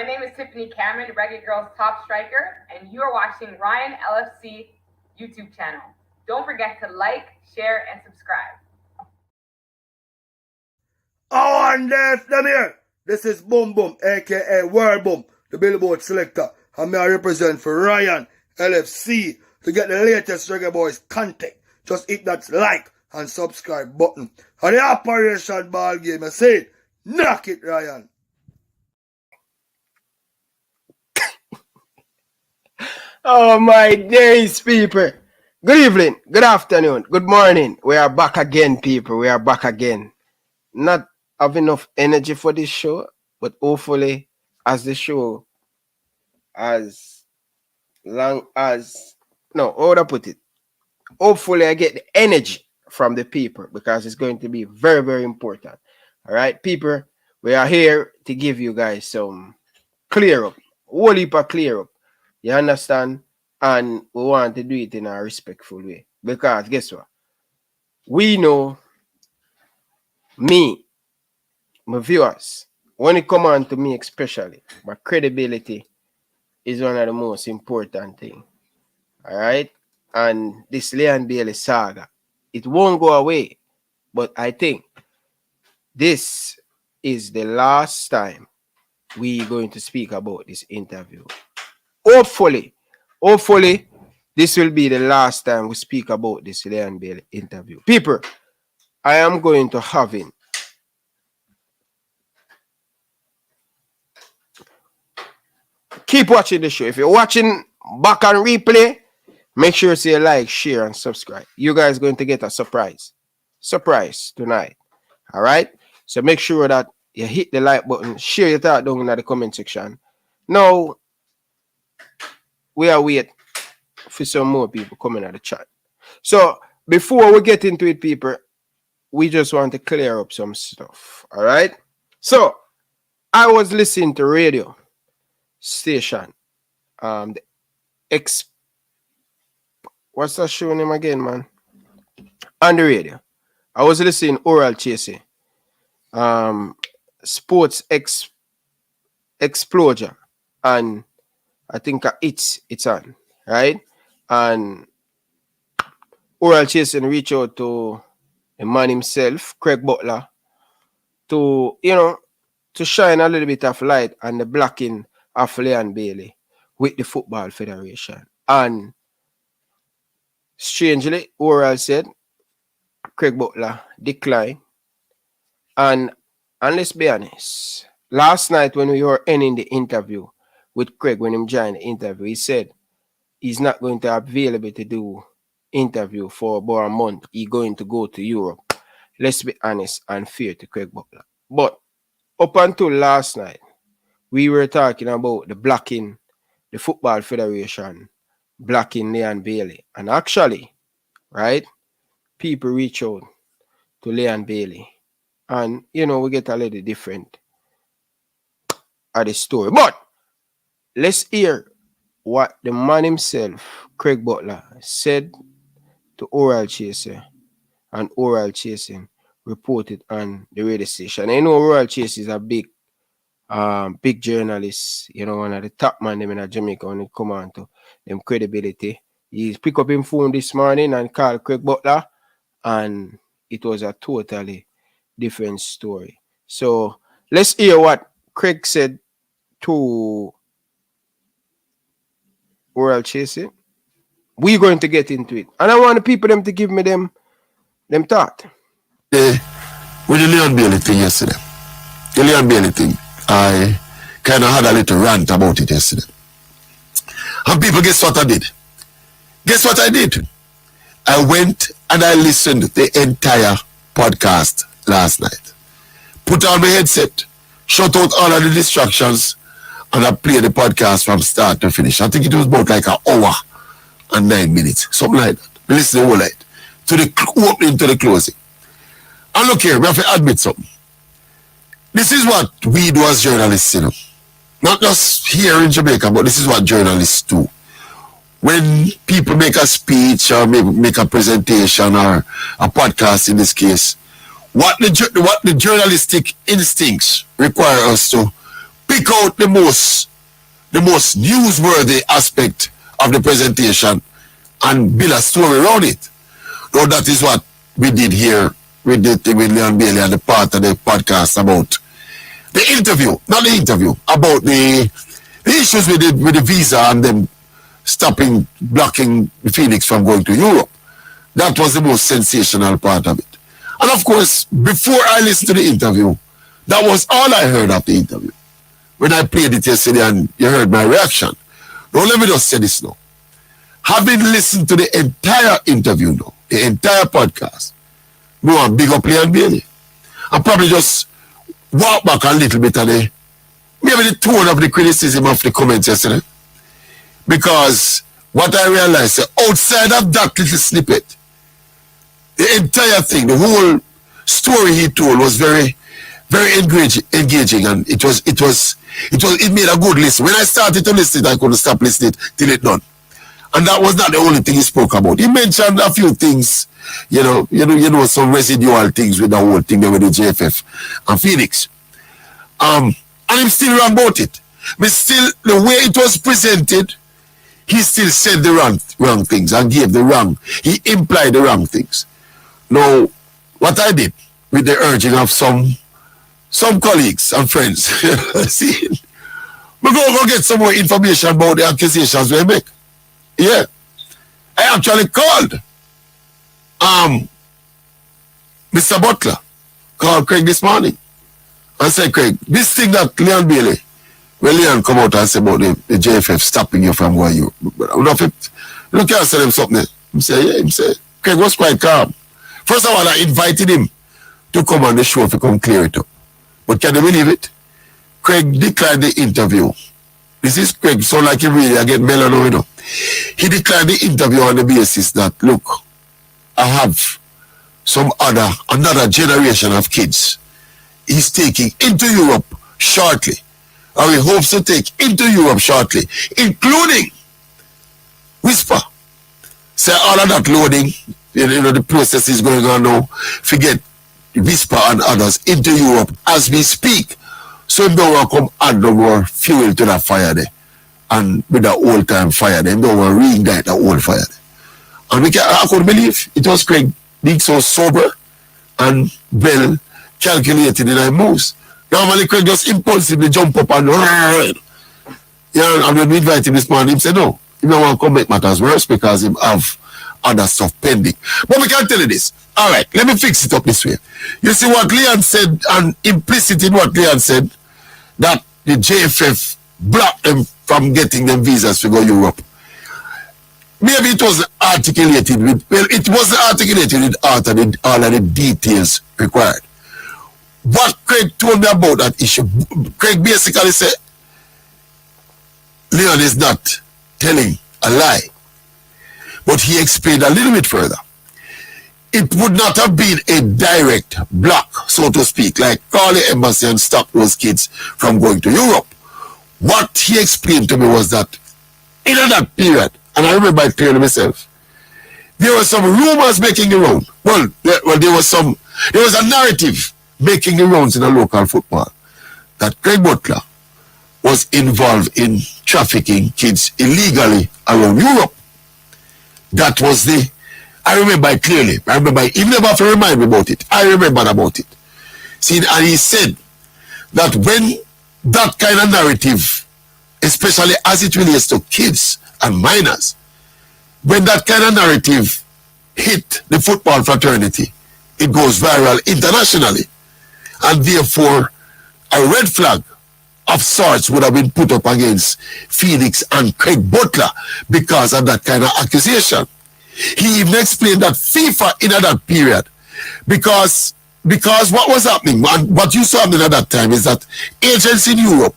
my name is Tiffany Cameron, Reggae Girl's top striker, and you are watching Ryan LFC YouTube channel. Don't forget to like, share, and subscribe. Oh, and there's them here. This is Boom Boom, aka World Boom, the Billboard selector, and I represent for Ryan LFC. To get the latest Reggae Boyz content, just hit that like and subscribe button. And the Operation Ball Game, I say, knock it, Ryan. Oh my days, people. Good evening, good afternoon, good morning. We are back again, people. We are back again. Not have enough energy for this show, but hopefully, as the show, as long as, no, how would I put it? Hopefully, I get the energy from the people because it's going to be very, very important. All right, people, we are here to give you guys some clear up, whole heap of clear up. You understand? And we want to do it in a respectful way. Because guess what? We know, me, my viewers, when it comes on to me especially, my credibility is one of the most important things. All right? And this Leon Bailey saga, it won't go away. But I think this is the last time we're going to speak about this interview. Hopefully, this will be the last time we speak about this Leon Bailey interview. People, I am going to have him. Keep watching the show. If you're watching back on replay, make sure to like, share, and subscribe. You guys are going to get a surprise tonight. All right? So make sure that you hit the like button, share your thought down in the comment section. Now, we are waiting for some more people coming at the chat. So before we get into it, people, we just want to clear up some stuff. All right. So I was listening to radio station. What's that show name again, man? On the radio. I was listening Oral Chasing. Sports Explosion. And I think it's on, right? And Oral Chasing reach out to the man himself, Craig Butler, to, to shine a little bit of light on the blocking of Leon Bailey with the Football Federation. And strangely, Oral said Craig Butler declined. And let's be honest, last night when we were ending the interview with Craig, when he joined the interview, he said he's not going to be available to do interview for about a month. He's going to go to Europe. Let's be honest and fair to Craig Butler. But up until last night, we were talking about the blocking, the Football Federation blocking Leon Bailey. And actually, right, people reach out to Leon Bailey. And, we get a little different at the story. But let's hear what the man himself, Craig Butler, said to Oral Chasing, and Oral Chasing reported on the radio station. I know Oral Chasing is a big journalist, one of the top man in Jamaica when it comes on to them credibility. He picked up his phone this morning and called Craig Butler, and it was a totally different story. So let's hear what Craig said to Oral Chasing. We're going to get into it. And I want the people them to give me them thought. With the Leon Bailey thing yesterday. The Leon Bailey thing. I kind of had a little rant about it yesterday. And people, guess what I did? Guess what I did? I went and I listened to the entire podcast last night. Put on my headset, shut out all of the distractions, and I played the podcast from start to finish. I think it was about like an hour and 9 minutes, something like that. Listen to the whole night, to the opening to the closing. And look here, we have to admit something. This is what we do as journalists, Not just here in Jamaica, but this is what journalists do. When people make a speech or make a presentation or a podcast in this case, what the journalistic instincts require us to pick pick out the most newsworthy aspect of the presentation and build a story around it. So that is what we did here with Leon Bailey and the part of the podcast about the interview, not the interview, about the issues with the visa and them blocking Phoenix from going to Europe. That was the most sensational part of it. And of course, before I listened to the interview, that was all I heard of the interview. When I played it yesterday and you heard my reaction. Now let me just say this now. Having listened to the entire interview now, the entire podcast, we want big up Leon Bailey. And probably just walk back a little bit of maybe the tone of the criticism of the comments yesterday. Because what I realized, outside of that little snippet, the entire thing, the whole story he told was very, very engaging, and it made a good listen. When I started to listen, I couldn't stop listening till it done. And that was not the only thing he spoke about. He mentioned a few things, some residual things with the whole thing there with the JFF and Phoenix. And I'm still wrong about it. But still, the way it was presented, he still said the wrong things and he implied the wrong things. Now, what I did with the urging of some colleagues and friends, see, we go get some more information about the accusations we make. Yeah. I actually called Mr. Butler, called Craig this morning and said, Craig, this thing that Leon Bailey, when Leon come out and say about the JFF stopping you from where you, look here, I said him something. He said, Craig was quite calm. First of all, I invited him to come on the show if he come clear it up. But can you believe it? Craig declined the interview. This is Craig, so like he really, I get mellow, He declined the interview on the basis that, look, I have another generation of kids he's taking into Europe shortly. Or he hopes to take into Europe shortly, including Whisper. Say all of that loading, the process is going on now. Forget Whisper and others into Europe as we speak. So they don't want to come add no more fuel to that fire there. And with the old time fire there, they don't want to reignite the old fire there. And I couldn't believe it was Craig being so sober and well calculated in his moves. Normally Craig just impulsively jump up and and when we invited him this morning, he said no. He don't want to come make matters worse because he have other stuff pending. But we can tell you this. All right, let me fix it up this way. You see what Leon said, and implicit in what Leon said, that the JFF blocked them from getting them visas to go Europe. Maybe it wasn't articulated with, it wasn't articulated with all of the details required. What Craig told me about that issue, Craig basically said, Leon is not telling a lie. But he explained a little bit further. It would not have been a direct block, so to speak, like call the embassy and stop those kids from going to Europe. What he explained to me was that in that period, and I remember it clearly myself, there were some rumors making the round. There was a narrative making the rounds in the local football that Craig Butler was involved in trafficking kids illegally around Europe. That was I remember it clearly. I remember it. You never have to remind me about it. I remember about it. See, and he said that when that kind of narrative, especially as it relates to kids and minors, when that kind of narrative hit the football fraternity, it goes viral internationally. And therefore, a red flag of sorts would have been put up against Phoenix and Craig Butler because of that kind of accusation. He even explained that FIFA in that period, because what was happening, and what you saw happening at that time is that agents in Europe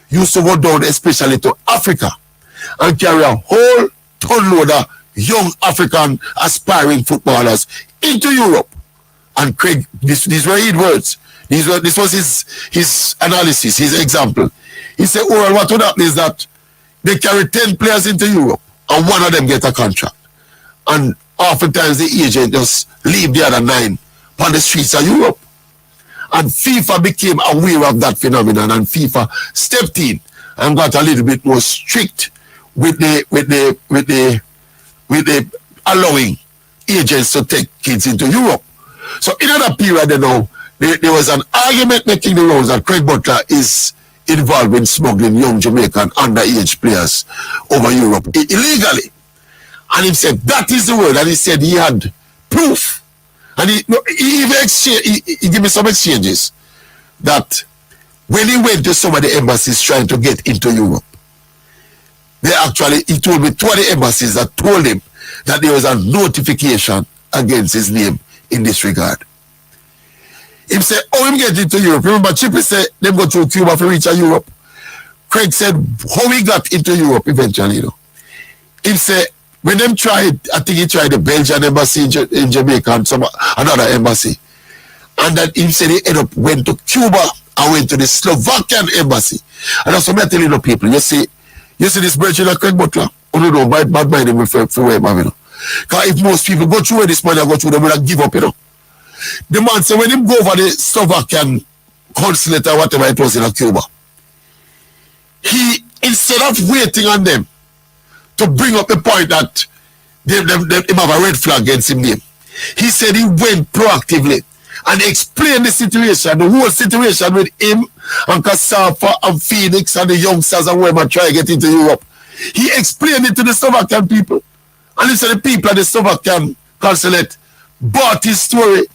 used to go down especially to Africa and carry a whole tonload of young African aspiring footballers into Europe. And Craig, these were his words. This was his analysis, his example. He said, well, what would happen is that they carry 10 players into Europe and one of them get a contract. And oftentimes the agent just leave the other 9 on the streets of Europe. And FIFA became aware of that phenomenon, and FIFA stepped in and got a little bit more strict with the allowing agents to take kids into Europe. So in that period, there was an argument making the rounds that Craig Butler is involved in smuggling young Jamaican underage players over Europe illegally. And he said that is the word, and he said he had proof. And he gave me some exchanges that when he went to some of the embassies trying to get into Europe, he told me 20 embassies that told him that there was a notification against his name in this regard. He said, how him get into Europe? Remember, Chippy said, them go through Cuba to reach Europe. Craig said, how he got into Europe eventually, He said, when them tried, I think he tried the Belgian embassy in Jamaica and another embassy. And then he said he went to Cuba and went to the Slovakian embassy. And that's what I'm telling you people. You see this bridge of Craig Butler? Oh no, bad mind him for where, because if most people go through where this man go through, they will give up, The man said when him go over the Slovakian consulate or whatever it was in Cuba, he, instead of waiting on them to bring up the point that him have a red flag against him name, he said he went proactively and explained the situation, the whole situation with him and Kasafa and Phoenix and the youngsters and whoever try to get into Europe. He explained it to the Slovakian people. And he said the people at the Slovakian consulate bought his story.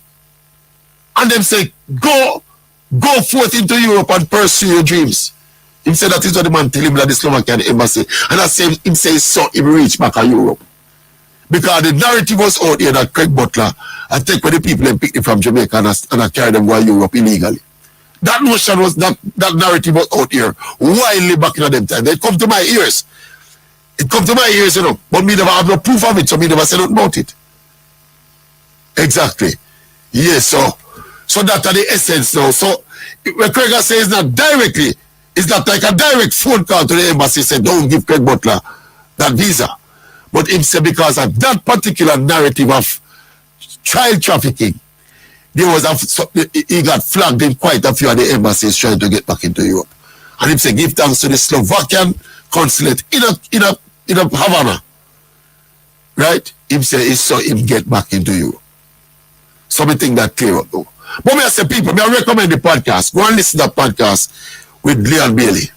And them say, go forth into Europe and pursue your dreams. He said that is what the man tell him at the Slovakian embassy. And I say him say so he reach back to Europe. Because the narrative was out here that Craig Butler had take with the people and pick them from Jamaica and I carry them to Europe illegally. That notion was that narrative was out here wildly back in them time. It come to my ears. But me never have no proof of it, so me never say nothing about it. Exactly. Yes, so that's the essence now. So when Craig says not directly, it's not like a direct phone call to the embassy say don't give Craig Butler that visa. But him say because of that particular narrative of child trafficking, he got flagged in quite a few of the embassies trying to get back into Europe. And him say give thanks to the Slovakian consulate in Havana. Right? Him say he saw him get back into Europe. So me think that clear up though. But me I say people, I recommend the podcast. Go and listen to that podcast with Leon Bailey.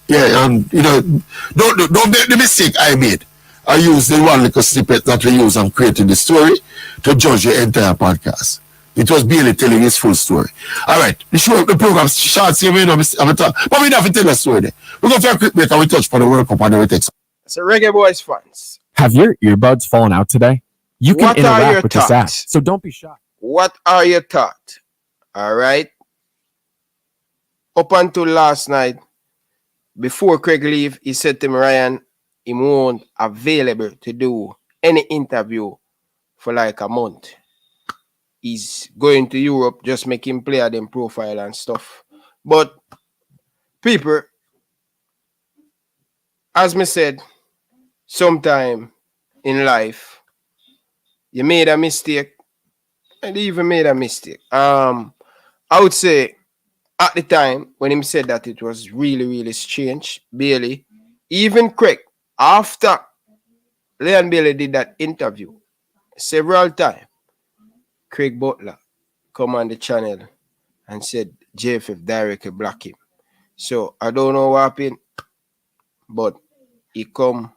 Yeah, and don't make the mistake I made. I use the one little snippet that we use and creating the story to judge the entire podcast. It was Bailey telling his full story. All right, the program short, see me, but we don't have to tell a story there. We're going for a quick break and we touch for the World Cup and then we take some. So Reggae Boyz fans, have your earbuds fallen out today? You can interact with this app, so don't be shocked. What are your thoughts? All right. Up until last night, before Craig leave, he said to me, Ryan, he won't available to do any interview for like a month. He's going to Europe, just make him play at them profile and stuff. But people, as me said, sometime in life, you made a mistake, and he even made a mistake. I would say at the time when him said that, it was really, really strange. Bailey, even Craig, after Leon Bailey did that interview several times, Craig Butler come on the channel and said JFF directly block him. So I don't know what happened, but he come,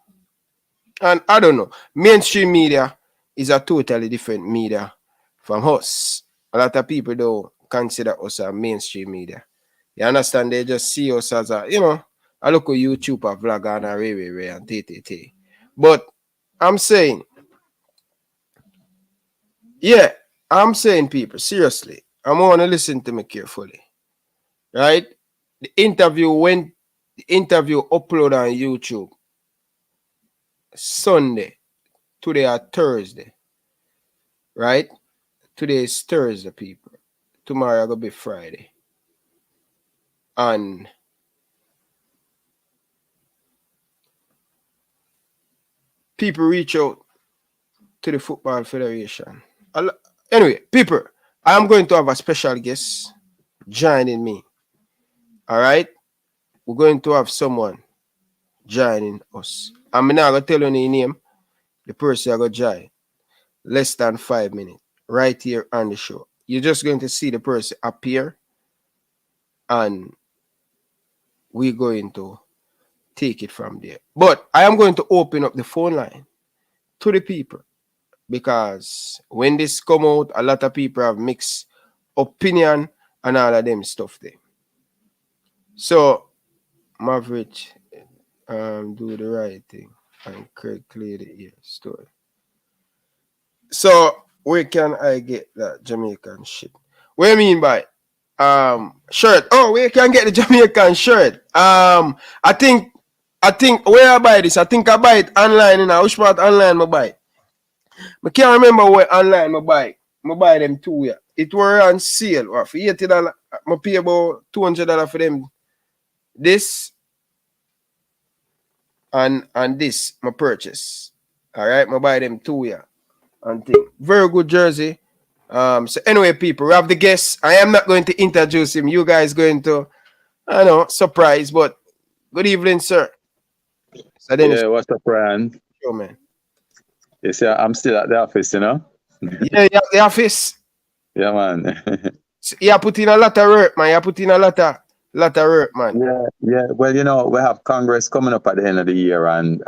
and I don't know. Mainstream media is a totally different media from us. A lot of people don't consider us a mainstream media. You understand? They just see us as a, a local YouTuber, vlogger, and a Ray and TTT. But I'm saying, I'm saying, people, seriously, I want to listen to me carefully. Right? The interview upload on YouTube Sunday. Today or Thursday. Right? Today is Thursday, people. Tomorrow gonna be Friday. And people reach out to the Football Federation. Anyway, people, I am going to have a special guest joining me. All right, we're going to have someone joining us. I'm not gonna tell you the name. The person I go join less than 5 minutes right here on the show. You're just going to see the person appear, and we're going to take it from there. But I am going to open up the phone line to the people, because when this come out, a lot of people have mixed opinion and all of them stuff there. So Maverick, do the right thing and clear the ear story. So where can I get that Jamaican shit? What do you mean by shirt? Oh, where can I get the Jamaican shirt? I think where I buy this, I think I buy it online, you know. Which part online I buy it? I can't remember where online I buy it. I buy them too, yeah. It were on sale. What, for $80, I pay about $200 for them. This and this my purchase. Alright, I buy them too, yeah. And thing. Very good jersey. So anyway, people, we have the guest. I am not going to introduce him. You guys going to, I know, surprise, but good evening, sir. So then yeah, what's up, Ryan? Sure, man. You see, I'm still at the office, you know? Yeah, the office. Yeah, man. You put in a lot of work, man. You put in a lot of work, man. Yeah. Well, you know, we have Congress coming up at the end of the year, and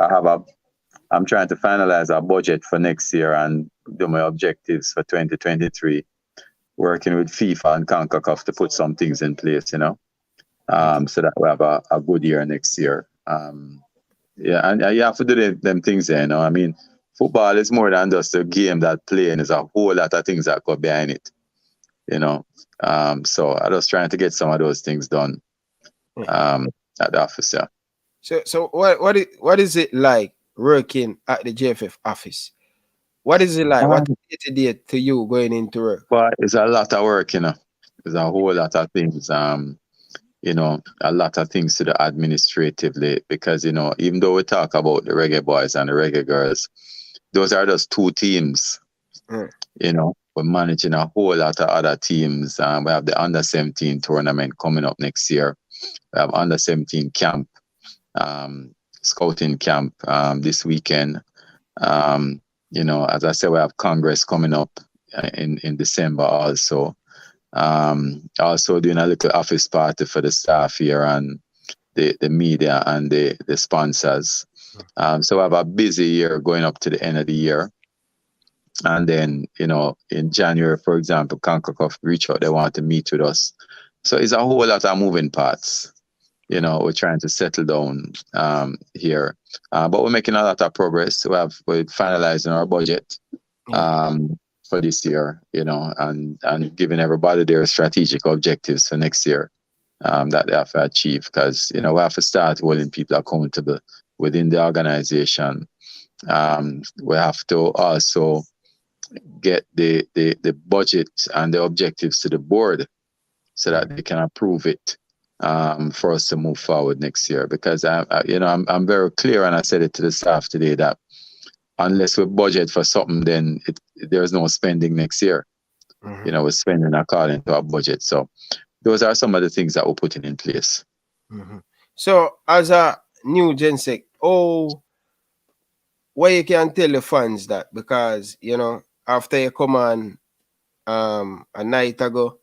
I'm trying to finalize our budget for next year and do my objectives for 2023, working with FIFA and CONCACAF to put some things in place, you know, so that we have a good year next year. Yeah, and you have to do them things there, you know. I mean, football is more than just a game that playing. There's a whole lot of things that go behind it, you know. So I was trying to get some of those things done at the office, yeah. So what is it like working at the JFF office? What is it like? What is it to you going into work? But it's a lot of work, you know. There's a whole lot of things. You know, a lot of things to do administratively, because, you know, even though we talk about the Reggae Boys and the Reggae Girls, those are just two teams. You know, we're managing a whole lot of other teams. We have the under-17 tournament coming up next year. We have under-17 camp, scouting camp this weekend. You know, as I said, we have Congress coming up in December also. Also doing a little office party for the staff here and the media and the sponsors. So we have a busy year going up to the end of the year. And then, you know, in January, for example, CONCACAF reach out, they want to meet with us. So it's a whole lot of moving parts. You know, we're trying to settle down here. But we're making a lot of progress. We're finalizing our budget for this year, you know, and giving everybody their strategic objectives for next year that they have to achieve. Because, you know, we have to start holding people accountable within the organization. We have to also get the budget and the objectives to the board so that they can approve it for us to move forward next year. Because I'm very clear, and I said it to the staff today, that unless we budget for something, then there's no spending next year. You know, we're spending according to our budget. So those are some of the things that we're putting in place. So as a new Gensec, what you can tell the fans that, because, you know, after you come on a night ago,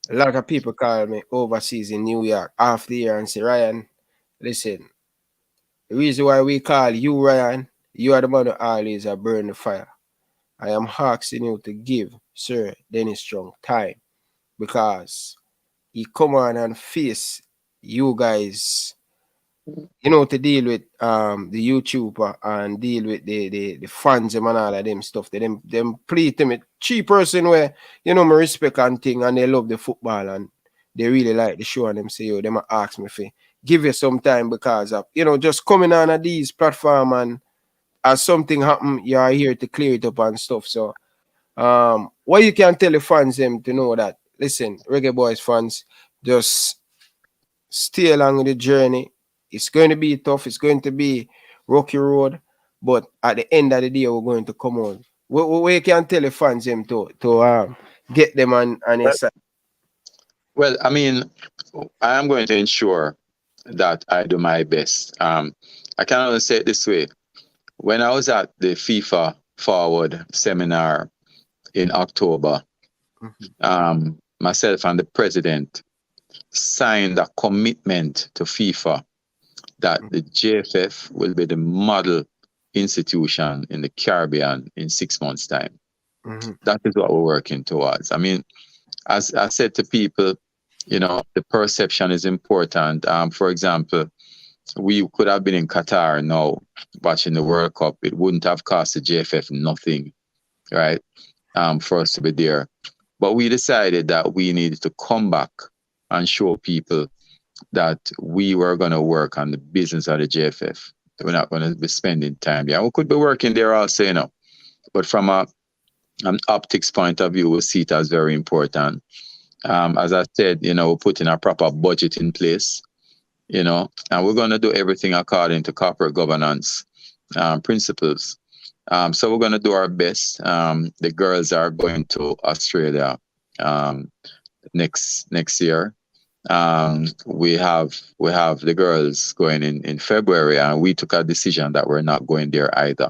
a lot of people call me overseas in New York after the year and say, Ryan, listen, the reason why we call you Ryan, you are the man who always burn the fire. I am asking you to give Sir Dennis Strong time, because he come on and face you guys, you know, to deal with the YouTuber and deal with the fans and all of them stuff. Them plead to me, cheap person where, you know, me respect and thing, and they love the football and they really like the show, and them say, yo, them ask me for give you some time, because of, you know, just coming on at these platform, and as something happen, you are here to clear it up and stuff. So what you can tell the fans them to know that, listen, Reggae Boyz fans, just stay along with the journey. It's going to be tough. It's going to be rocky road. But at the end of the day, we're going to come on. What you can tell the fans them to get them on your side? Well, I mean, I am going to ensure that I do my best. I can only say it this way. When I was at the FIFA Forward seminar in October, myself and the president signed a commitment to FIFA that the JFF will be the model institution in the Caribbean in 6 months' time. That is what we're working towards. I mean, as I said to people, you know, the perception is important. For example, we could have been in Qatar now watching the World Cup. It wouldn't have cost the JFF nothing, right, for us to be there. But we decided that we needed to come back and show people that we were going to work on the business of the JFF. We're not going to be spending time there. We could be working there also, you know. But from an optics point of view, we see it as very important. As I said, you know, we're putting a proper budget in place, you know, and we're going to do everything according to corporate governance principles. So we're going to do our best. The girls are going to Australia next year. We have the girls going in February, and we took a decision that we're not going there either,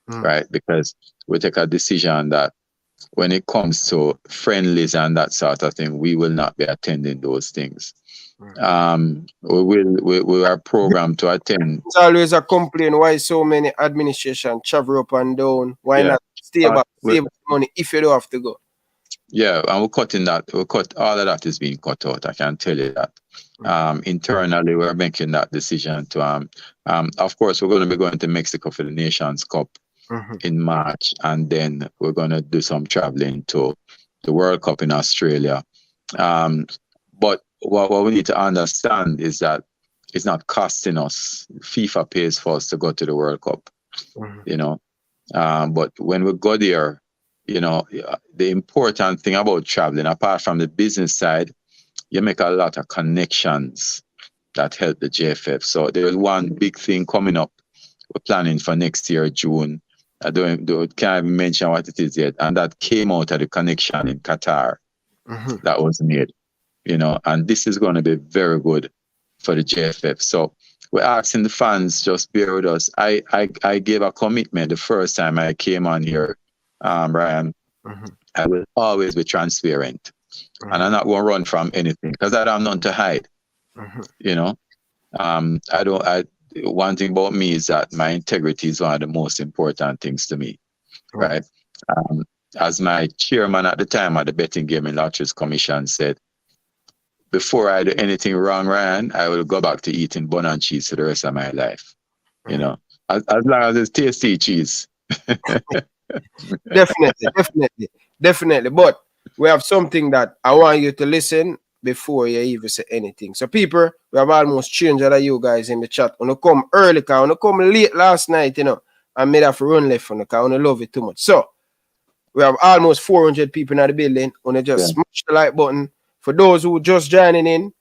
right? Because we take a decision that when it comes to friendlies and that sort of thing, we will not be attending those things. We are programmed to attend. It's always a complaint why so many administration travel up and down. Why not stay back, save money if you don't have to go? Yeah, and we're cutting that. All of that is being cut out. I can tell you that. Internally, we're making that decision to. Of course, we're going to be going to Mexico for the Nations Cup in March, and then we're going to do some traveling to the World Cup in Australia. But what we need to understand is that it's not costing us. FIFA pays for us to go to the World Cup, you know. But when we go there, you know, the important thing about traveling, apart from the business side, you make a lot of connections that help the JFF. So there's one big thing coming up. We're planning for next year, June. I can't even mention what it is yet. And that came out of the connection in Qatar that was made, you know, and this is going to be very good for the JFF. So we're asking the fans, just bear with us. I gave a commitment the first time I came on here, Ryan. I will always be transparent, and I'm not going to run from anything because I don't have nothing to hide. You know, one thing about me is that my integrity is one of the most important things to me, right? As my chairman at the time of the Betting Gaming Lotteries Commission said, before I do anything wrong, Ryan, I will go back to eating bun and cheese for the rest of my life. You know, as long as it's tasty cheese. Definitely. But we have something that I want you to listen before you even say anything. So people, we have almost changed of you guys in the chat. When you come early, because when you come late last night, you know, I made have to run left on the car. I love it too much. So we have almost 400 people in the building. When you just smash the like button. For those who just joining in,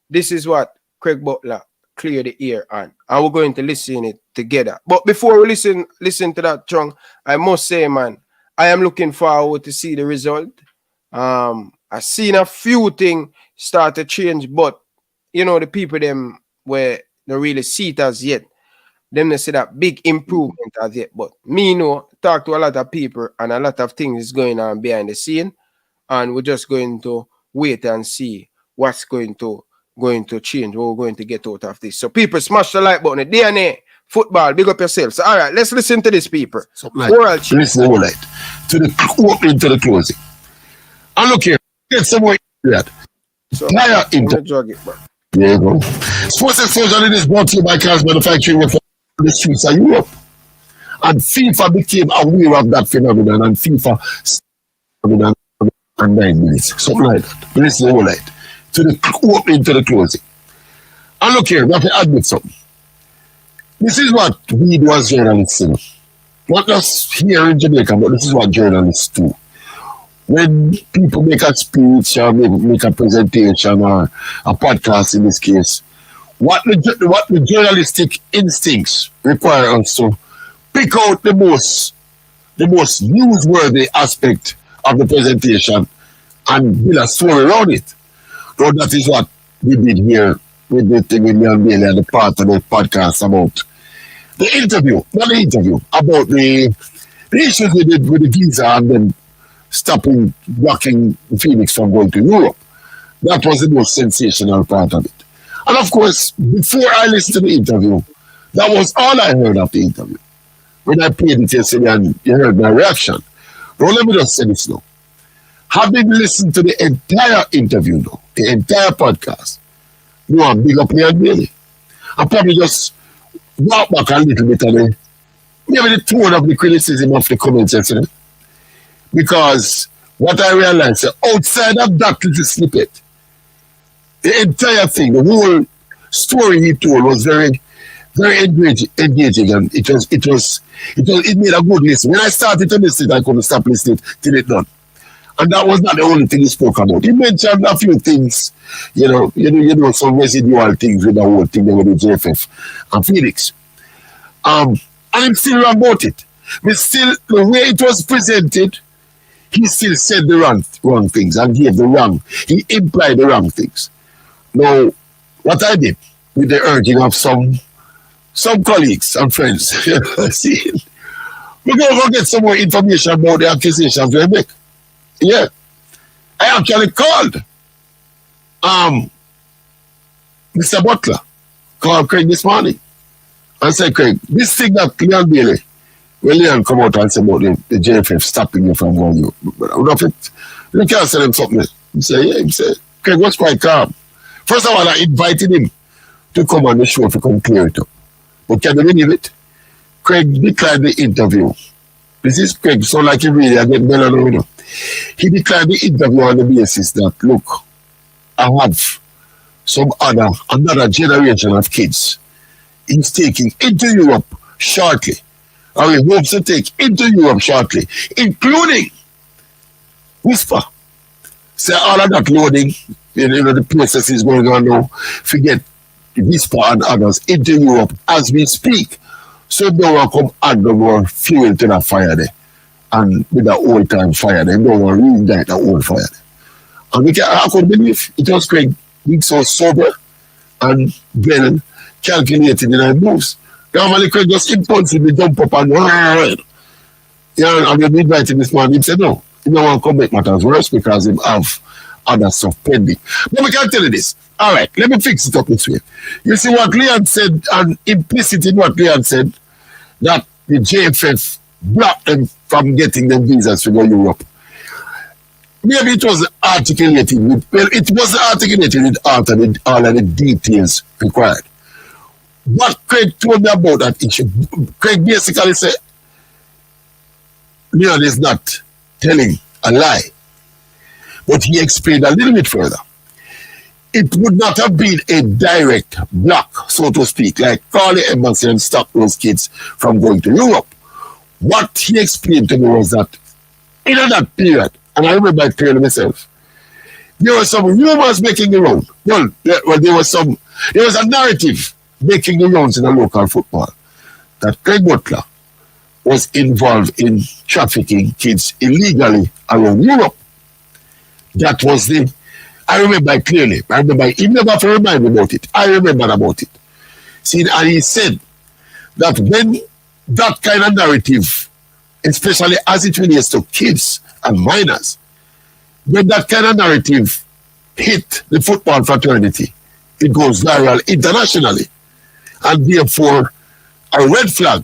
this is what Craig Butler clear the air on. And we're going to listen it together. But before we listen to that song, I must say, man, I am looking forward to see the result. I've seen a few things start to change, but you know, the people them where they really see it as yet. Them they see that big improvement as yet. But me, you know, talk to a lot of people and a lot of things is going on behind the scene. And we're just going to wait and see what's going to change, what we're going to get out of this. So people, smash the like button. DNA, football, big up yourselves. So, all right, let's listen to this, people. Listen all right. To the opening to the closing. And look here, get some more that. So I'm gonna jog it, bro. There you go. Sports exposure is brought to you by cars manufacturing reform on the streets of Europe. And FIFA became aware of that phenomenon, and FIFA and 9 minutes, something like that. Listen all right. To the opening to the closing. And look here, we have to admit something. This is what we do as journalists, not just here in Jamaica, but this is what journalists do. When people make a speech or make a presentation or a podcast in this case, what the journalistic instincts require us to pick out the most newsworthy aspect of the presentation and build a story around it. So that is what we did here with the thing with Leon Bailey and the part of the podcast about the interview, not the interview, about the issues we did with the visa and then blocking Phoenix from going to Europe. That was the most sensational part of it. And of course, before I listened to the interview, that was all I heard of the interview. When I played it yesterday and you heard my reaction. Now let me just say this now. Having listened to the entire interview now, the entire podcast, you are big up Leon Bailey. I probably just walk back a little bit and maybe the tone of the criticism of the comments yesterday. Because what I realized, outside of that little snippet, the entire thing, the whole story he told was very, very engaging, and it made a good listen. When I started to listen, I couldn't stop listening till it done. And that was not the only thing he spoke about. He mentioned a few things, you know, some residual things with the whole thing with the JFF and Phoenix. And I'm still wrong about it. But still, the way it was presented, he still said the wrong things and he implied the wrong things. Now, what I did with the urging of some colleagues and friends, see, we're going to go get some more information about the accusations we make. Yeah. I actually called Mr. Butler, called Craig this morning and said, Craig, this thing that Leon Bailey, when Leon come out and say about the JFF stopping you from going, you can't tell him something. He said, yeah. He said, Craig was quite calm. First of all, I invited him to come on the show to come clear it up. But can you believe it? Craig declined the interview. This is Craig, so like he really, I get better now. He declined the interview on the basis that, look, I have another generation of kids he's taking into Europe shortly. Or he hopes to take into Europe shortly, including Whisper. So all of that loading, the process is going on now. Forget Whisper and others into Europe as we speak. So they will come add no more fuel to that fire there. And with the old time fire, they don't want to reignite the old fire. And I couldn't believe it was Craig being so sober and well calculated in our moves. Normally, Craig just impulsively jump up and and when we invited this man, he said no, he don't want to come make matters worse because he have other stuff pending. But we can tell you this. All right, let me fix it up this way. You see what Leon said, and implicit in what Leon said, that the JFF blocked them from getting them visas to go to Europe. Maybe it was articulated with, it was articulated with all of the details required. What Craig told me about that issue, Craig basically said, Leon is not telling a lie. But he explained a little bit further. It would not have been a direct block, so to speak, like call the embassy and stop those kids from going to Europe. What he explained to me was that in that period, and I remember it clearly myself, there were some rumors making the round. Well, there was a narrative making the rounds in the local football that Craig Butler was involved in trafficking kids illegally around Europe. That was I remember it clearly. He never have to remind me about it. I remember about it. See, and he said that when that kind of narrative, especially as it relates to kids and minors, when that kind of narrative hit the football fraternity, it goes viral internationally. And therefore, a red flag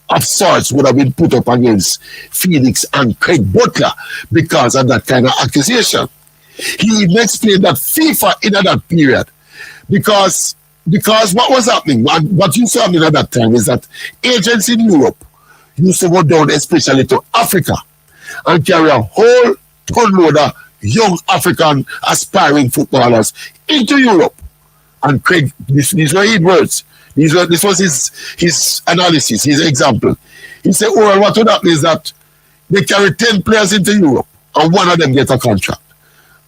of sorts would have been put up against Phoenix and Craig Butler because of that kind of accusation. He even explained that FIFA in that period, because what was happening, what you saw happening at that time is that agents in Europe used to go down especially to Africa and carry a whole tonload of young African aspiring footballers into Europe. And Craig, these were his words. This was his analysis, his example. He said, oh, well, what would happen is that they carry 10 players into Europe and one of them get a contract.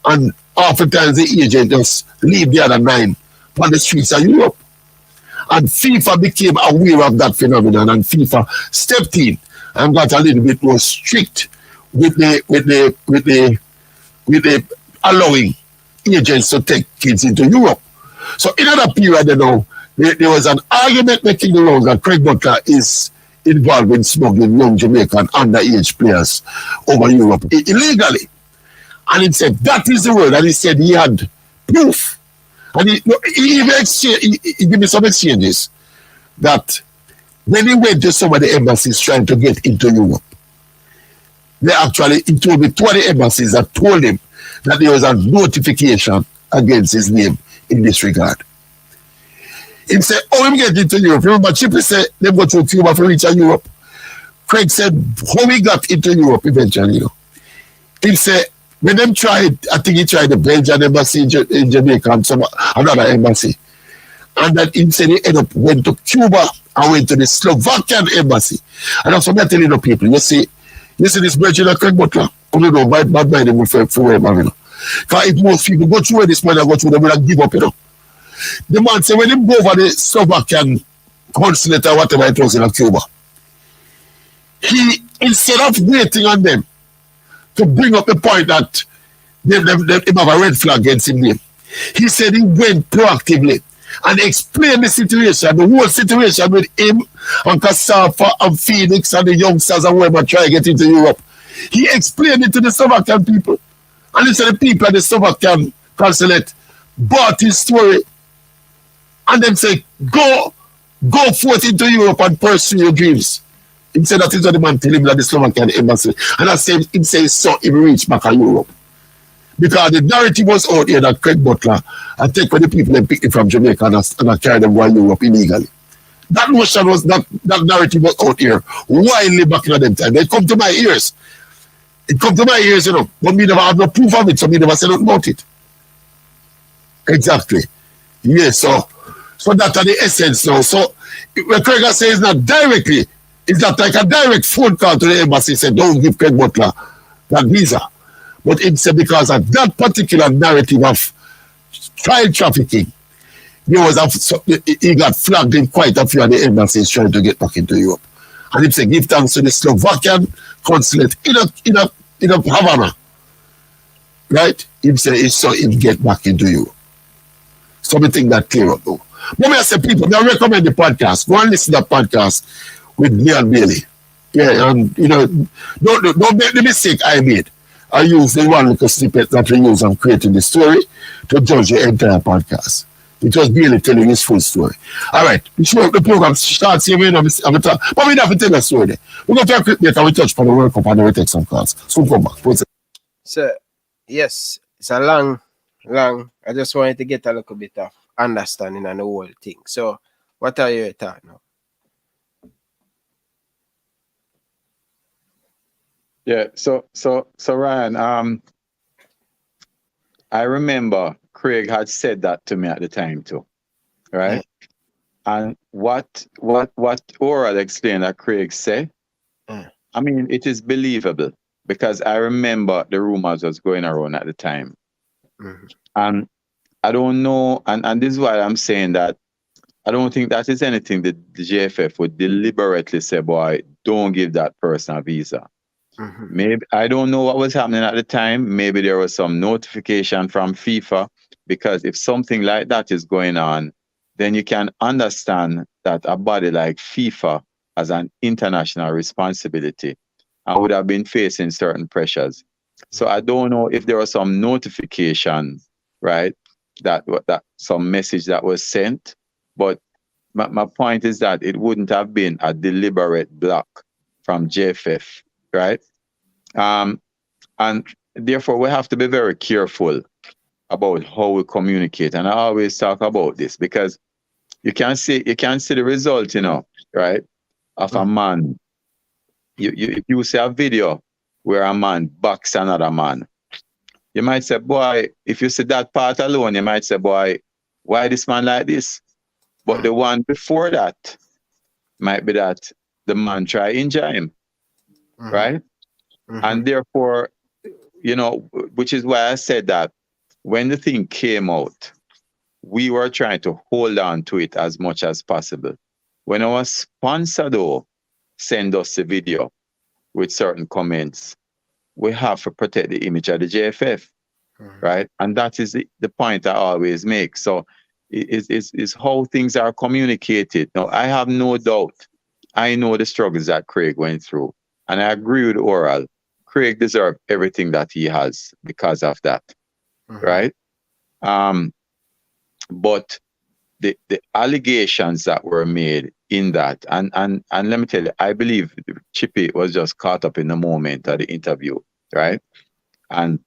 And oftentimes the agent just leave the other 9 on the streets of Europe. And FIFA became aware of that phenomenon, and FIFA stepped in and got a little bit more strict with the allowing agents to take kids into Europe. So in that period, you know, there was an argument making the rounds that Craig Butler is involved in smuggling young Jamaican underage players over Europe illegally. And he said, that is the word. And he said he had proof. And he gave me some exchanges that when he went to some of the embassies trying to get into Europe, he told me 20 embassies that told him that there was a notification against his name in this regard. He said, oh, we get into Europe. Remember, Chippy said they go to Cuba for reach Europe. Craig said, how we got into Europe eventually, you know. He said, when them tried, I think he tried the Belgian embassy in Jamaica and some another embassy. And then he said he ended up went to Cuba and went to the Slovakian embassy. And that's what I'm telling the people. You see this Virgin of Craig Butler. Oh no, bad mind him for him, you know. Because if most people go through where this man go through, they will give up, you know. The man said when he go over the Slovakian consulate or whatever it was in Cuba, he, instead of waiting on them to bring up the point that they have a red flag against him, he said he went proactively and explained the situation, the whole situation with him and Kasafa and Phoenix and the youngsters and whoever try to get into Europe. He explained it to the Slovakian people. And he said the people at the Slovakian consulate bought his story and then say, go forth into Europe and pursue your dreams. He said that is what the man tell him at the Slovakian embassy. And I said, he says, so he reached back to Europe. Because the narrative was out here that Craig Butler had taken the people and picked it from Jamaica and carried them to Europe illegally. That notion was, that narrative was out here wildly back in them time. It come to my ears. It come to my ears, you know. But me never have no proof of it, so me never said nothing about it. Exactly. Yes, so that's the essence now. So when Craig says not directly, it's not like a direct phone call to the embassy saying, don't give Craig Butler that visa. But it's because of that particular narrative of child trafficking, he got flagged in quite a few of the embassies trying to get back into Europe. And he said, give thanks to the Slovakian consulate in Havana. Right? He said, it's so he get back into Europe. So we think that clear up now. But I say, people, I recommend the podcast. Go and listen to the podcast with Leon Bailey. Yeah, and you know, don't make the mistake I made. I use the one little snippet that we use on creating the story to judge the entire podcast. It was Bailey telling his full story. All right, we sure the program starts here, but we have to tell a story there. We're going to a quick break and we touch for the World Cup and then we take some calls. So come back. So, yes, it's a long, I just wanted to get a little bit of understanding on the whole thing. So, what are your thoughts now? Yeah, so Ryan, I remember Craig had said that to me at the time too, right? Yeah. And what Oral explained that Craig said, I mean, it is believable because I remember the rumors was going around at the time. Mm-hmm. And I don't know, and this is why I'm saying that I don't think that is anything that the JFF would deliberately say, boy, don't give that person a visa. Mm-hmm. Maybe I don't know what was happening at the time. Maybe there was some notification from FIFA, because if something like that is going on, then you can understand that a body like FIFA has an international responsibility and would have been facing certain pressures. So I don't know if there was some notification, right, that some message that was sent, but my point is that it wouldn't have been a deliberate block from JFF. Right? And therefore we have to be very careful about how we communicate. And I always talk about this because you can see the result, you know, right? Of a man. You see a video where a man backs another man. You might say, boy, if you see that part alone, you might say, boy, why this man like this? But the one before that might be that the man try injure him. Mm-hmm. Right? Mm-hmm. And therefore, you know, which is why I said that when the thing came out, we were trying to hold on to it as much as possible. When our sponsor, though, send us the video with certain comments, we have to protect the image of the JFF. right? And that is the point I always make. So it's how things are communicated. Now, I have no doubt. I know the struggles that Craig went through. And I agree with Oral. Craig deserves everything that he has because of that, right? But the allegations that were made in that, and let me tell you, I believe Chippy was just caught up in the moment of the interview, right? And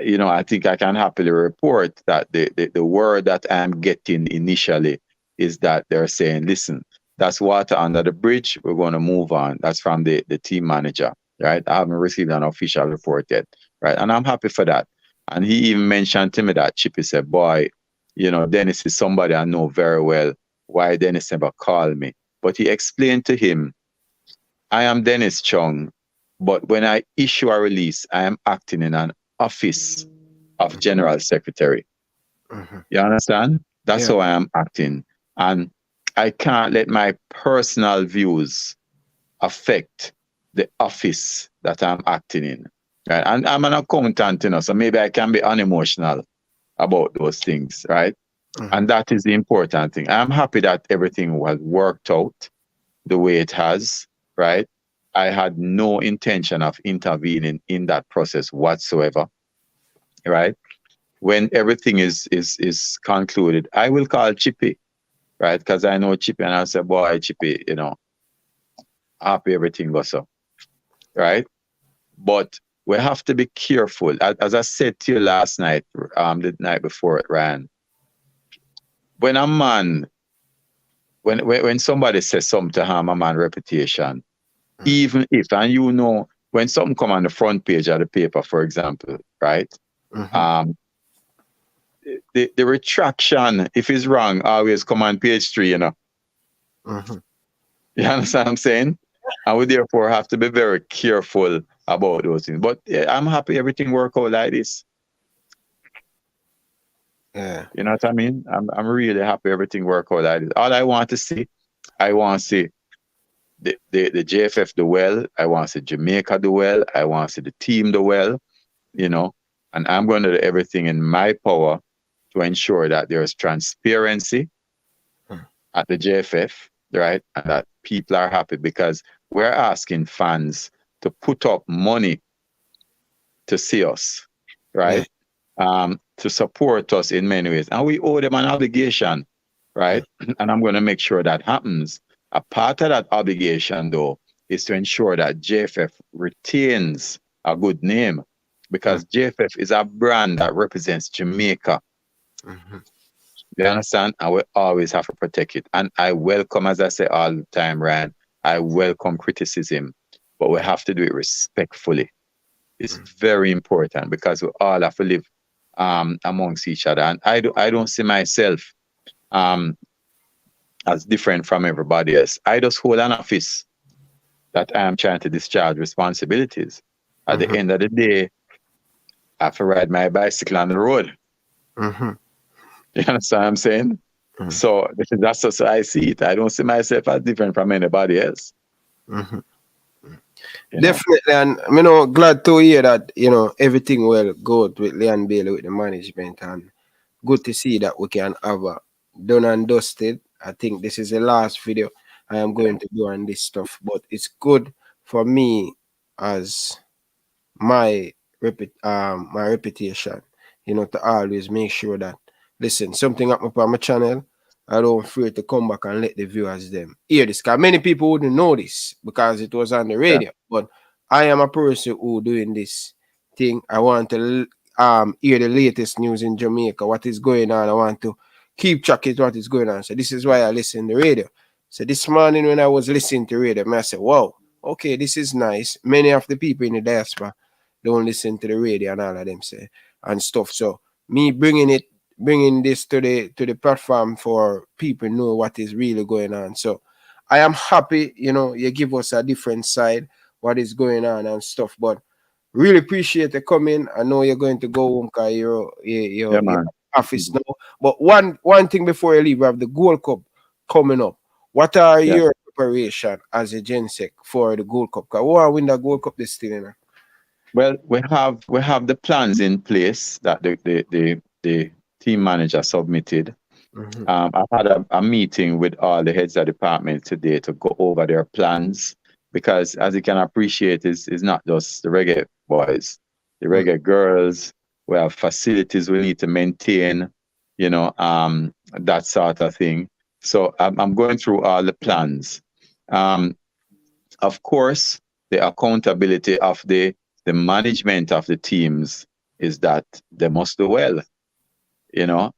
you know, I think I can happily report that the word that I'm getting initially is that they're saying, listen, that's water under the bridge. We're going to move on. That's from the team manager, right? I haven't received an official report yet, right? And I'm happy for that. And he even mentioned to me that Chippy said, boy, you know, Dennis is somebody I know very well. Why Dennis never called me? But he explained to him, I am Dennis Chung, but when I issue a release, I am acting in an office of General Secretary. You understand? That's how I am acting. And I can't let my personal views affect the office that I'm acting in. Right? And I'm an accountant, you know, so maybe I can be unemotional about those things, right? And that is the important thing. I'm happy that everything was worked out the way it has, right? I had no intention of intervening in that process whatsoever, right? When everything is concluded, I will call Chippy, right? Because I know Chippy, and I say, boy, Chippy, you know, happy everything goes up, right? But we have to be careful. As I said to you last night, the night before it ran, when a man, when somebody says something to harm a man's reputation, even if, and you know, when something come on the front page of the paper, for example, right? The retraction, if it's wrong, always come on page 3, you know. You understand what I'm saying? And we therefore have to be very careful about those things. But yeah, I'm happy everything worked out like this. Yeah. You know what I mean? I'm really happy everything worked out like this. All I want to see, I want to see the JFF do well. I want to see Jamaica do well. I want to see the team do well, you know. And I'm going to do everything in my power to ensure that there is transparency at the JFF, right? And that people are happy, because we're asking fans to put up money to see us, right? To support us in many ways. And we owe them an obligation, right? And I'm going to make sure that happens. A part of that obligation, though, is to ensure that JFF retains a good name, because JFF is a brand that represents Jamaica. You understand? And we always have to protect it. And I welcome, as I say all the time, Ryan, I welcome criticism, but we have to do it respectfully. It's very important, because we all have to live amongst each other. And I don't see myself as different from everybody else. I just hold an office that I am trying to discharge responsibilities. At the end of the day, I have to ride my bicycle on the road. You understand what I'm saying? So that's just how I see it. I don't see myself as different from anybody else. Definitely, and you know, glad to hear that, you know, everything well good with Leon Bailey with the management, and good to see that we can have a done and dusted. I think this is the last video I am going to do on this stuff, but it's good for me as my reputation, you know, to always make sure that, listen, something up on my channel, I don't fear to come back and let the viewers them hear this. Because many people wouldn't know this because it was on the radio. But I am a person who doing this thing. I want to hear the latest news in Jamaica, what is going on. I want to keep track of what is going on. So this is why I listen to the radio. So this morning when I was listening to radio, I said, wow, okay, this is nice. Many of the people in the diaspora don't listen to the radio and all of them say and stuff. So me bringing this to the platform for people know what is really going on. So I am happy, you know, you give us a different side, what is going on and stuff. But really appreciate the coming. I know you're going to go home because you're in office now. But one thing before you leave, we have the Gold Cup coming up. What are your preparation as a Gensec for the Gold Cup? Because we want to win the Gold Cup this thing, you know? Well, we have the plans in place that the team manager submitted. I've had a meeting with all the heads of department today to go over their plans, because as you can appreciate, it's not just the reggae boys, the reggae girls. We have facilities we need to maintain, you know, that sort of thing. So I'm going through all the plans. Of course, the accountability of the management of the teams is that they must do well, you know.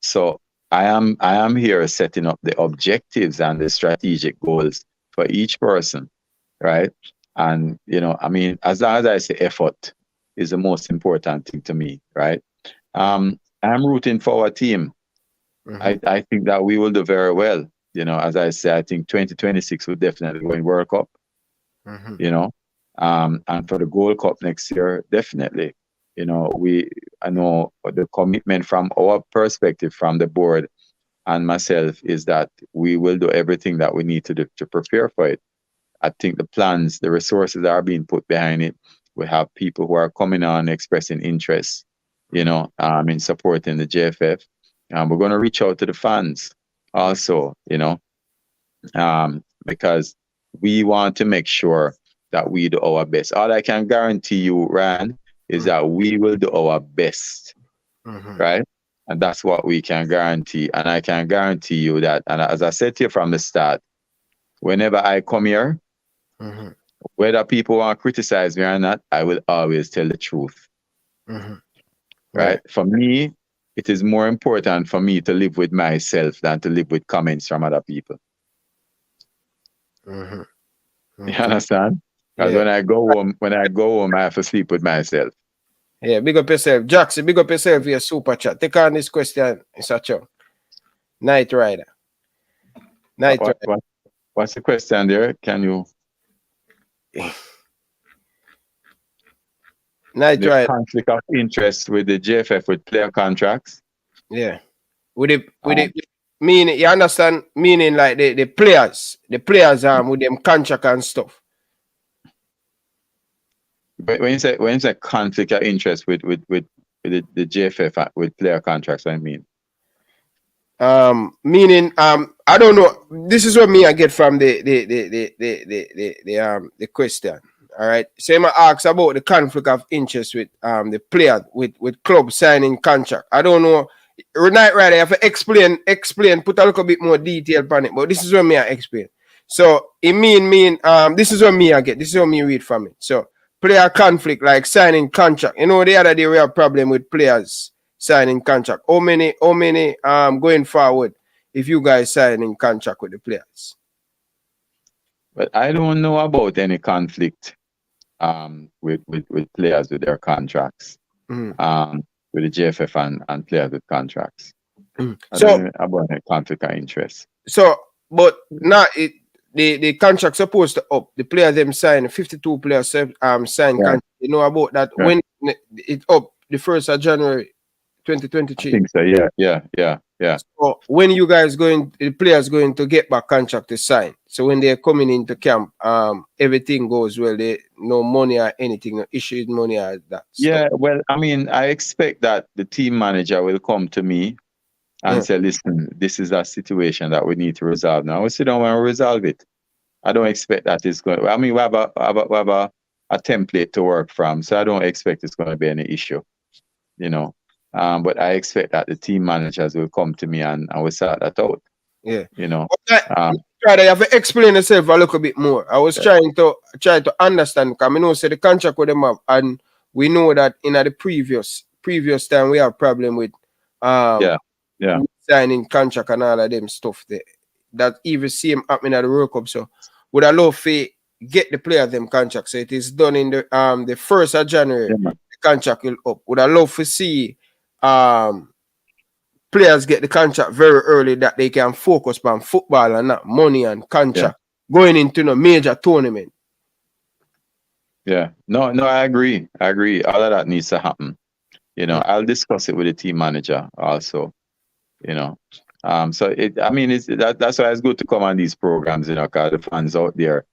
So I am here setting up the objectives and the strategic goals for each person, right? And you know, I mean, as long as I say effort is the most important thing to me, right? I'm rooting for our team. I think that we will do very well. You know, as I say, I think 2026 will definitely go in World Cup. You know, and for the Gold Cup next year, definitely. You know, I know the commitment from our perspective, from the board and myself, is that we will do everything that we need to do to prepare for it. I think the plans, the resources are being put behind it. We have people who are coming on expressing interest, you know, in supporting the JFF. We're going to reach out to the fans also, you know, because we want to make sure that we do our best. All I can guarantee you, Ryan, is that we will do our best, right? And that's what we can guarantee. And I can guarantee you that, and as I said to you from the start, whenever I come here, whether people want to criticize me or not, I will always tell the truth. Right? For me, it is more important for me to live with myself than to live with comments from other people. You understand? Because when I go home, I have to sleep with myself. Yeah, big up yourself. Jackson, big up yourself via super chat. Take on this question, Sacho. Night Rider. What's the question there? Can you? Night Rider. Conflict of interest with the JFF with player contracts. Yeah. With it meaning, you understand, meaning like the players with them contract and stuff. When you say conflict of interest with the JFF with player contracts, I mean. Meaning I don't know. This is what me I get from the question. All right. Same I ask about the conflict of interest with the player with club signing contract. I don't know. Night Rider, I have to explain, put a little bit more detail on it, but this is what me I explain. So it mean this is what me I get. This is what me read from it. So player conflict, like signing contract. You know, the other day we have a problem with players signing contract. How many going forward if you guys signing contract with the players? But I don't know about any conflict with players with their contracts. With the JFF and players with contracts. So about a conflict of interest. So, but now the contract supposed to up. The players them sign 52 players sign contract. You know about that when it up the 1st of January 2023. I think so. Yeah. So when you guys the players going to get back contract to sign. So when they're coming into camp, everything goes well. They no money or anything, no issues money or that. Yeah, well, I mean, I expect that the team manager will come to me and say, listen, this is a situation that we need to resolve now. We sit down and resolve it. I don't expect that it's going. I mean, we have a template to work from, so I don't expect it's going to be any issue, you know. But I expect that the team managers will come to me and we'll sort that out. Yeah, you know. I have to explain yourself a little bit more. I was trying to understand because I know say the contract with them have, and we know that in the previous time we have problem with signing contract and all of them stuff there. That even same happening at the World Cup. So would I love to get the player them contract. So it is done in the 1st of January. The contract will up. Would I love to see players get the contract very early that they can focus on football and not money and contract going into a major tournament. Yeah, no, I agree. All of that needs to happen. You know, I'll discuss it with the team manager also. You know, so that's why it's good to come on these programs. You know, because the fans out there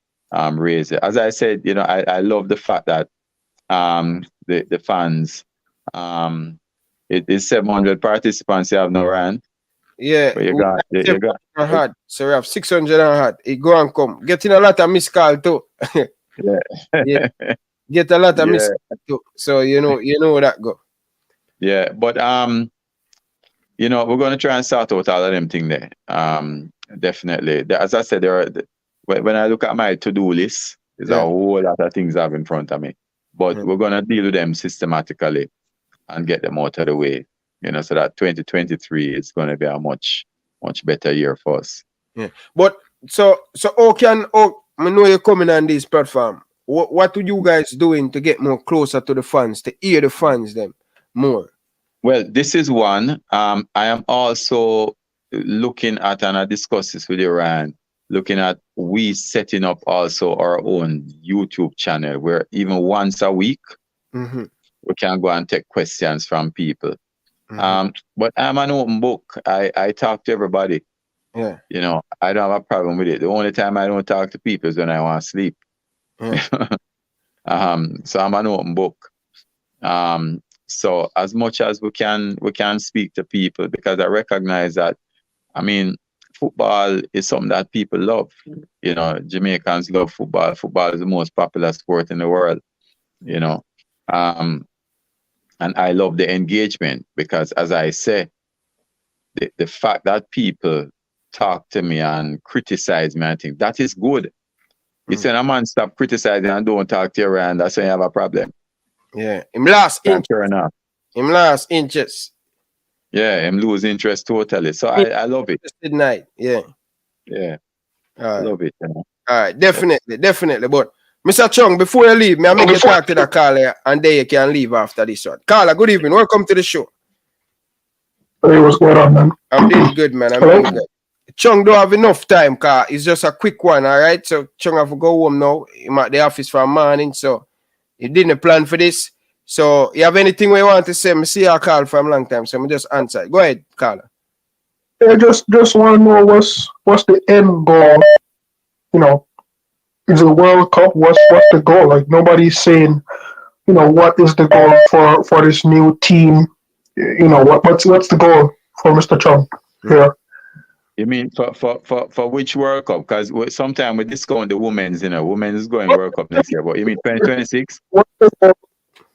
raise it. As I said, you know, I love the fact that the fans. It is 700 participants you have now, Ryan. Yeah, But you got so we have 600 and hot. It go and come. Getting a lot of missed call too. yeah. Yeah. Get a lot of missed call too. So you know that go. Yeah, but you know, we're gonna try and sort out all of them thing there. Definitely. As I said, when I look at my to-do list, there's a whole lot of things I have in front of me. But we're gonna deal with them systematically and get them out of the way. You know, so that 2023 is gonna be a much better year for us. Yeah. But so I know you're coming on this platform. What are you guys doing to get more closer to the fans, to hear the fans them more? Well, this is one. I am also looking at, and I discussed this with Ryan, looking at we setting up also our own YouTube channel where even once a week we can go and take questions from people. But I'm an open book. I talk to everybody. Yeah. You know, I don't have a problem with it. The only time I don't talk to people is when I want to sleep. Yeah. So I'm an open book. So as much as we can speak to people, because I recognize that, I mean, football is something that people love. You know, Jamaicans love football. Football is the most popular sport in the world, you know. And I love the engagement because, as I say, the fact that people talk to me and criticize me, I think that is good. It's when a man stop criticizing and don't talk to you around, that's when you have a problem. Yeah, him last inches. Him last inches. Yeah, him lose interest totally. So I love it. Night. Yeah. Yeah. I love it. You know? All right, definitely. But Mr. Chung, before you leave, I make you talk to the caller and then you can leave after this one. Caller, good evening. Welcome to the show. Hey, what's going on, man? I'm doing good, man. I'm doing good. Chung don't have enough time, car. It's just a quick one, all right? So Chung have to go home now. I'm at the office for morning, so he didn't plan for this. So you have anything we want to say? I see your call for a long time, so I'm just answer. Go ahead, caller. Yeah, just want to know what's the end goal? You know, is it World Cup? What's the goal? Like nobody's saying, you know, what is the goal for this new team? You know, what's the goal for Mr. Chung here? You mean for which World Cup? Because sometimes we discount the women's, you know, women's going World Cup next year. But you mean 2026?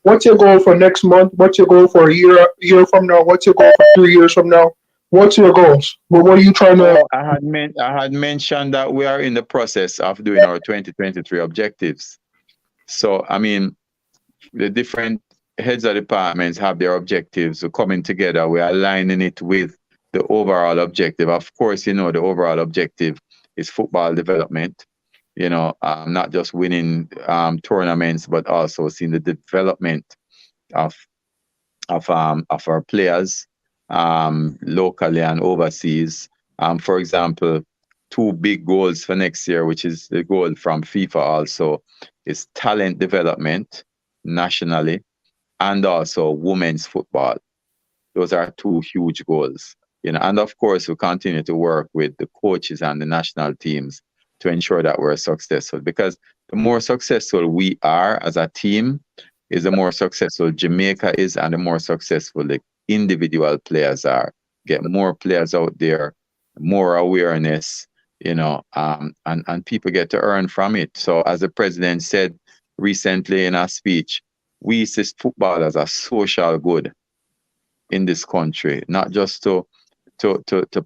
What's your goal for next month? What's your goal for a year from now? What's your goal for 3 years from now? What's your goals? What are you trying to? I had mentioned that we are in the process of doing our 2023 objectives. So I mean, the different heads of departments have their objectives. We're coming together. We're aligning it with the overall objective. Of course, you know, the overall objective is football development. You know, not just winning tournaments, but also seeing the development of our players locally and overseas. For example, 2 big goals for next year, which is the goal from FIFA also, is talent development nationally and also women's football. Those are 2 huge goals. You know, and of course, we continue to work with the coaches and the national teams to ensure that we're successful. Because the more successful we are as a team, is the more successful Jamaica is, and the more successful the individual players are. Get more players out there, more awareness, you know, and people get to earn from it. So as the president said recently in a speech, we see football as a social good in this country, not just to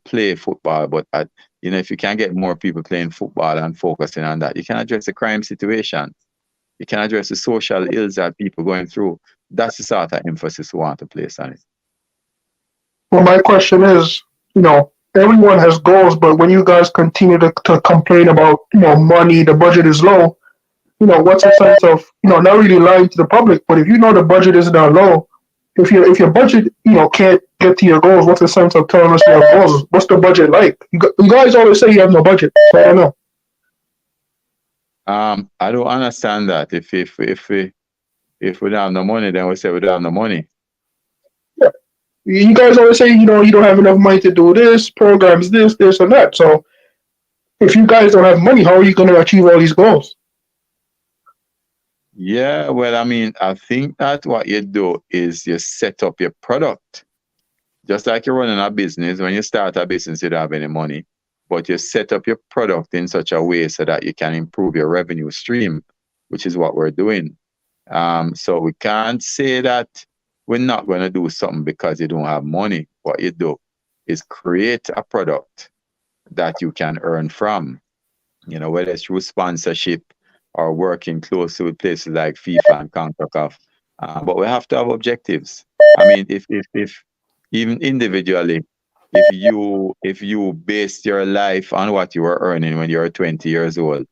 play football, but you know, if you can get more people playing football and focusing on that, you can address the crime situation. You can address the social ills that people going through. That's the sort of emphasis we want to place on it. Well, my question is, you know, everyone has goals, but when you guys continue to complain about, you know, money, the budget is low, you know, what's the sense of, you know, not really lying to the public, but if you know the budget is not low, if your budget, you know, can't get to your goals, what's the sense of telling us you have goals? What's the budget like? You guys always say you have no budget, so I don't know. I don't understand that. If we don't have no money, then we say we don't have no money. Yeah, you guys always say, you know, you don't have enough money to do this, programs, this, and that. So if you guys don't have money, how are you going to achieve all these goals? Yeah, well, I mean, I think that what you do is you set up your product. Just like you're running a business, when you start a business, you don't have any money, but you set up your product in such a way so that you can improve your revenue stream, which is what we're doing. So we can't say that we're not going to do something because you don't have money. What you do is create a product that you can earn from, you know, whether it's through sponsorship or working closely with places like FIFA and CONCACAF. But we have to have objectives. I mean, if even individually, if you based your life on what you were earning when you were 20 years old,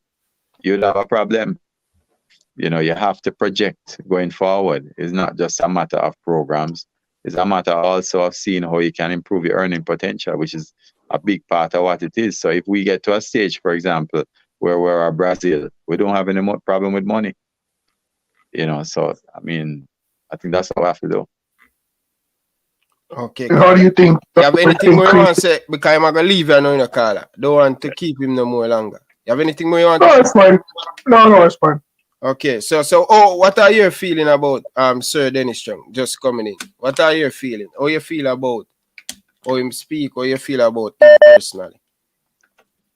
you'd have a problem. You know, you have to project going forward. It's not just a matter of programs. It's a matter also of seeing how you can improve your earning potential, which is a big part of what it is. So if we get to a stage, for example, where we're at Brazil, we don't have any more problem with money. You know, so I mean, I think that's what we have to do. Okay. How do you think? You have anything more you want to say? Because I'm going to leave you now in the caller. Don't want to keep him no more longer. You have anything more you want to say? No, it's fine. No, it's fine. Okay, so what are you feeling about Sir Dennis Strong just coming in? What are you feeling? How you feel about how him speak? How you feel about him personally?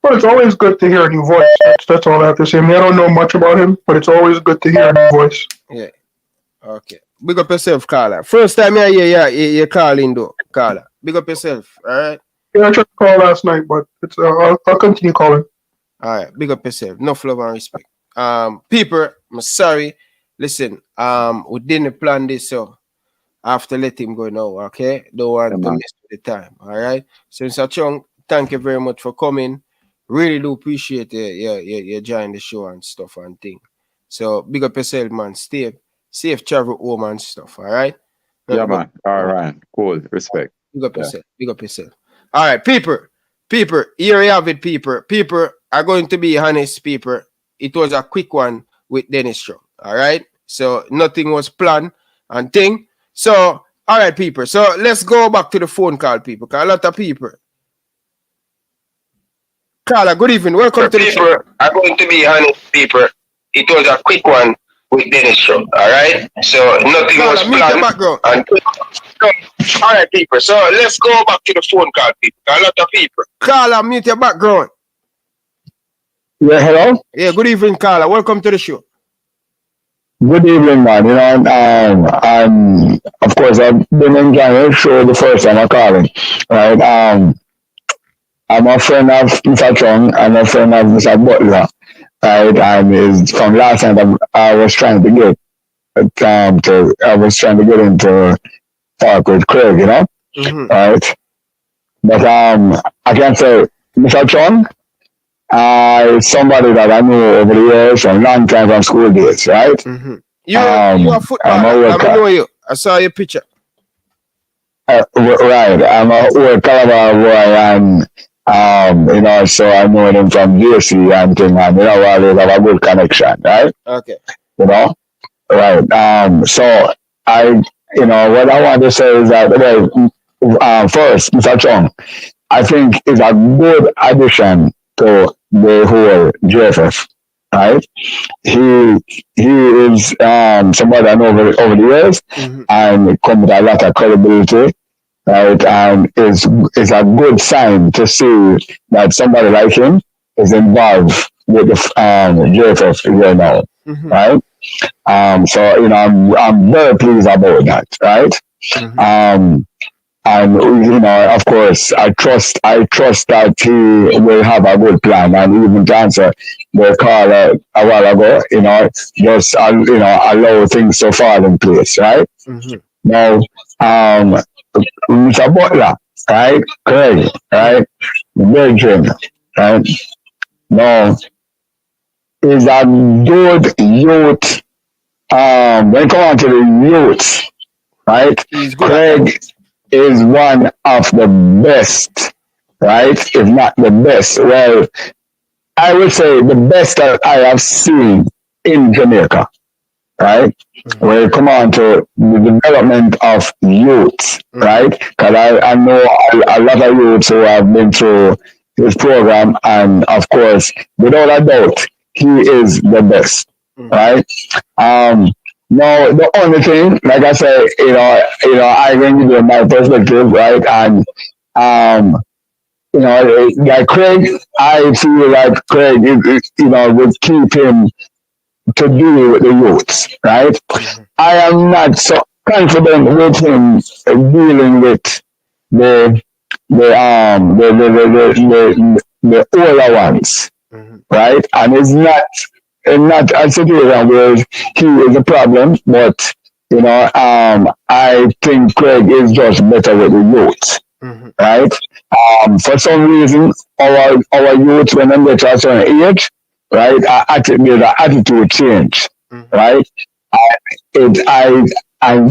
Well, it's always good to hear a new voice. That's all I have to say. I mean, I don't know much about him, but it's always good to hear a new voice. Yeah. Okay. Big up yourself, Carla. First time I hear you calling though, Carla. Big up yourself, all right? Yeah, I tried to call last night, but it's I'll continue calling. All right, big up yourself. No love and respect. People, I'm sorry. Listen, we didn't plan this, so I have to let him go now, okay? Don't want to miss the time, all right? So, Mr. Chung, thank you very much for coming. Really do appreciate you joining the show and stuff and thing. So, big up yourself, man. Stay safe travel home and stuff, all right? Yeah, man. All right. Cool. Respect. Big up yourself. Big up yourself. All right, people, here you have it, people. People are going to be honest, people. It was a quick one with Dennis Strong. All right. So nothing was planned and thing. So, all right, people. So let's go back to the phone call, people. Because a lot of people. Carla, good evening. Welcome to the show. People are going to be honest, people. It was a quick one with Dennis Strong. All right. So nothing was planned. And all right, people. So let's go back to the phone call, people. A lot of people. Carla, mute your background. Yeah, hello? Yeah, good evening, Carla. Welcome to the show. Good evening, man. You know, of course, I've been enjoying the show the first time I'm calling. Right? I'm a friend of Mr. Chung. I'm a friend of Mr. Butler. Right? And from last time I was trying to get into talk with Craig, you know? Mm-hmm. Right? But I can say, Mr. Chung, somebody that I knew over the years from long time from school days, right? Mm-hmm. You're a footballer. I know you. I saw your picture. Right. I'm a old caliber boy, and you know, so I know him from JC and thing, and you know, we always have a good connection, right? Okay. You know, right. So you know, what I want to say is that, first, Mr. Chung, I think is a good addition to the whole JFF, right? He is somebody I know over the years, mm-hmm. and come with a lot of credibility, right? And it's a good sign to see that somebody like him is involved with the JFF right now, mm-hmm. right? So you know, I'm very pleased about that, right? Mm-hmm. And you know, of course, I trust that he will have a good plan. And even to answer the call a while ago, you know, just you know, allow things to fall in place, right? Mm-hmm. Now, Mr. Butler, right, Craig, right, Virgin, right. Now, is a good youth. When it comes to the youth, right, Craig is one of the best, right? If not the best. Well, I would say the best that I have seen in Jamaica, right? Mm-hmm. When it comes on to the development of youth, right? Because I know a lot of youths who have been through his program, and of course, without a doubt, he is the best, right? No, the only thing, like I said, I can give you my perspective, right? And like Craig, I feel like Craig, would keep him to deal with the youths, right? I am not so confident with him dealing with the the older ones, right? And it's not a situation where he is a problem, but I think Craig is just better with the youth, right? For some reason, our youth when they get to a certain age, right, there's an attitude change, right? And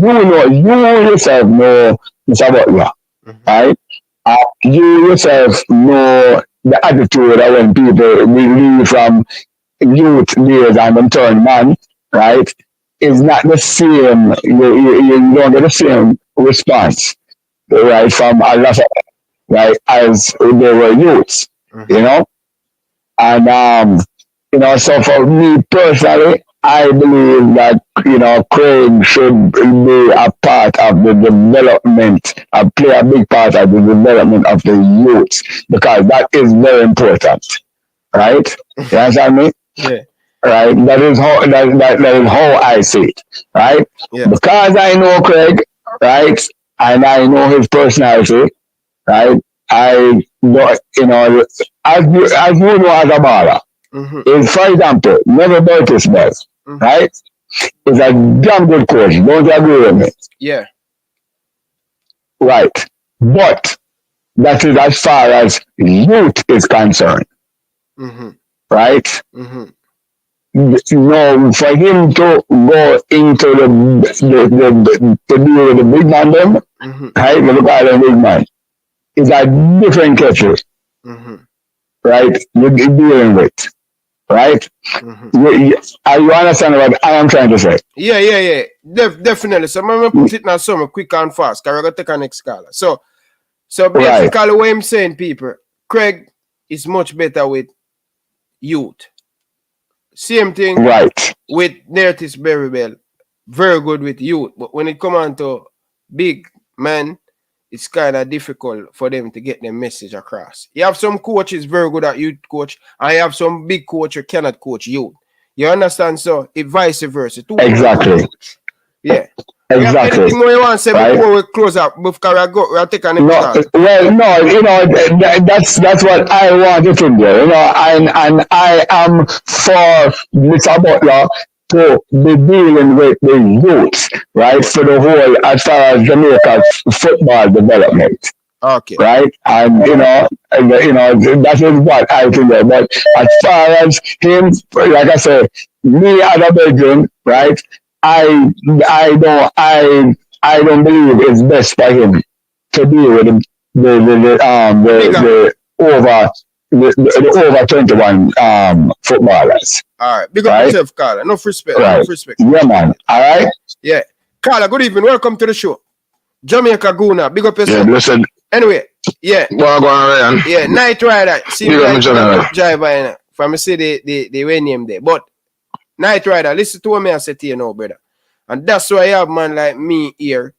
you yourself know Mr. Butler, right? You yourself know the attitude that when people leave from youth days and them turn man, right? Is not the same. You don't get the same response, right, from a lot of, right, as they were youths, And so for me personally, I believe that Craig should be a part of the development, play a big part of the development of the youth, because that is very important, right? You understand me? Yeah. Right. That is how I see it, right? Yeah. Because I know Craig, right, and I know his personality, right. I know, as you know as a baller, is, for example, never Burtis Bell, right? Is a damn good coach. Don't you agree with me? Yeah. Right. But that is as far as youth is concerned, right? For him to go into the deal with the big man, them, right? The big man is a different kettle, right? You're dealing with, right? Are you understand what I am trying to say? Yeah. Definitely. So I'm gonna put it now somewhere quick and fast, because we're gonna take our next caller. So basically, what I'm saying, people, Craig is much better with youth. Same thing, right, with Nertis Berrybell. Very good with youth. But when it comes on to big men, it's kind of difficult for them to get their message across. You have some coaches very good at youth coach, and you have some big coach who cannot coach youth. You understand? So it vice versa. Exactly. Yeah. Exactly. Anything more you want to say before we close up? Before we'll take a next call. Well, no, that's what I wanted to do, and I am for Mr. Butler to be dealing with the youth, right, for the whole, as far as Jamaica's football development. Okay. Right, and that is what I think. But as far as him, like I said, me as a Belgian, right, I don't believe it's best for him to deal with the over 21 footballers. All right, big up yourself, Carla. Enough respect. Right. Enough respect. Yeah, man. All right. Yeah, Carla. Good evening. Welcome to the show. Jamaica Guna. Big up yourself. Yeah, listen. Anyway, yeah. Go on, Ryan. Yeah, Night Rider. See me driver from say the way name there. But Night Rider, listen to what me I say to you now, brother. And that's why I have man like me here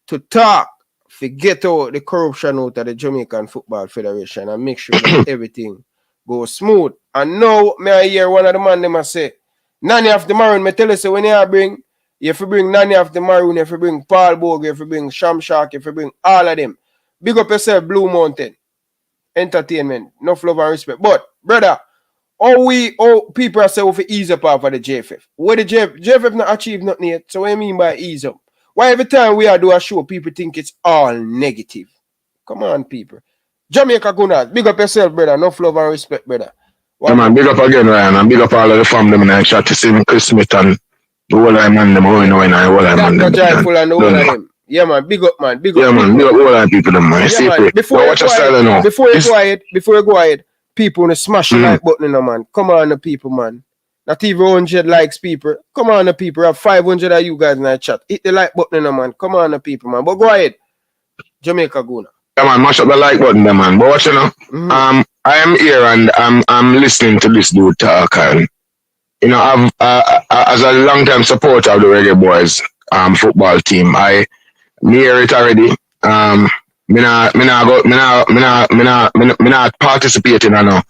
to talk, forget out the corruption out of the Jamaican Football Federation and make sure that everything goes smooth. And now me I hear one of the man them I say, Nanny of the Maroon, me tell you, so when you have to bring Nanny of the Maroon, you have to bring Paul Bogue, you have to bring Sham Shark, you have to bring all of them. Big up yourself, Blue Mountain Entertainment. Enough love and respect. But, brother, people are saying we ease up off of the JFF. What the JFF not achieved nothing yet. So what do you mean by ease up? Why every time we are do a show, people think it's all negative? Come on, people. Jamaica Gunners, big up yourself, brother. Enough love and respect, brother. Yeah, man, big up again, Ryan, and big up all of the family in the chat to see Chris Smith and the whole of them, the whole of them. Yeah, man, big up, man. Big up. Yeah, man, big up all of people, man. Yeah, man. Before you go ahead, people want to smash the like button, man. Come on, the people, man. Not even 100 likes, people. Come on, the people. I have 500 of you guys in the chat. Hit the like button, man. Come on, the people, man. But go ahead. Jamaica Guna. Yeah, man, mash up the like button, man. But watch, I am here and I'm listening to this dude talk, and you know, as a long-time supporter of the Reggae Boyz football team, me hear it already. Me not participating in a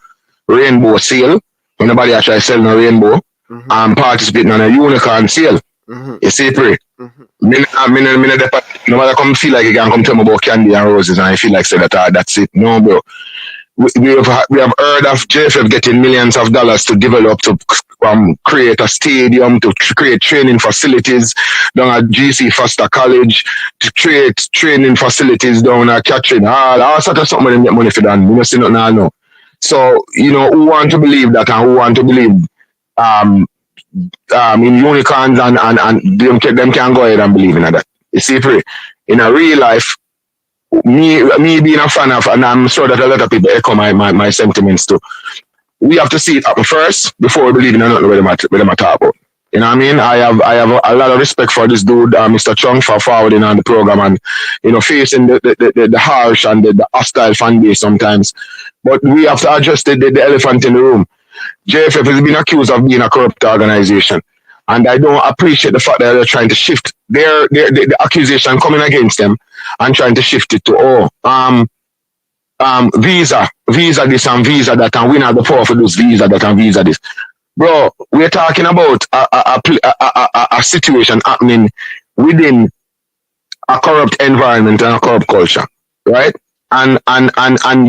rainbow sale. When nobody actually sell no rainbow, I'm participating in a unicorn sale. You see, pray. Me nobody come feel like you can come tell me about candy and roses and I feel like say that that's it. No, bro. We have heard of JFF getting millions of dollars to develop, to create a stadium, to create training facilities down at GC Foster College, to create training facilities down at Catherine, all sort of something they get money for that. We don't see nothing I know. So, you know, who want to believe that and who want to believe in unicorns and them can go ahead and believe in that. You see, in a real life, me being a fan of, and I'm sure that a lot of people echo my sentiments too. We have to see it happen first before we believe in nothing where they talk about. You know what I mean? I have a lot of respect for this dude, Mr. Chung, for forwarding on the program and, you know, facing the harsh and the hostile fan base sometimes. But we have to address the elephant in the room. JFF has been accused of being a corrupt organization. And I don't appreciate the fact that they're trying to shift the accusation coming against them and trying to shift it to, visa this and visa that, and we not the power for those visa that and visa this. Bro, we're talking about a situation happening within a corrupt environment and a corrupt culture, right? And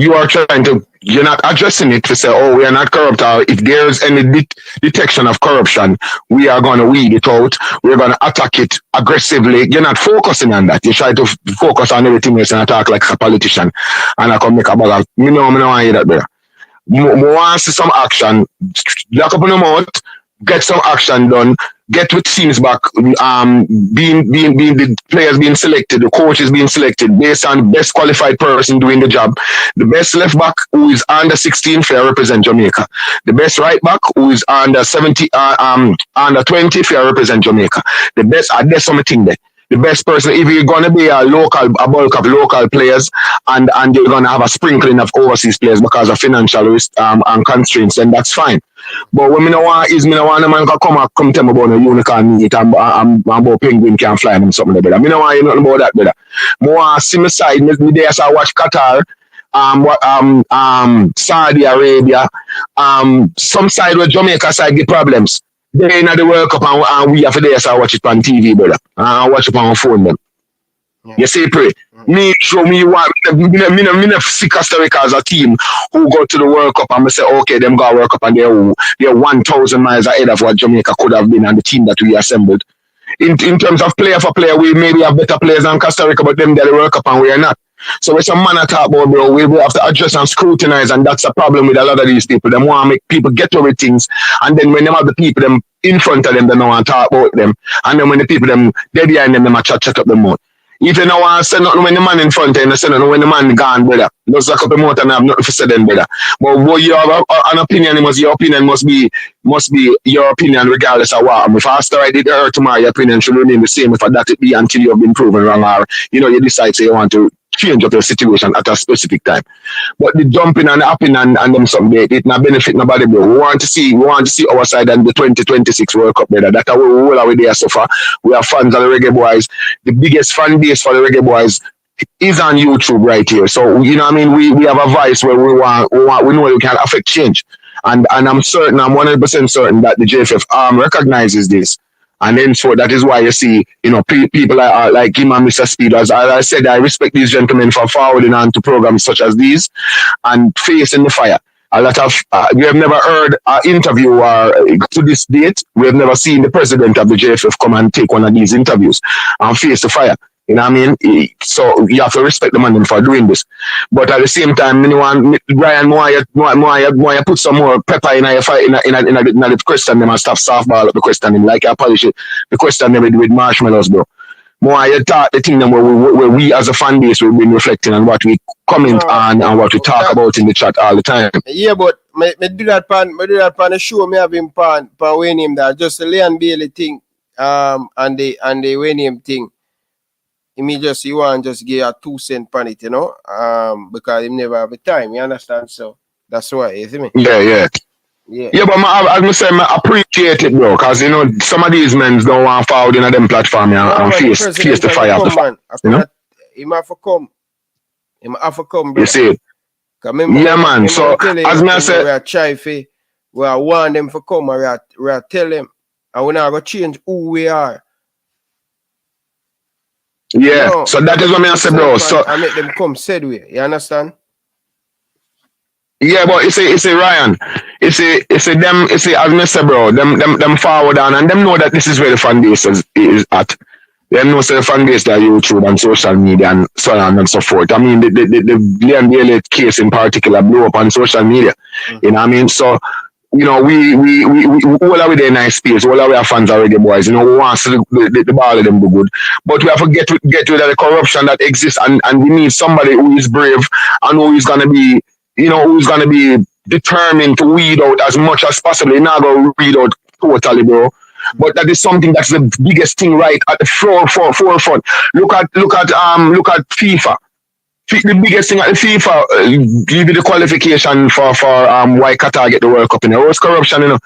you are trying to, you're not addressing it to say, oh, we are not corrupt. Or if there's any detection of corruption, we are going to weed it out. We're going to attack it aggressively. You're not focusing on that. You try to focus on everything else and attack like a politician. And I can make a bag of, I don't want to hear that, brother. I want to see some action. Lock up on the mouth, get some action done, get with teams back, being the players being selected, the coaches being selected based on the best qualified person doing the job. The best left back who is under 16 fair represent Jamaica. The best right back who is under 20 fair represent Jamaica. The best, there's something there. The best person, if you're going to be a bulk of local players and you're going to have a sprinkling of overseas players because of financial risk and constraints, then that's fine. But when me no want a man come tell me about a unicorn meat and about penguin can fly and something like that. Me no want you nothing about that, brother. I want to see my side, me there so I watch Qatar, Saudi Arabia, some side where Jamaica side get problems. They in the World Cup and we have to there so I watch it on TV, brother. I watch it on my phone them. Yeah. You see, pray. Me show me want me see Costa Rica as a team who go to the World Cup and me say, okay, them go World Cup and they're 1,000 miles ahead of what Jamaica could have been and the team that we assembled. In terms of player for player, we maybe have better players than Costa Rica, but them they're the World Cup and we are not. So it's a man I talk about, bro. We have to address and scrutinize, and that's a problem with a lot of these people. They want to make people get over things, and then when they have the people them in front of them, they don't want to talk about them. And then when the people them they behind them, they might chat up them more. If you don't want to say nothing when the man in front of you, say nothing when the man gone, brother. Just like up a motor and have nothing to say then, brother. But what you have an opinion, your opinion must be your opinion regardless of what. If I start it or tomorrow, your opinion should remain the same if that it be until you have been proven wrong or you decide say you want to change up your situation at a specific time. But the jumping and the upping and them something, it not benefit nobody, bro. We want to see our side and the 2026 World Cup, brother. That's how we roll away there so far. We are fans of the Reggae Boyz. The biggest fan base for the Reggae Boyz is on YouTube right here. So, you know what I mean? We have a voice where we know we can affect change. And I'm certain, I'm 100% certain that the JFF recognizes this. And then so that is why you see, people like him and Mr. Speed. As I said, I respect these gentlemen for forwarding on to programs such as these and facing the fire. A lot of, we have never heard an interview to this date. We have never seen the president of the JFF come and take one of these interviews and face the fire. You know what I mean? So you have to respect the man for doing this. But at the same time, Ryan, why put some more pepper in your fight in the question them and stop softball up the question like I polish it. The question them with marshmallows, bro. More you talk the thing them where we as a fan base we've been reflecting on what we comment on and what we talk about in the chat all the time. Yeah, but me do that pan the show me have him pan when him that just the Leon Bailey thing and the when him thing. You want just give a 2 cent pan it, because he never have the time, you understand? So that's why, you see me? Yeah. Yeah, but as I say, I appreciate it, bro, because you know some of these men don't want to forward in them platform and face the fire. He might have come. He might have come, bro. You see it? Yeah, man. So as I say, we are trying to, we are want them to come, and we are tell them, and we're not going to change who we are. Yeah. No, so that is what I say, bro. So I make them come said way. You understand? Yeah, but it's a Ryan. It's a them. It's a as I say, bro. Them forward on, and them know that this is where the fan base is at. Them know the fan base that YouTube and social media and so on and so forth. I mean, the Liam Bailey case in particular blew up on social media. You know what I mean? So, you know, we all are with a nice space. All our fans are Reggae Boyz. You know, we want to see the ball of them do good. But we have to get rid of the corruption that exists, and we need somebody who is brave and who is gonna be, you know, who's gonna be determined to weed out as much as possible. You're not gonna weed out totally, bro. But that is something that's the biggest thing right at the forefront. Look at FIFA. The biggest thing at the FIFA, give you the qualification for why Qatar get the World Cup. You know, it was corruption, you know,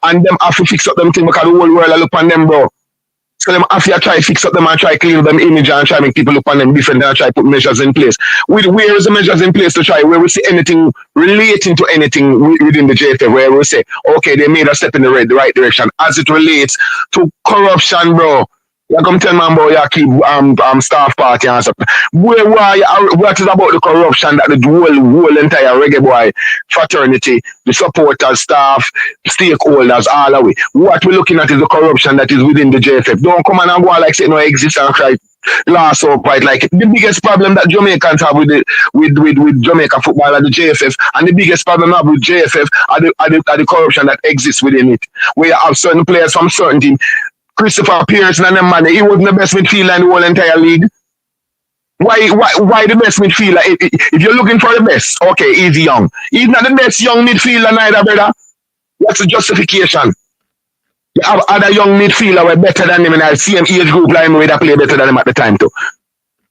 and them have to fix up them thing because the whole world look on them, bro. So them have to try fix up them and try clean them image and try make people look on them different and try put measures in place. Where is the measures in place to try? Where we see anything relating to anything within the JFF, where we say, okay, they made a step in the right direction as it relates to corruption, bro. You come tell man about you keep staff party and stuff. What is about the corruption that the whole entire Reggae Boy fraternity, the supporters, staff, stakeholders, all the way. What we're looking at is the corruption that is within the JFF. Don't come and go like say no exists and try last up right like the biggest problem that Jamaicans have with Jamaica football and the JFF, and the biggest problem I have with JFF are the corruption that exists within it. Where you have certain players from certain teams. Christopher Pearson and them man, he wasn't the best midfielder in the whole entire league. Why the best midfielder? If you're looking for the best, okay, he's young. He's not the best young midfielder neither, brother. What's the justification? You have other young midfielder who are better than him in the same age group like him, where play better than him at the time too.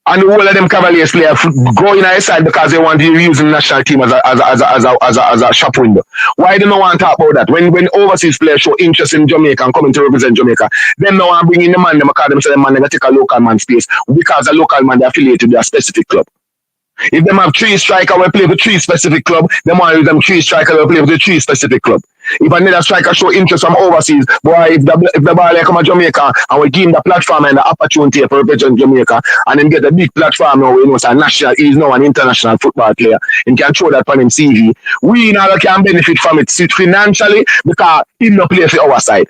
And the whole of them Cavaliers players go in side because they want to use the national team as a shop window. Why do they not want to talk about that? When overseas players show interest in Jamaica and coming to represent Jamaica, then no one bring in the man, they call them say the man, they take a local man space because a local man they affiliated with a specific club. If them have 3 strikers will play for 3 specific club, they want to use them 3 strikers will play for the 3 specific club. If another striker show interest from overseas, boy, if the ball come to Jamaica and we give him the platform and the opportunity to represent Jamaica and then get a big platform now, you know, it's a national, he's now an international football player and can show that on him CV. We now can benefit from it financially because he no play for our side.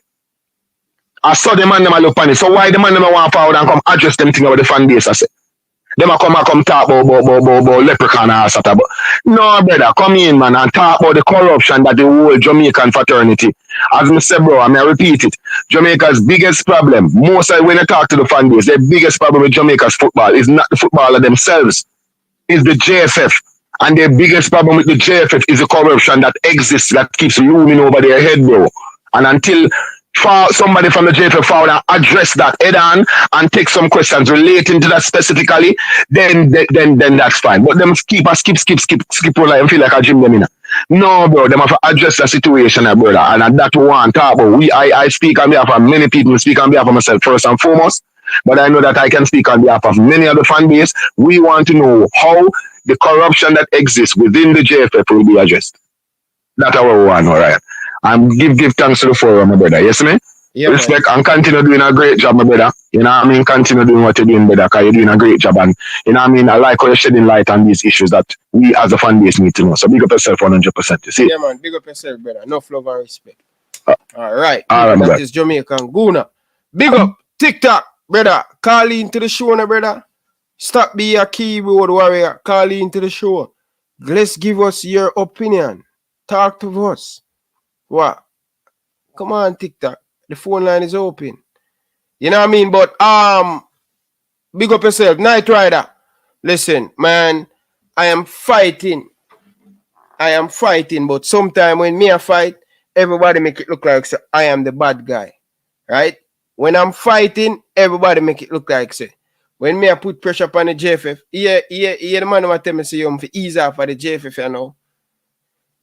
I saw the man them look on it. So why the man them want forward and come address them thing about the fan base I say? Them a come talk about leprechaun and stuff. But no, brother, come in, man, and talk about the corruption that the whole Jamaican fraternity. As I said, bro, I may repeat it. Jamaica's biggest problem, most of when I talk to the fan base, their biggest problem with Jamaica's football is not the footballer themselves, it's the JFF. And their biggest problem with the JFF is the corruption that exists, that keeps looming over their head, bro. And until somebody from the JFF forward and address that head on and take some questions relating to that specifically, then that's fine. But them skip all and feel like I gym them in. No, bro, them have to address the situation, brother. And that one talk about. I speak on behalf of many people, speak on behalf of myself first and foremost. But I know that I can speak on behalf of many other fan base. We want to know how the corruption that exists within the JFF will be addressed. That's our one, all right. And give thanks to the forum, my brother. Yes, man? Yeah, respect man. And continue doing a great job, my brother. You know what I mean? Continue doing what you're doing, brother, because you're doing a great job. And you know what I mean? I like how you're shedding light on these issues that we as a fan base need to know. So big up yourself 100%. You see? Yeah, man. Big up yourself, brother. Enough love and respect. All right. That is Jamaican Guna. Big up TikTok, brother. Call into the show, now, brother. Stop being a keyboard warrior. Call into the show. Let's give us your opinion. Talk to us. What? Come on, TikTok. The phone line is open. You know what I mean? But big up yourself. Night Rider. Listen, man, I am fighting. But sometimes when me I fight, everybody make it look like say, I am the bad guy. Right? When I'm fighting, everybody make it look like say. When me I put pressure upon the JFF, the man who tell me say you ease off of the JFF, you know.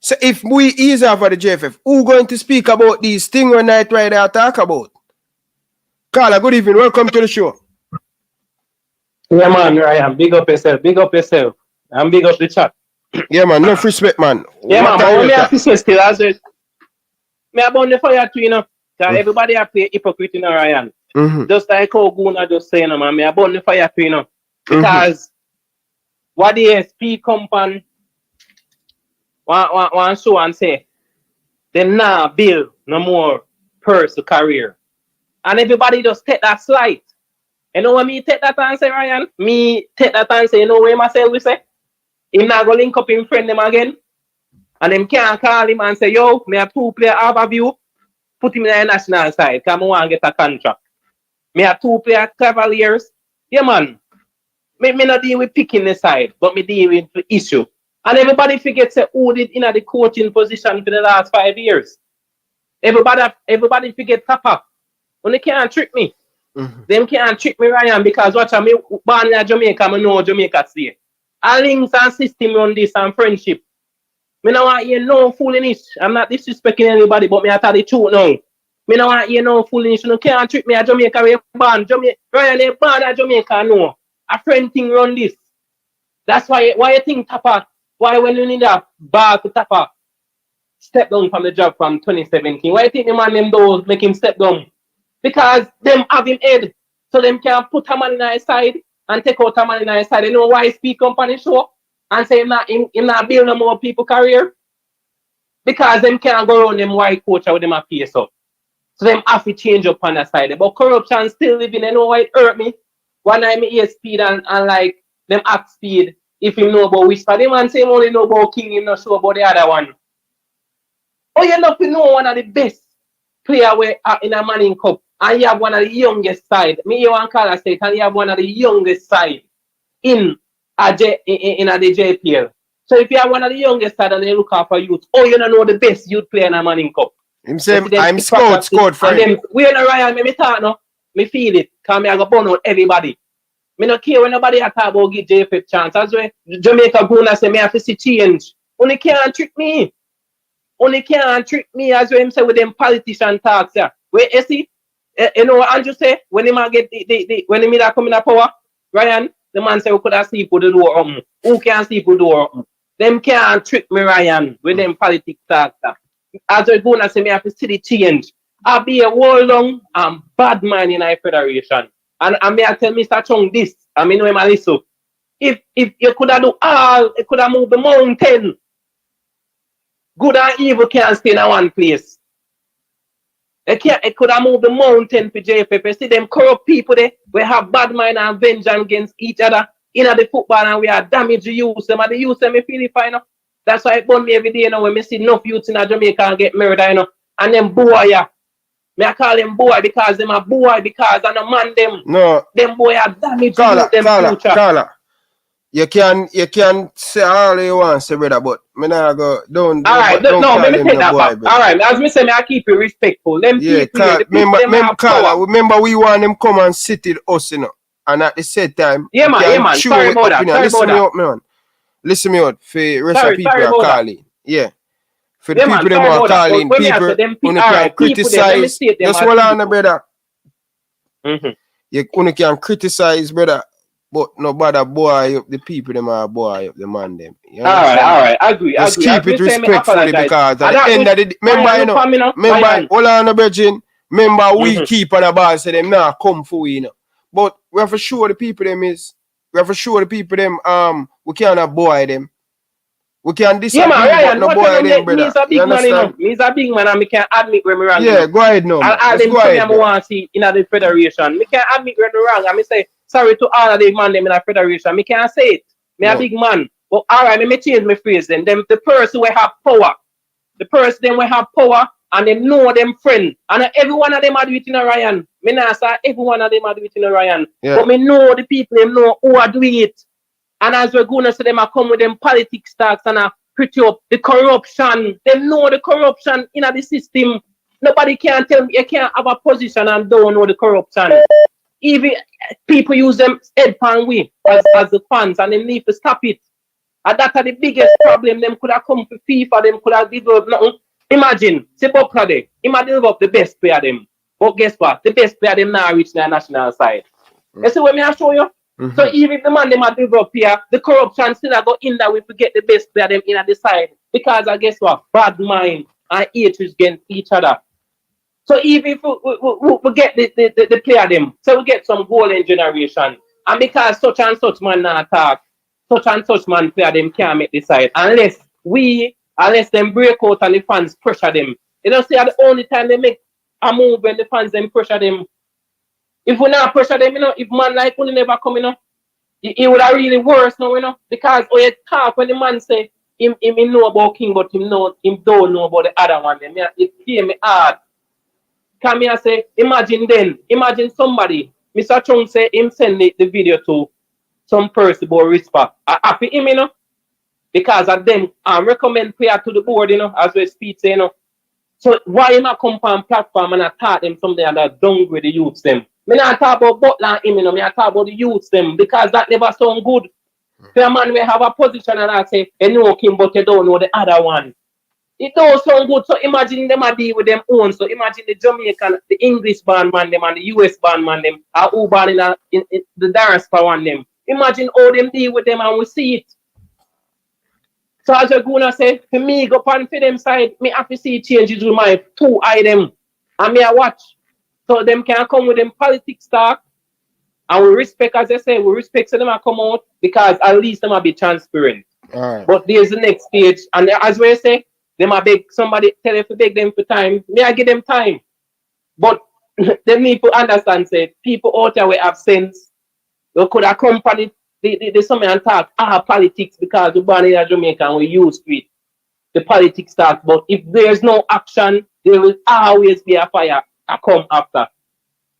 So if we ease off of the JFF, who going to speak about these things when Night Rider talk about? Carla, good evening. Welcome to the show. Yeah, man, Ryan. Big up yourself. Big up yourself. And big up the chat. Yeah, man. Enough respect, man. Yeah, man. But me have to say still as well. Me about the fire too, you know. Because everybody have play hypocrite in Ryan. Just like how Guna just saying, man. Me about the fire too, you know. Because what the SP company want show and say, they now build no more personal career. And everybody just take that slide. You know when me take that and say, Ryan? Me take that and say, you know where myself we say? Him not go link up him friend them again. And them can't call him and say, yo, me have 2 player overview, put him in the national side, because I want to get a contract. Me have 2 player Cavaliers. Yeah, man. Me not deal with picking the side, but me deal with the issue. And everybody forgets who did in the coaching position for the last 5 years. Everybody forget Papa. When they can't trick me. Them can't trick me, Ryan, because watch me born in Jamaica, I know Jamaica stay. All links and system on this and friendship. Me no want you no foolishness. I'm not disrespecting anybody, but me I tell the truth now. Me no want you no foolishness. You can't trick me at Jamaica. We born Jamaica. Ryan, they born at Jamaica, no. A friend thing run this. That's why you think Tapa, why when you need a ball to Tapa, step down from the job from 2017. Why you think the man them those make him step down? Because them have him head. So them can put a man in his side and take out a man in his side. You know why he speak company show and say him not build no more people career? Because them can't go around them white coach with them a face up. So them have to change up on the side. But corruption still living. You know why it hurt me? One time me hear speed and like them act speed. If you know about Whisper, them man say him only know about King, him not sure about the other one. Oh, you know one of the best player in a Manning Cup. And you have one of the youngest side. Me you want Carla State, and you have one of the youngest side in the JPL. So if you have one of the youngest side and they look after youth, oh, you don't know the best youth player in a Manning Cup. Him say, I'm scout for him. We in a Ryan, me talk no. Me feel it. Because me I go burn out everybody. Me no care when nobody talk about give JFF chance. As well, Jamaica Guna say me have to see change. Only can't trick me. Only can't trick me as well him say with them politician talks. Yeah. Wait, you see? You know what Andrew say? When he might get when he come in the power, Ryan, the man say we could have sleep with the door open. Who can sleep with the door open? Them can't trick me, Ryan, with them politics talk. As we're going to say, me have to see the change. I'll be a whole long and bad man in our federation. And may I tell Mr. Chung this, I mean, when I listen. If you could have do all, you could have moved the mountain. Good and evil can't stay in one place. It could have moved the mountain for JFF. You see them corrupt people there, we have bad mind and vengeance against each other in the football and we are damage the youth. Them and the youth them feel it fine. That's why it burn me every day, you know, when I see enough youths in Jamaica and get murdered, you know. And them boy, yeah. Me I call them boy because them a boy because and a man them. No. Them boy are damage Carla, them future. Carla. You can say all you want, say brother, but me not go don't. Alright, no, let me take that back. Alright, as me say, me I keep it respectful. Them yeah, people, remember, Carla, remember we want them come and sit with us, you know. And at the same time, yeah man, sorry about that. Listen me out, man. Listen me out for rest of people are calling. Yeah. For the people them are calling, people who can criticize. Just hold on, brother. You only can criticize, brother. But no bother boy up the people them are boy up the man them. Alright, agree. Just keep it respectfully because at the end of the day, remember, hold on, Virgin. Remember, we keep on the ball, so them now come for we, you know. But we have to show the people them we can't boy them. We can disagree, but no boy them, brother. Me's a big man, you know. Me's a big man and me can admit when me wrong. Yeah, go ahead now. I'll them say me want to see in the federation. Me can admit when me wrong and me say sorry to all of the man them in the federation. Me can't say it. Me a big man. But alright, me change my phrase then. The person will have power. The person will have power and they know them friend. And every one of them are do it in a Ryan. Me not say every one of them are do it in a Ryan. Yeah. But me know the people them know who are doing it. And as we're going to say them are come with them politics talks and pretty up the corruption. They know the corruption in the system. Nobody can tell me you can't have a position and don't know the corruption. Even people use them head pan way as the fans and they need to stop it. And that's the biggest problem. Them could have come to FIFA, them could have developed nothing. Imagine, say Butler there, he might develop the best player them. But guess what? The best player them now reach their national side. You see what me I show you? So even if the man them are develop here, the corruption still go in that we forget the best player them in at the side. Because I guess what? Bad mind and hatred against each other. So even if we get the player them, so we get some golden generation. And because such and such man not talk, such and such man player them can't make the side. Unless them break out and the fans pressure them. You know, see at the only time they make a move when the fans them pressure them. If we not pressure them, you know, if man like when never come, you know, it would have really worse now, you know. Because you talk when the man say him know about King, but him don't know about the other one. It feel me hard. Can me say, imagine somebody, Mr. Chung say him send the video to some person about respect. I happy him, you know. Because of them, I recommend prayer to the board, you know, as we speak, you know. So why not come on platform and I taught them something and I downgrade the youths them? Me not talk about Butler and him, you know, me I talk about the youths them because that never sound good. So a man will have a position and I say, you know him, but you don't know the other one. It don't sound good. So imagine them a deal with them own. So imagine the Jamaican, the English band man them and the US band man them, or who band in the diaspora one them. Imagine how them deal with them and we see it. So as you're gonna say, for me, go on for them side, me have to see changes with my two eye them. And me I watch. So them can come with them politics talk. And we respect, as I say, we respect so them I come out because at least them will be transparent. Right. But there's the next stage. And as we say, them I beg somebody tell them to beg them for time. Me I give them time. But they need to understand say people out there will have sense. They could accompany the some and talk politics because we born in Jamaica and we used to it. The politics talk. But if there's no action, there will always be a fire I come after.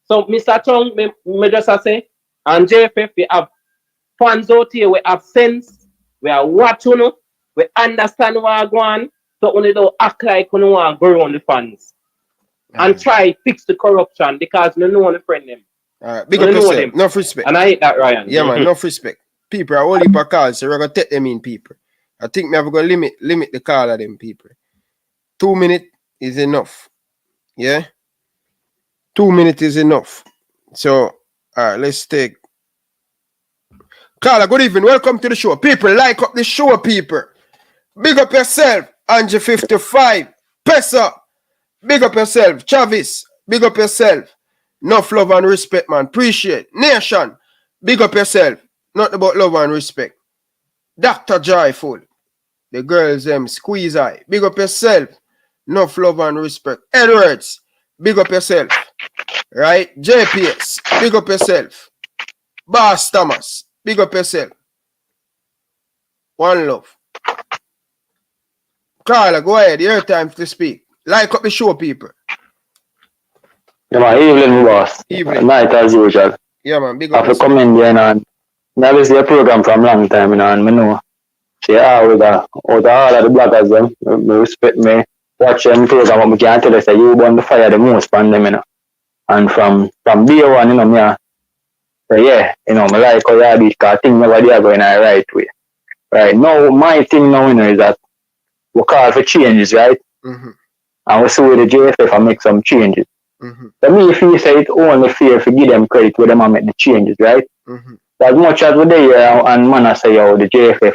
So Mr. Chung, me just say, and JFF, we have fans out here, we have sense, we are watching, we understand what is going on, so only don't act like we don't want to go around the fans. And try fix the corruption because we know the friend them. Alright, big up yourself. Enough respect. And I hate that, Ryan. Yeah, man, enough respect. People are only per call, so we're going to take them in, people. I think we have to limit the call of them, people. 2 minutes is enough. Yeah? 2 minutes is enough. So, let's take. Carla, good evening. Welcome to the show. People, like up the show, people. Big up yourself. Angie 55. Pesa. Big up yourself. Chavis. Big up yourself. Enough love and respect, man. Appreciate. Nation. Big up yourself. Not about love and respect. Dr. Joyful. The girls, squeeze eye. Big up yourself. Enough love and respect. Edwards. Big up yourself. Right? JPS. Big up yourself. Boss Thomas. Big up yourself. One love. Carla, go ahead. Your time to speak. Like up the show, people. Yeah, man. Evening, boss. Evening. Night as usual. Yeah, man. Big I up have to come in there and never see a program from long time, you know, and I know. See, with all of the bloggers, them, respect me, watch them program, but I can't tell you, say, you burn the fire the most from them, you know. And from day one, you know, me, so yeah, you know, I like how you have this, because things never they are going the right way. Right now, my thing now, you know, is that we call for changes, right? Mm-hmm. And we see with the JFF and make some changes. Mm-hmm. So me, if you say it's only fair to give them credit where them and make the changes, right? Mm-hmm. So as much as we there and man I say, oh, the JFF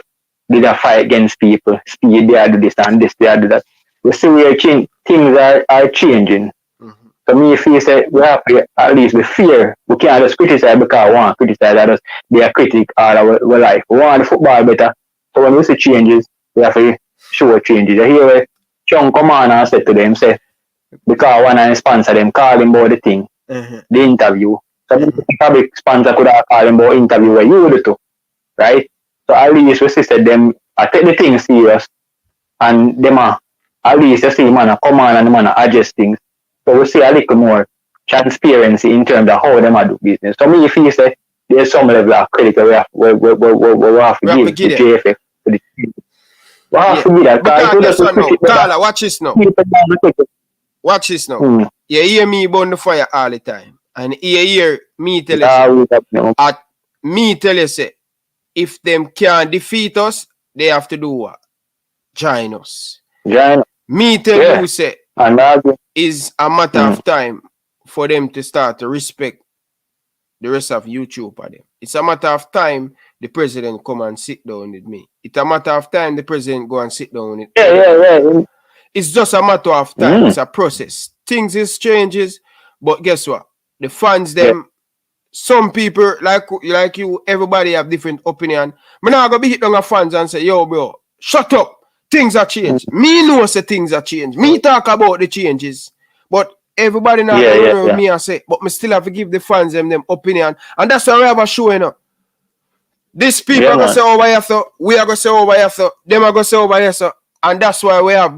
did a fight against people, speed, they do this and this, they do that. We see where things are changing. Mm-hmm. So me, if you say we have to at least be fair, we can't just criticize because we want to criticize others. They are critic all our life. We want the football better. So when we see changes, we have to show changes. I hear where Chung come on and said to them, say, because one of the sponsor them call him about the thing, the interview. So a big sponsor could have called him about interview where you would do, right? So at least we said them, I take the thing serious, and them at least you see man come on and man adjust things. So we see a little more transparency in terms of how them do business. So me, if you say there's some level of credit we have to give to JFF. We have to give that. Carla, watch this now. Watch this now. You hear me burn the fire all the time. And you hear me tell you, me tell you, say, if them can't defeat us, they have to do what? Join us. Join. Me tell Yeah. you, say, And is a matter of time for them to start to respect the rest of YouTube for them. It's a matter of time the president come and sit down with me. It's a matter of time the president go and sit down with yeah. It's just a matter of time. It's a process. Things is changes, but guess what? The fans, them, some people like you, everybody have different opinion. I'm not gonna be hit on a fans and say, yo, bro, shut up. Things are changed. Me know say things are changed. Me talk about the changes, but everybody not with me and say, but me still have to give the fans them opinion, and that's why we have a show, you know. These people are gonna say over here, so we are gonna say over here, so them are gonna say over here, so, and that's why we're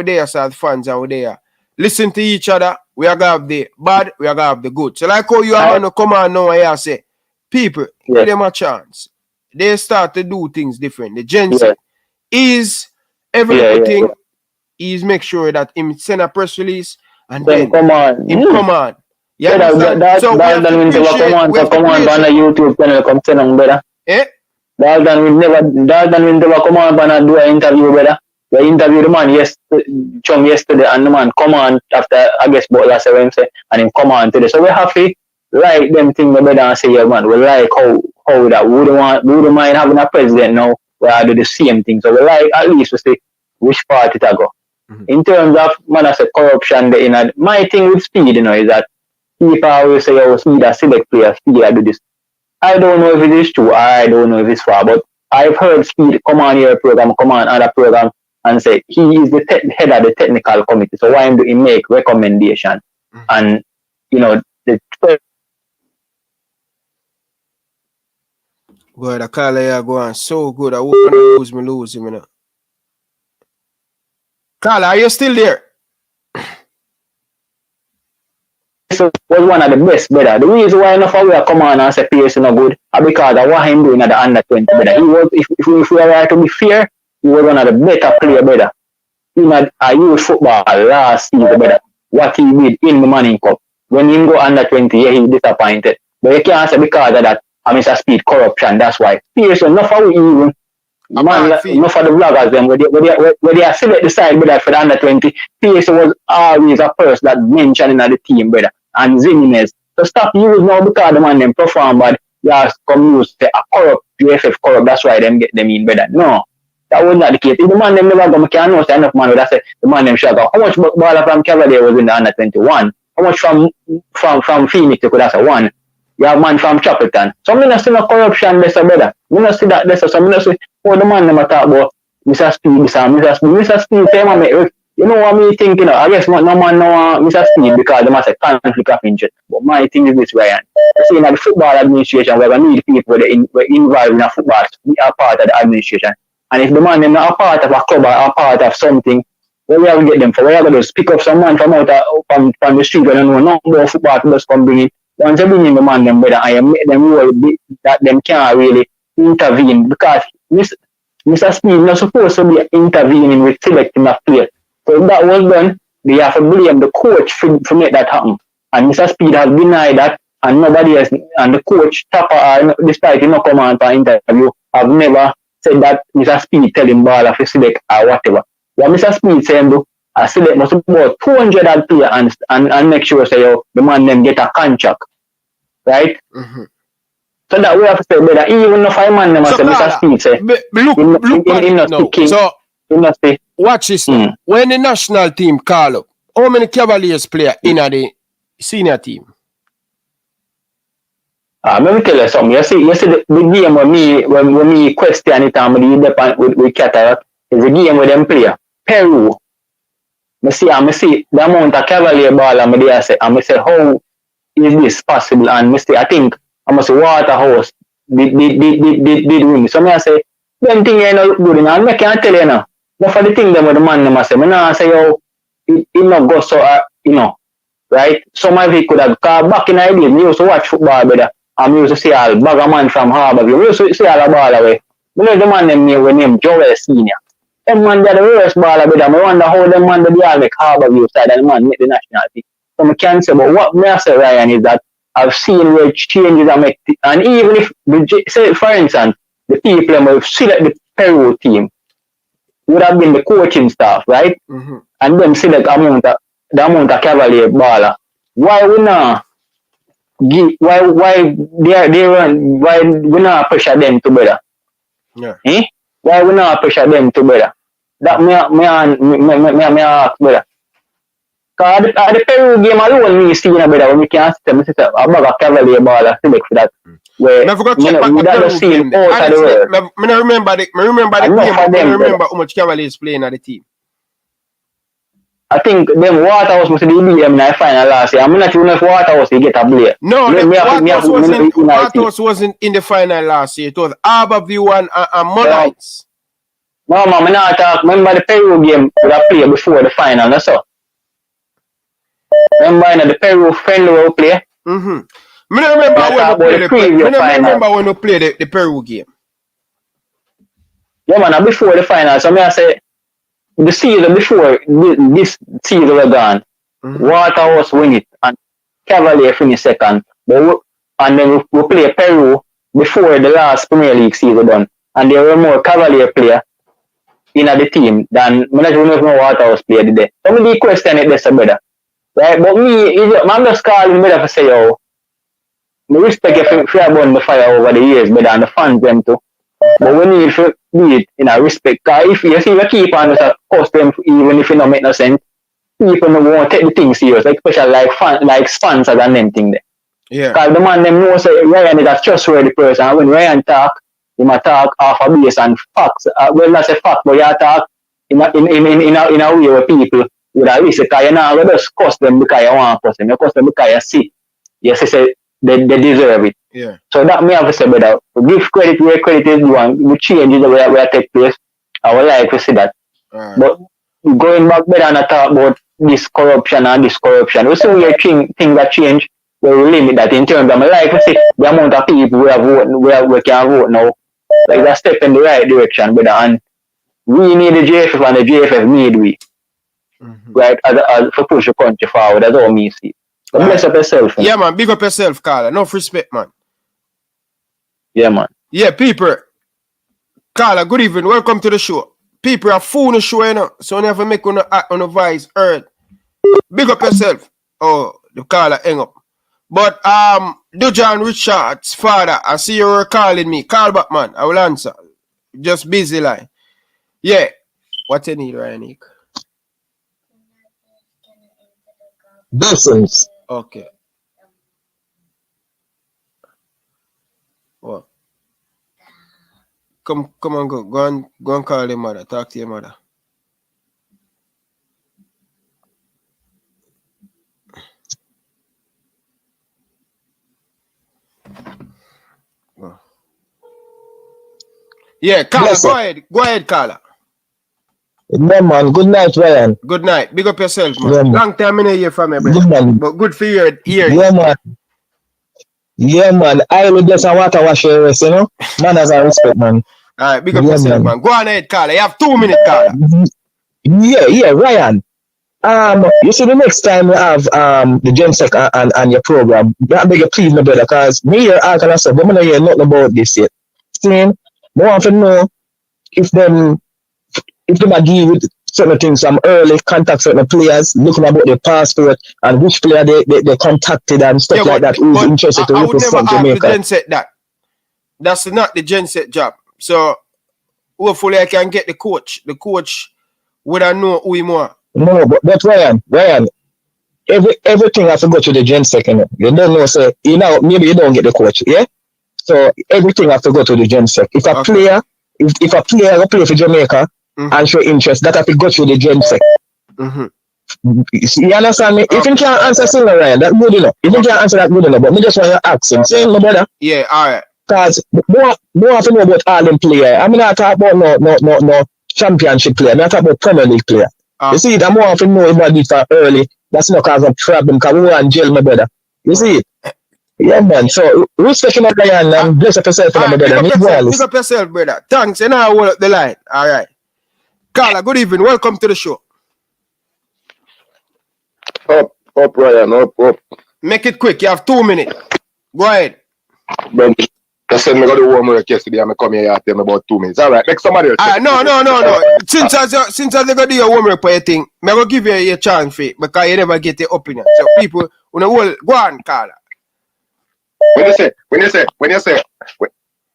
there, so the fans are there. Listen to each other. We are gonna have the bad, we are gonna have the good. So like how you are gonna come on now and say, people, give them a chance. They start to do things different. The Gen Z is everything is make sure that him send a press release and then come on. Come on. Yeah, that's so than when they come on on a YouTube channel come send them better. That's than when they come on and do an interview better. They interview the man yesterday and the man come on after I guess Butler 7 say and him come on today. So we have to like them thing better and say, yeah man, we like how that we don't mind having a president now where I do the same thing. So we like at least we say which party to go. In terms of man I say corruption, my thing with Speed, you know, is that people always say, oh, Speed a select player, Speed I do this. I don't know if it is true, I don't know if it's far, but I've heard Speed come on your program, come on other program and say he is the head of the technical committee. So why do he make recommendation? And you know the boy, the call here going so good. I hope I lose him, you know. Carla, are you still there? This was one of the best, brother. The reason why enough of we come on and say Pierce is not good is because of what him doing at the under 20, brother. He was, if we were to be fair, he was one of the better player, brother. He had a youth football last season, brother. What he did in the Manning Cup. When he go under 20, yeah, he disappointed. But you can't say because of that, Mr. Speed corruption, that's why. Pierce, enough of we even. Man, enough of the vloggers them where they are select the side, brother, for the under 20. Pierce was always a person that mentioned in the team, brother. And Zinnes. So stop use now because the man them perform bad. You have come use a corrupt, UFF corrupt, that's why them get them in, brother. No. That was not the case. If the man them never go, I can't know say enough man that say the man them shot. How much baller from Cavalier was in the under 21? How much from Phoenix you could have say 1? You have man from Chapelton. So I don't see no corruption there, brother. I don't see that there. So I don't see how the man them talk about Mr. Speed, Mr. Speed say man make. You know what me think, you know, I guess no man know Mr. Speed because they must say conflict of interest. But my thing is this, Ryan. You see, in the football administration, we're going to need people that are involved in a football. We are part of the administration. And if the man is not a part of a club or a part of something, where we have to get them for? We have to just pick up some man from out from the street when they know no more football to just come bring in. Once they bring in the man, them better, I make them know that them can't really intervene because Mr. Speed is not supposed to be intervening with selecting a player. So if that was done, they have to blame the coach for make that happen. And Mr. Speed has denied that, and nobody else, and the coach, Tapper, despite him not come on for interview, have never said that Mr. Speed tell him ball to select or whatever. What Mr. Speed saying do, I select must about 200 odd player and make sure say the man then get a contract. Right? So that we have to say better, even if I man them say Mr. Speed say look, watch this. When the national team call up, how many Cavaliers player in the senior team? Let me tell you something. You see the game when me question it with Cataract is the game with them player. Peru. I see the amount of Cavalier ball I say how is this possible? And I think I must say Waterhouse did win. So I say them thing ain't not good enough. I can't tell you now. But for the thing them with the man them say, I say it not go so you know, right? Some of it could have called back in the days. We used to watch football, brother. And we used to see all bag of man from Harbourview. We used to see all the ball away. We know the man them named Joel Senior. Them man that the worst baller, brother. I wonder how them man they all make Harbourview side and the man make the national team. So I can't say, but what I say, Ryan, is that I've seen where changes are made. And even if, say for instance, the people will select Peru team would have been the coaching staff, right? Mm-hmm. And them see that the amount of Cavalier baller. Why we not give? Why we not pressure them together? Yeah. Why we not pressure them together? That me ask brother. Cause the Peru game alone, me see brother when we can see them, a bag of Cavalier baller select for that. Where I forgot check back the Peru game. I remember the game. I remember how much Cavaliers playing at the team. I think them Waterhouse must be beat them in the final last year. I'm not sure if Waterhouse will get a play. No, Waterhouse wasn't in the final last year. It was Harborview and Monlights. No, man, I'm not talking. Remember the Peru game we play before the final, no, so. Remember the Peru friendly we play? Mm-hmm. I don't remember when we played the Peru game. Yeah, man, before the final. So I say, the season before this season was gone, Waterhouse win it and Cavalier finish second. And then we play Peru before the last Premier League season done. And there were more Cavalier players in the team than I don't know Waterhouse player today. So I question it this better. Right? But I'm just calling better for say, yo, I respect if you have burn the fire over the years better and the fans them too. But we need to do it in a respect. Because if you see the keeper and just cost them, even if it don't make no sense, people don't want to take the thing serious, like especially like sponsors and them thing there. Yeah. Because the man them knows Ryan is a trustworthy person. And when Ryan talk, he might talk off a base and facts. Well, not a fact, but you talk in a way where people would have listen. Because you know, you just cost them because you want to cost them. You cost them because you see. You say they deserve it. Yeah. So that may have to say better. Give credit where credit is due, we change the way it take place. I would like to see that. Right. But going back better and talk about this corruption, we see where things that change, where we limit that in terms of my life. We see the amount of people we can vote now. Like that step in the right direction, brother. And we need the JFF and the JFF need we. Mm-hmm. Right, as for push the country forward. That's all me see. So bless up yourself. Man. Yeah, man. Big up yourself, Carla. Enough respect, man. Yeah, man. Yeah, people. Carla, good evening. Welcome to the show. People are full the show, you know. So never make on the voice heard. Big up yourself. Oh, the Carla hang up. But Dujan Richard's father, I see you're calling me. Call back, man. I will answer. Just busy line. Yeah. What you need, Ryan? Blessings. Okay. What? Come on, go and call your mother. Talk to your mother. Go. Yeah, Carla, go ahead, Carla. Yeah, man. Good night, Ryan. Good night. Big up yourself, man. Yeah, man. Long time I didn't hear from you, bro. Good man. But good for you here. Yeah, man. Yeah, man. I will just water wash your rest, you know. Manners and respect, man. All right, big up yourself, man. Go on ahead, Carla. You have 2 minutes, Carla. Yeah, Ryan. You see the next time we have the GenSec and your program, I beg you please, my brother, because me here all kind of stuff, but I don't hear nothing about this yet. See, I want to know if them agree with certain things, some early contact certain players, looking about their passport and which player they contacted and stuff like that, who's interested to represent Jamaica. I would never ask the GenSet that. That's not the GenSet job. So hopefully I can get the coach. The coach would I know who he more. No, but Ryan, everything has to go to the GenSec, you know. You don't know, so maybe you don't get the coach, yeah? So everything has to go to the GenSec. If a player will play for Jamaica and show interest, that has to go through the GenSec. Mm-hmm. You understand me? If you can't answer Silver Ryan, that's good enough. If you can't answer that good enough, but me just want to ask him. Say, my brother. Yeah, all right. Because more have to know about all them players. I mean, I talk about no championship player. I talk about Premier League player. You see, the more I know about this early, that's not cause of problem, because we were in jail, my brother. You see it? Yeah, man. So, respect my Ryan and bless up yourself, my brother. Pick up yourself, brother. Thanks, and I'll hold up the line. All right. Carla, good evening. Welcome to the show. Up, Ryan, up. Make it quick. You have 2 minutes. Go ahead. I said me go do homework yesterday and I come here and tell me about 2 minutes. All right, next somebody else. No. Since I go do your homework for your thing, me go give you your chance for it because you never get your opinion. So people, go on, Carla. When you say,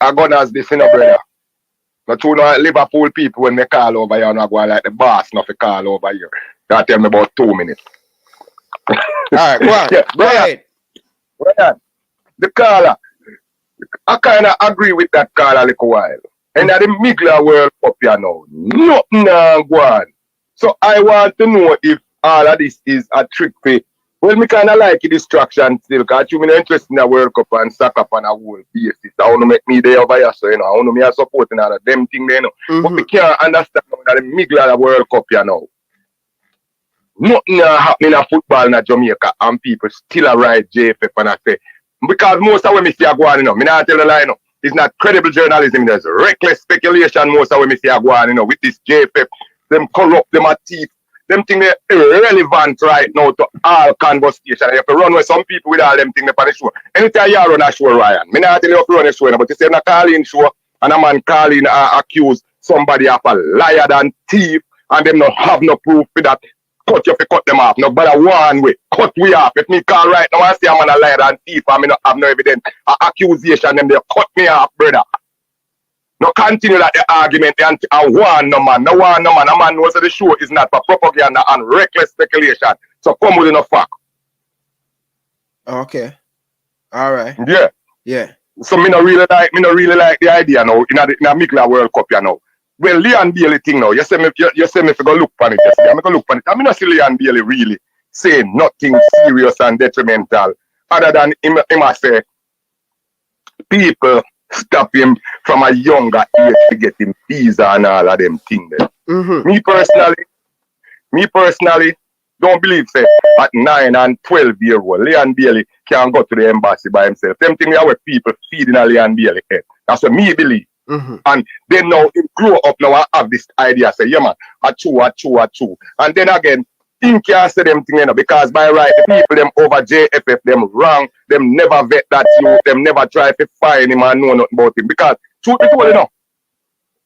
I gonna ask this, brother. Not two Liverpool people when they call over here, not go like the boss, not to call over here. That tell me about 2 minutes. All right, go on. Yeah, Brian, the caller. I kind of agree with that caller a little while. And at the Migla World Cup, nothing go on. So I want to know if all of this is a trick for. Well, me kind of like the distraction still, because I'm interested in the World Cup and soccer on a whole basis. I want to make me there over here, so, I want to be supporting all of them things, But we can't understand that the middle of the World Cup, Nothing happening in football in Jamaica, and people still write JFF and I say, because most of what me see are going on, me not tell the lie, it's not credible journalism, there's reckless speculation, most of what me see are going on, with this JFF, them corrupt, them are thief. Them things are irrelevant right now to all conversation. You have to run with some people with all them things on the show. Anytime you run a show, Ryan, me not tell you to run a show, but you say I'm calling show and a man calling accuse somebody of a liar and thief and them not have no proof for that. Cut you cut them off. No better one way. Cut we off. If me call right now and say I'm a liar and thief and me not have no evidence, accusation, them they cut me off, brother. No continue like the argument and one no man. No one no man. A man knows that the show is not for propaganda and reckless speculation. So come with enough fact. Okay. All right. Yeah. Yeah. So me not really like the idea now in a Mikla World Cup now. Well, Leon Bailey thing now. You say me if you go look on it yesterday. I'm gonna look on it. I mean not see Leon Bailey really saying nothing serious and detrimental other than him say people stop him from a younger age to get him visa and all of them things. Me personally, don't believe say at 9 and 12-year-old Leon Bailey can go to the embassy by himself. Same thing where people feeding a Leon Bailey head. That's what me believe. And then now him grow up now and have this idea say, yeah man, a chew. And then again, him can't say them thing, because by right, the people them over JFF, them wrong, them never vet that youth, them never try to find him and know nothing about him. Because, truth be told,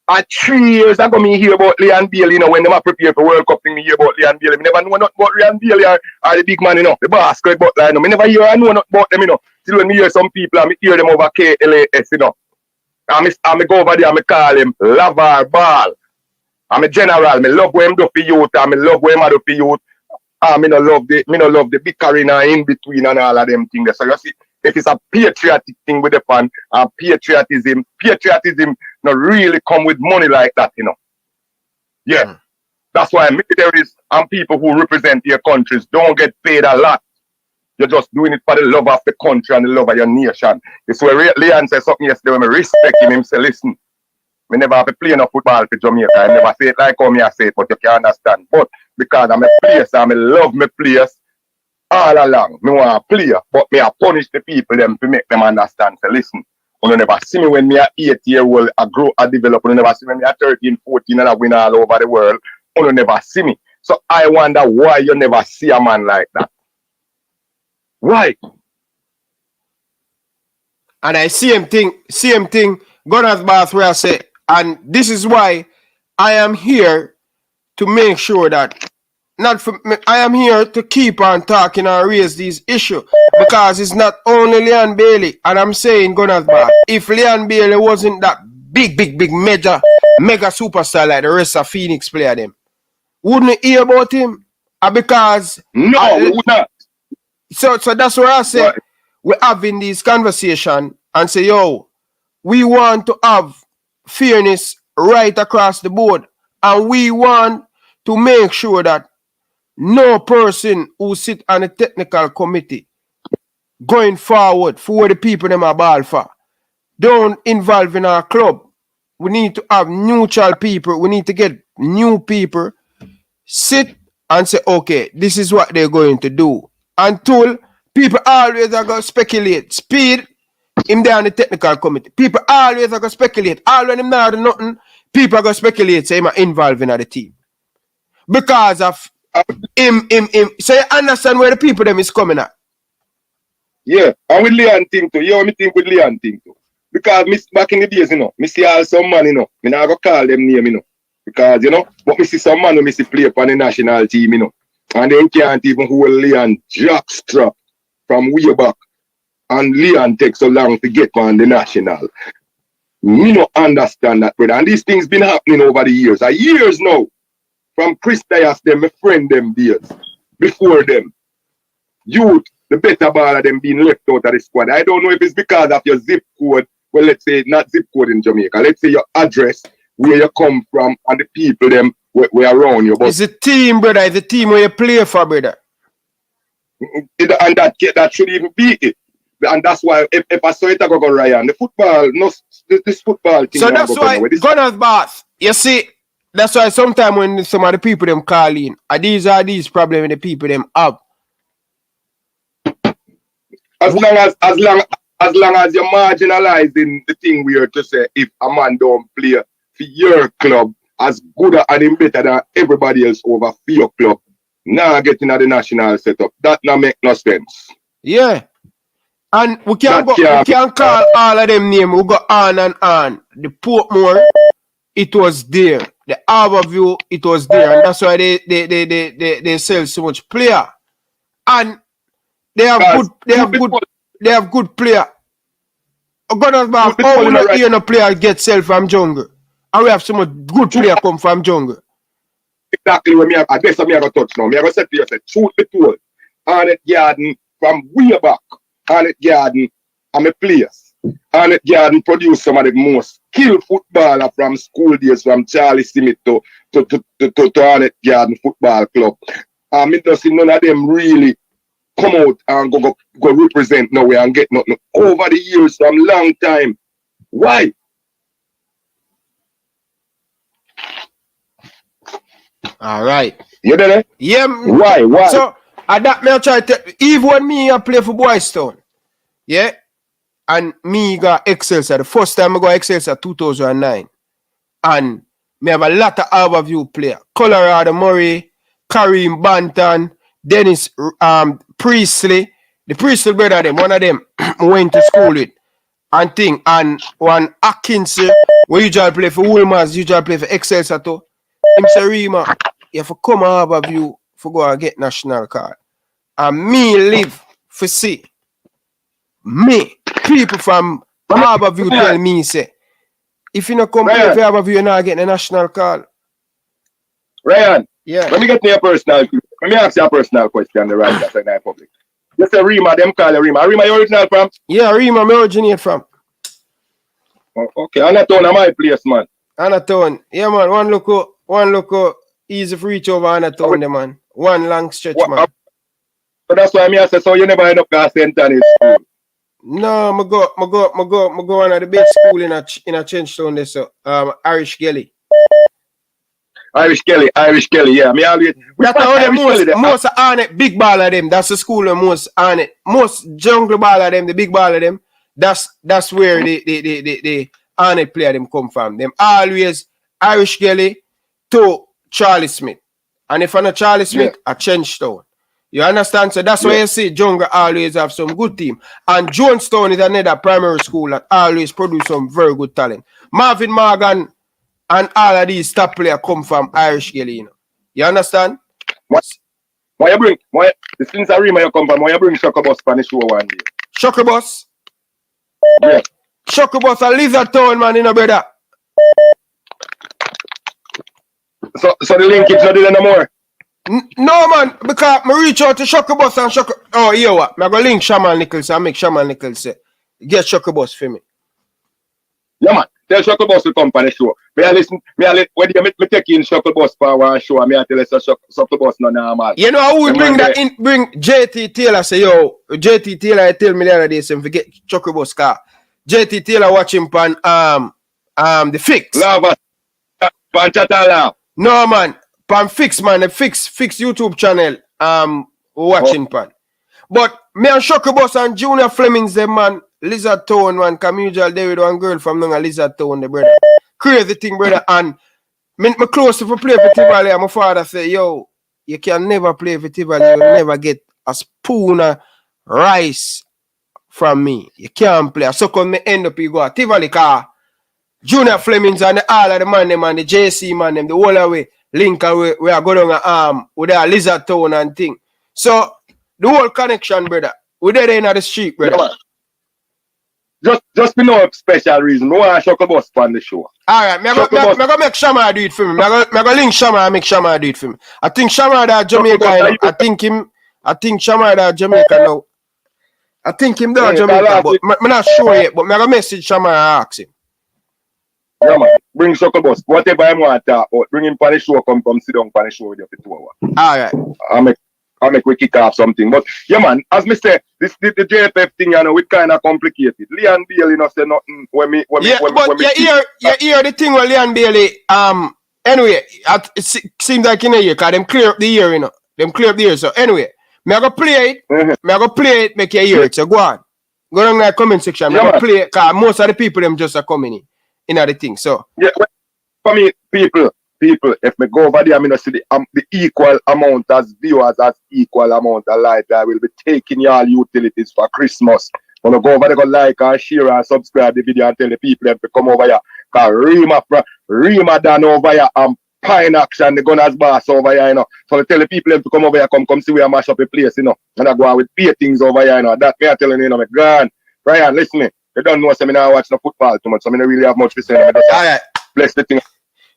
at 3 years ago, me hear about Leon Bailey, when they were prepared for World Cup thing, me hear about Leon Bailey. Me never know nothing about Leon Bailey or the big man, the boss, Craig Butler, Me never hear or know nothing about them, Till when me hear some people, I hear them over KLAS, I go over there, I call him Lavar Ball. I'm a general, me love what him do for youth, and me love what him do for youth. Me no love the bickering in between and all of them things. So you see, if it's a patriotic thing with the fan, and patriotism no really come with money like that, Yeah. That's why militaries and people who represent their countries don't get paid a lot. You're just doing it for the love of the country and the love of your nation. It's where Leon said something yesterday when I respect him say, listen, we never have to play no football for Jamaica. I never say it like how me I say it, but you can understand. But because I'm a player, and I love my players all along. Me want to play, but me I punish the people them to make them understand. So listen, you never see me when me a 8-year-old, I grow, I develop. You never see me when me a 13, 14 and I win all over the world. You never see me. So I wonder why you never see a man like that. Why? And I same thing, Gunners Bath where I say, and this is why I am here to make sure that I am here to keep on talking and raise these issues, because it's not only Leon Bailey, and I'm saying Gunners Bath, if Leon Bailey wasn't that big mega superstar like the rest of Phoenix player them, wouldn't you hear about him? Because no, we would not. So that's where I say right. We're having these conversations and say, yo, we want to have fairness right across the board, and we want to make sure that no person who sit on a technical committee going forward for the people them are ball for don't involve in our club. We need to have neutral people. We need to get new people sit and say, okay, this is what they're going to do. Until people always are going to speculate. Speed, him there on the technical committee. People always are going to speculate. All when him not do nothing, people are going to speculate, say him involved in the team. Because of him. So you understand where the people them is coming at? Yeah, and with Leon thing too. You know me think with Leon thing too. because back in the days, you know, me see all some man, you know, me not go call them name, you know, because, you know, but me see some man who me see play upon the national team, you know, and they can't even hold Leon jockstrap from way back, and Leon takes so long to get on the national. Me no understand that, brother, and these things been happening over the years, years now, from Chris Dias, them, my friend them days, before them, youth, the better ball of them being left out of the squad. I don't know if it's because of your zip code. Well, let's say not zip code in Jamaica. Let's say your address, where you come from, and the people them where around you. But it's a team, brother. It's a team where you play for, brother. And that should even be it. And that's why if I saw it, I go Ryan. The football, no, this football thing. So that's why Gunners Bath. You see, that's why sometimes when some of the people them call in, these are these problems the people them have. As long as you're marginalizing the thing we are to say, if a man don't play for your club as good and him better than everybody else over for your club, now getting at the national setup, that not make no sense. Yeah. And we can call all of them names. We go on and on. The Portmore, it was there. The Harborview, it was there. And that's why they sell so much player. And they have good player. Gunners Bath, how will not hear no player get sell from jungle? And we have so much good player come from jungle. Exactly what I guess I'm gonna touch now. I'm gonna say to you, truth be told, Arnett Garden from way back, Arnett Garden, I'm a players. Arnett Garden produced some of the most skilled footballer from school days, from Charlie Smith to Arnett Garden Football Club. I don't see none of them really come out and go represent nowhere and get nothing over the years from long time. Why? All right. You there? Yeah. Why? So that me I try to even when me I play for Boys Town, yeah, and me got Excelsior. The first time I got Excelsior 2009, and me have a lot of Harborview player. Colorado Murray, Kareem Banton, Dennis Priestley, the Priestley brother them, one of them went to school with and thing, and one Atkinson, where usually play for Wolmers, usually play for Excelsior too. Him say, Rima, you have to come Harborview for go and get national card. And me live for see. Me, people from Harborview tell me, say, if you not come play for Harborview, you're not getting a national card. Ryan, yeah. Let me get to your personal. Let me ask you a personal question, the right that's in the public. You say Rima, them call you Rima. Rima, you original from? Yeah, Rima, me originate from. Oh, okay, Anatone, my place, man. Anatone, yeah, man. One look, easy for reach over Anatone, the man. One long stretch, man. So that's why I say, so you never end up at St. Anthony's school? No, I go one of the best school in a Chenstown there, so Irish Gelly. Irish Kelly, yeah. Me always. That's how the most on it, big ball of them. That's the school of most on it. Most jungle ball of them, the big ball of them. That's where the on it player them come from. Them always Irish Gelly to Charlie Smith. And if I'm not Charlie Smith, a Chenstown. You understand? So that's why you see jungle always have some good team. And Jonestown is another primary school that always produce some very good talent. Marvin Morgan and all of these top players come from Irish Gelly, you know. You understand? Why you bring, since I remember you come from, why you bring Shocker Bus for the show one day? Shocker Bus? Yeah. Shocker Bus a Lizard Town, man, you know, brother. So the linkage not there no more? No, man, because I reach out to Shocker Bus and Shocker... Oh, you know what? I'm going to link Shaman Nichols and make Shaman Nichols say, get Shocker Bus for me. Yeah, man. Tell Shocker Bus to come on the show. When you take in Shocker Bus for one show, I tell us Shocker Bus no normal. You know how we bring that in, bring JT Taylor, say, yo, JT Taylor tell me the other day, say, forget Shocker Bus car. JT Taylor watching pan the Fix. Lava. Pan Chatala. No, man. Pan Fix, man. The Fix YouTube channel, watching pan. But me and Shocker Bus and Junior Flemings, them, man, Lizard Town, man, Camusial David, one girl from Lizard Town, the brother. Crazy thing, brother. And me close to play for Tivoli, and my father say, yo, you can never play for Tivoli, you'll never get a spoon of rice from me. You can't play. So come me end up you go at Tivoli car. Junior Flemings and all of the man them and the JC man them, the whole away link away we are going on with a Lizard Town and thing. So the whole connection, brother. We there in the street, brother. Just for no special reason. I want to shock a bus on the show. Alright, I'm gonna make Shama do it for me. I'm gonna link Shama and make Shama do it for me. I think Shama that Jamaica, I think Shama that Jamaica now. I think him there Jamaica, but I'm not sure yet, but I'm gonna message Shama and ask him. Yeah, man. Bring Sucker Bus. Whatever I want to talk about, bring him for the show, come sit down for the show with you for 2 hours. Alright. I'll make we kick off something. But yeah, man, as me say, the JFF thing, you know, it kind of complicated. Leon Bailey, you know, say nothing when me hear the thing with Leon Bailey. Anyway, it seems like in a year, because them clear up the year, you know. Them clear up the year. So anyway, I'm going to play it. Make you hear it. So go on. Go down in the comment section. I'm going to play it, because most of the people, them just are coming in the thing. So yeah, for me, people, if me go over there, I mean, see the equal amount as viewers, as equal amount of light. I will be taking y'all utilities for Christmas. When I go over there, go like and share and subscribe the video and tell the people them to come over here. Because Rima done over here and Pine Action, the Gunners boss over here, you know. So I tell the people them to come over here, come see where I mash up the place, you know. And I go on with pay things over here, you know. That me I telling you know, me grand. Ryan, listen me. You don't know, so I don't watch no football too much, so I don't really have much to say. Alright. Bless the thing.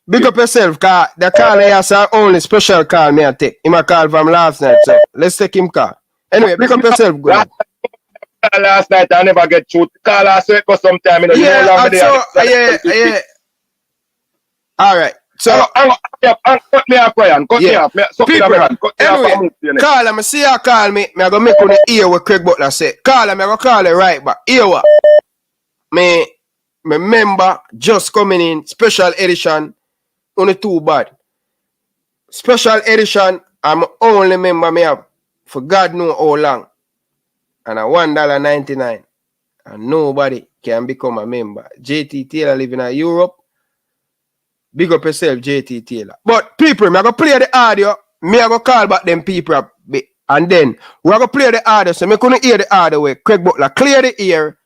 Big up yourself, cause the call is our only special call me I take. Him a call from last night, so let's take him call. Anyway, big up yourself, go. Last night I never get through. Call us for some time, you know. Yeah. Alright. So cut me off, Ryan. Cut me off. Anyway, call him, see you call me. I go make on the ear what Craig Butler say. Call him, I go call it right back. Ear what? Me member just coming in, special edition. Only too bad. Special edition, I'm only member me have for God know how long. And a $1.99. And nobody can become a member. JT Taylor living in Europe. Big up yourself, JT Taylor. But people, I'm going to play the audio. Me I go call back them people. And then we're going to play the audio. So I couldn't hear the audio where Craig Butler clear the ear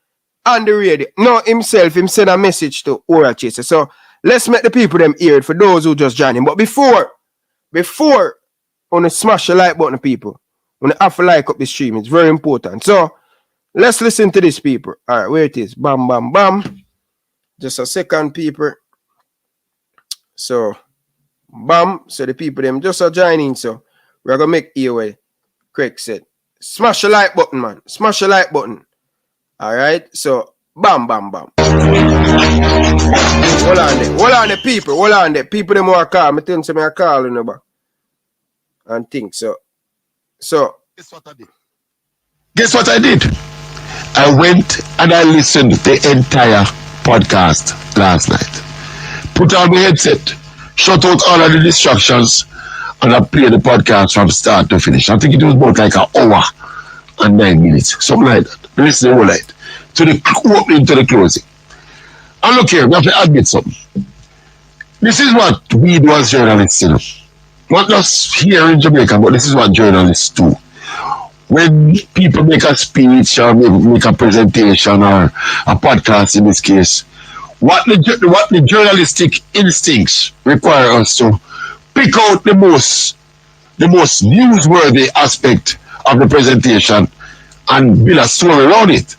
on the radio. No, him send a message to Oral Chaser. So let's make the people them hear it for those who just joined him. But before on the smash the like button, people, when you have to like up the stream, it's very important. So let's listen to this, people. All right, where it is. Bam, bam, bam. Just a second, people. So, bam. So the people them just are joining. So we're going to make hear what Craig said. Smash the like button, man. Smash the like button. All right. So, bam, bam, bam. Hold on the people. Hold on the people them want to call. I think some are calling you back. And think so. Guess what I did? I went and I listened to the entire podcast last night. Put on my headset, shut out all of the distractions, and I played the podcast from start to finish. I think it was about like an hour and 9 minutes, something like that. Listen to the whole night, to the opening to the closing. And look here, we have to admit something. This is what we do as journalists, you know. Not just here in Jamaica, but this is what journalists do. When people make a speech or make a presentation or a podcast in this case, what the journalistic instincts require us to pick out the most newsworthy aspect of the presentation and build a story around it.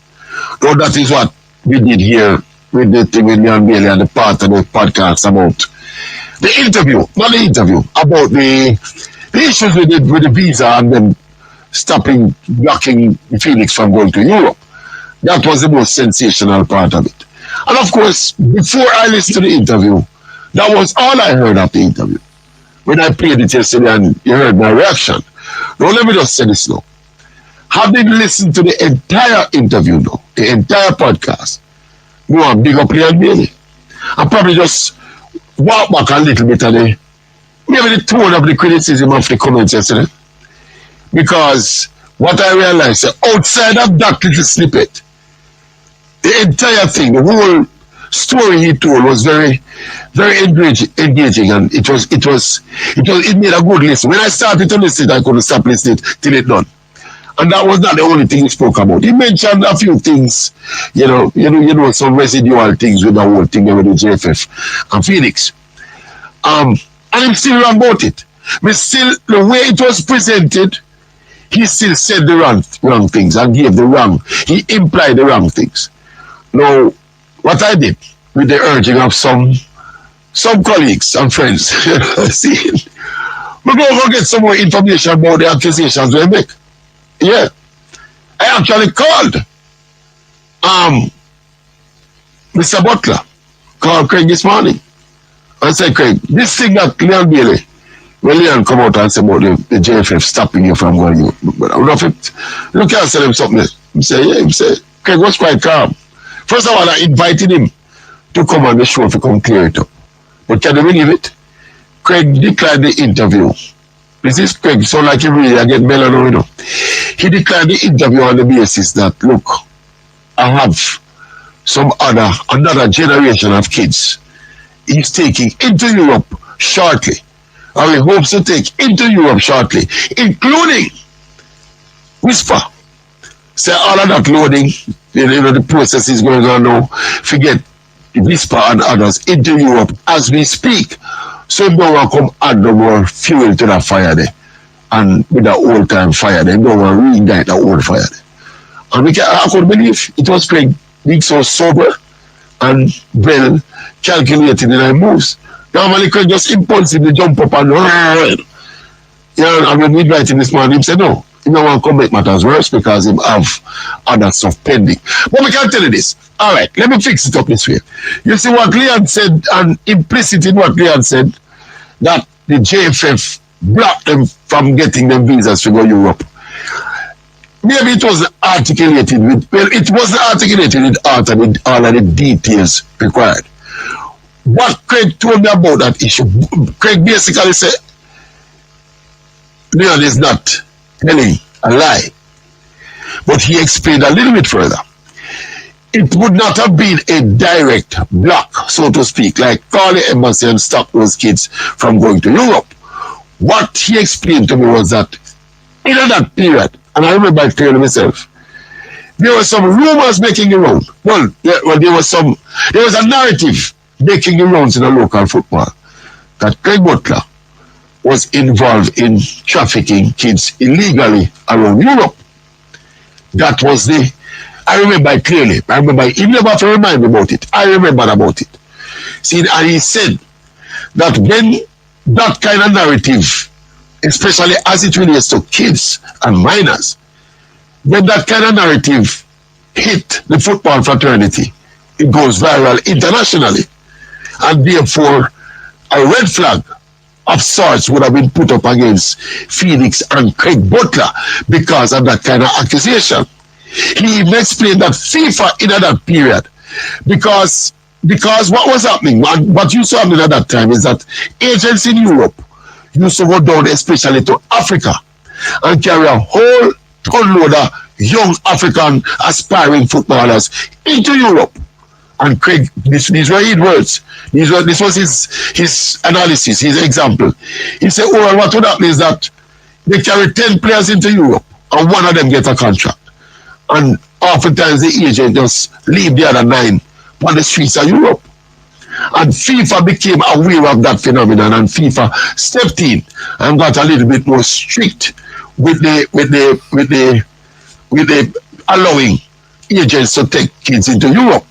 So that is what we did here with the thing with Leon Bailey and the part of the podcast about the interview, about the issues with the visa and then blocking Felix from going to Europe. That was the most sensational part of it. And of course, before I listened to the interview, that was all I heard of the interview. When I played it yesterday and you heard my reaction. Now let me just say this now. Having listened to the entire interview now, the entire podcast, you want big up Leon Bailey. I probably just walk back a little bit of maybe the tone of the criticism of the comments yesterday. Because what I realized, outside of that little snippet, the entire thing, the whole story he told was very, very engaging, and it made a good listen. When I started to listen, I couldn't stop listening till it done. And that was not the only thing he spoke about. He mentioned a few things, some residual things with the whole thing with the JFF and Phoenix. And I'm still wrong about it. But still, the way it was presented, he still said the wrong things and he implied the wrong things. Now, what I did with the urging of some colleagues and friends, see, we're going to get some more information about the accusations we make. Yeah. I actually called Mr. Butler, called Craig this morning. I said, Craig, this thing that Leon Bailey, when Leon come out and say about the JFF stopping you from going, but I love it. Look, I tell him something. He said, Craig was quite calm. First of all, I invited him to come on the show to come clear it up. But can you believe it? Craig declined the interview. This is Craig, so like you really, I get melon. He declined the interview on the basis that, look, I have another generation of kids he's taking into Europe shortly. Or he hopes to take into Europe shortly, including Whisper. Say all of that loading, the process is going on now. Forget Whisper and others into Europe as we speak. So no one come add no more fuel to that fire there. And with that old time fire there, no one reignite that old fire there. And I couldn't believe it was Craig being so sober and well calculated in their moves. Normally Craig just impulsively jump up and run. And when we invite him this morning, he said no. He don't want to come make matters worse because he have other stuff pending. But we can tell you this. All right, let me fix it up this way. You see what Leon said, and implicit in what Leon said, that the JFF blocked them from getting them visas to go Europe. Maybe it was articulated with, it wasn't articulated with all of the details required. What Craig told me about that issue, Craig basically said, Leon is not telling a lie. But he explained a little bit further. It would not have been a direct block, so to speak, like call the embassy and stop those kids from going to Europe. What he explained to me was that in that period, and I remember it clearly myself, there were some rumors making around. Well, there was a narrative making around in the local football that Craig Butler was involved in trafficking kids illegally around Europe. That was I remember it clearly. You never have to remind me about it. I remember about it. See, and he said that when that kind of narrative, especially as it relates to kids and minors, when that kind of narrative hit the football fraternity, it goes viral internationally. And therefore, a red flag of sorts would have been put up against Phoenix and Craig Butler because of that kind of accusation. He even explained that FIFA in that period, because what was happening, what you saw happening at that time is that agents in Europe used to go down especially to Africa and carry a whole tonload of young African aspiring footballers into Europe. And Craig, these were his words. This was his analysis, his example. He said, well, what would happen is that they carry 10 players into Europe and one of them get a contract. And oftentimes the agent just leave the other 9 on the streets of Europe. And FIFA became aware of that phenomenon, and FIFA stepped in and got a little bit more strict with the allowing agents to take kids into Europe.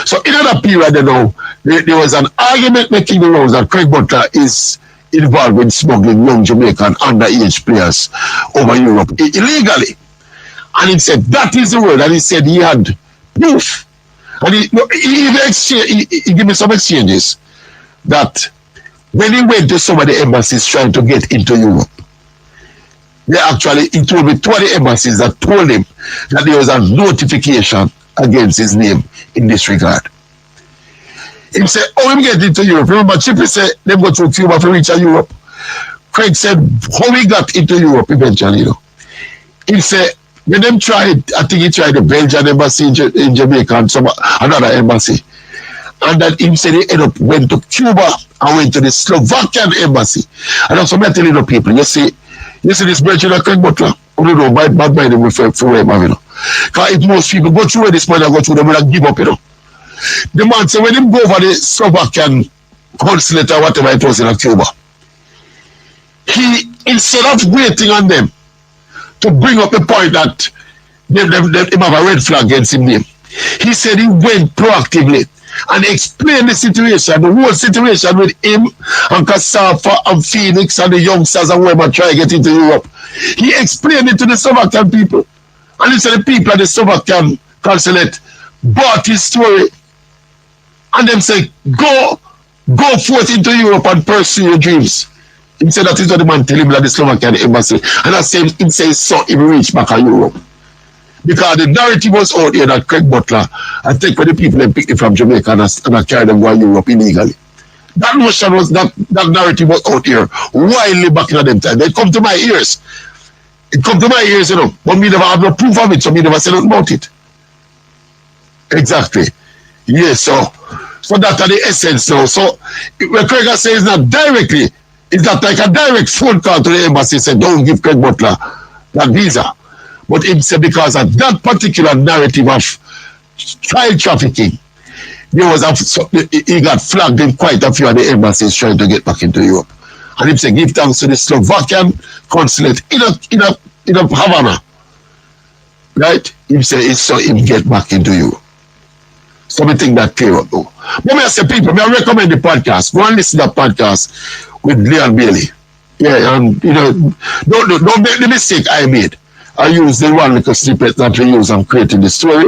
So in that period, there was an argument making the rounds that Craig Butler is involved with smuggling young Jamaican underage players over Europe illegally. And he said, that is the word. And he said he had proof. And he gave me some exchanges that when he went to some of the embassies trying to get into Europe, he told me 20 embassies that told him that there was a notification against his name in this regard. He said, how we get into Europe? Remember, Chippy said they go through Cuba to reach Europe. Craig said, how we got into Europe eventually, He said, when them tried, I think he tried the Belgian embassy in Jamaica and another embassy. And then he said he went to Cuba and went to the Slovakian embassy. And that's what I'm telling the people. You see this Belgian Craig Butler, don't know, bad mind them for where, you know. Because if most people go through where this man go through, they will give up, you know. The man said when him go over the Slovakian consulate or whatever it was in October, he, instead of waiting on them to bring up the point that him have a red flag against him name, he said he went proactively and explained the situation, the whole situation with him and Kasafa and Phoenix and the youngsters and whoever try to get into Europe. He explained it to the Slovakian people. And he said the people at the Slovakian consulate bought his story and them say, go forth into Europe and pursue your dreams. He said that is what the man tell him at the Slovakian embassy. And I say him say so he reach back to Europe. Because the narrative was out here that Craig Butler and take for the people and pick them from Jamaica and carry them go to Europe illegally. That notion was that narrative was out here wildly back in them time. They come to my ears. It come to my ears, you know, but me never have no proof of it, so me never said nothing about it. Exactly. Yes, so that's the essence now. So when Craig says not directly, it's not like a direct phone call to the embassy said don't give Craig Butler that visa. But it said because of that particular narrative of child trafficking, he got flagged in quite a few of the embassies trying to get back into Europe. And he said give thanks to the Slovakian consulate in Havana. Right? He said it's so him get back into Europe. So I think that clear up though. But I say people, I recommend the podcast. Go and listen to that podcast with Leon Bailey. Yeah, and you know, don't make the mistake I made. I use the one little snippet that we use on creating the story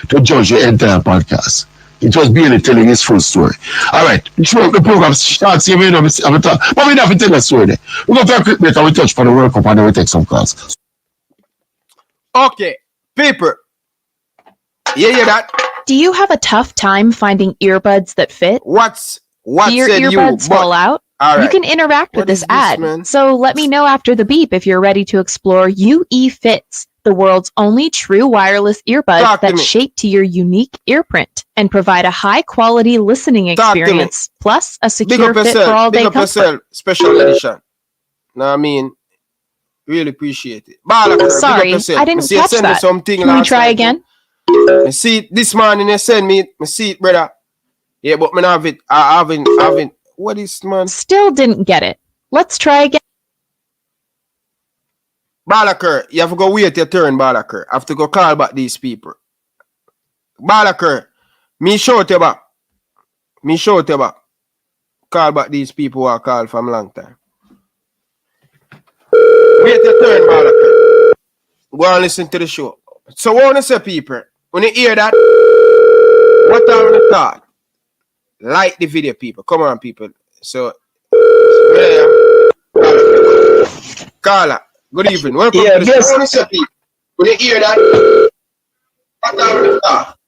to judge the entire podcast. It was Bailey telling his full story. All right, sure, the program starts here, but we don't have to tell the story there. We're going to take a quick break and we touch for the World Cup and then we take some calls. Okay, people. You hear that? Do you have a tough time finding earbuds that fit? What Do your said earbuds you? fall out? All right. You can interact with What this is ad. man? So let me know after the beep if you're ready to explore UE Fits, the world's only true wireless earbuds Talk to that me. shape to your unique ear print and provide a high quality listening Talk to me. experience, plus a Big secure up fit yourself. for all Big day up comfort. yourself. Special edition. Know I mean? Really appreciate it. Bala, big up Sorry, yourself. I didn't See you catch send me that. something Can we last try night. again? I see it this morning. You send me see it, brother. Yeah, but me not have it. I haven't. What is man? Still didn't get it. Let's try again. Balaker, you have to go wait your turn, Balaker. I have to go call back these people. Balaker, me shout you back. Call back these people who are called from long time. Wait your turn, Balaker. Go and listen to the show. So what I want to say, people, when you hear that, what I want to thought? Like the video, people. Come on, people. So, yeah. Carla, good evening. Welcome to the show. What I want to say, people, when you hear that, what I want to thought?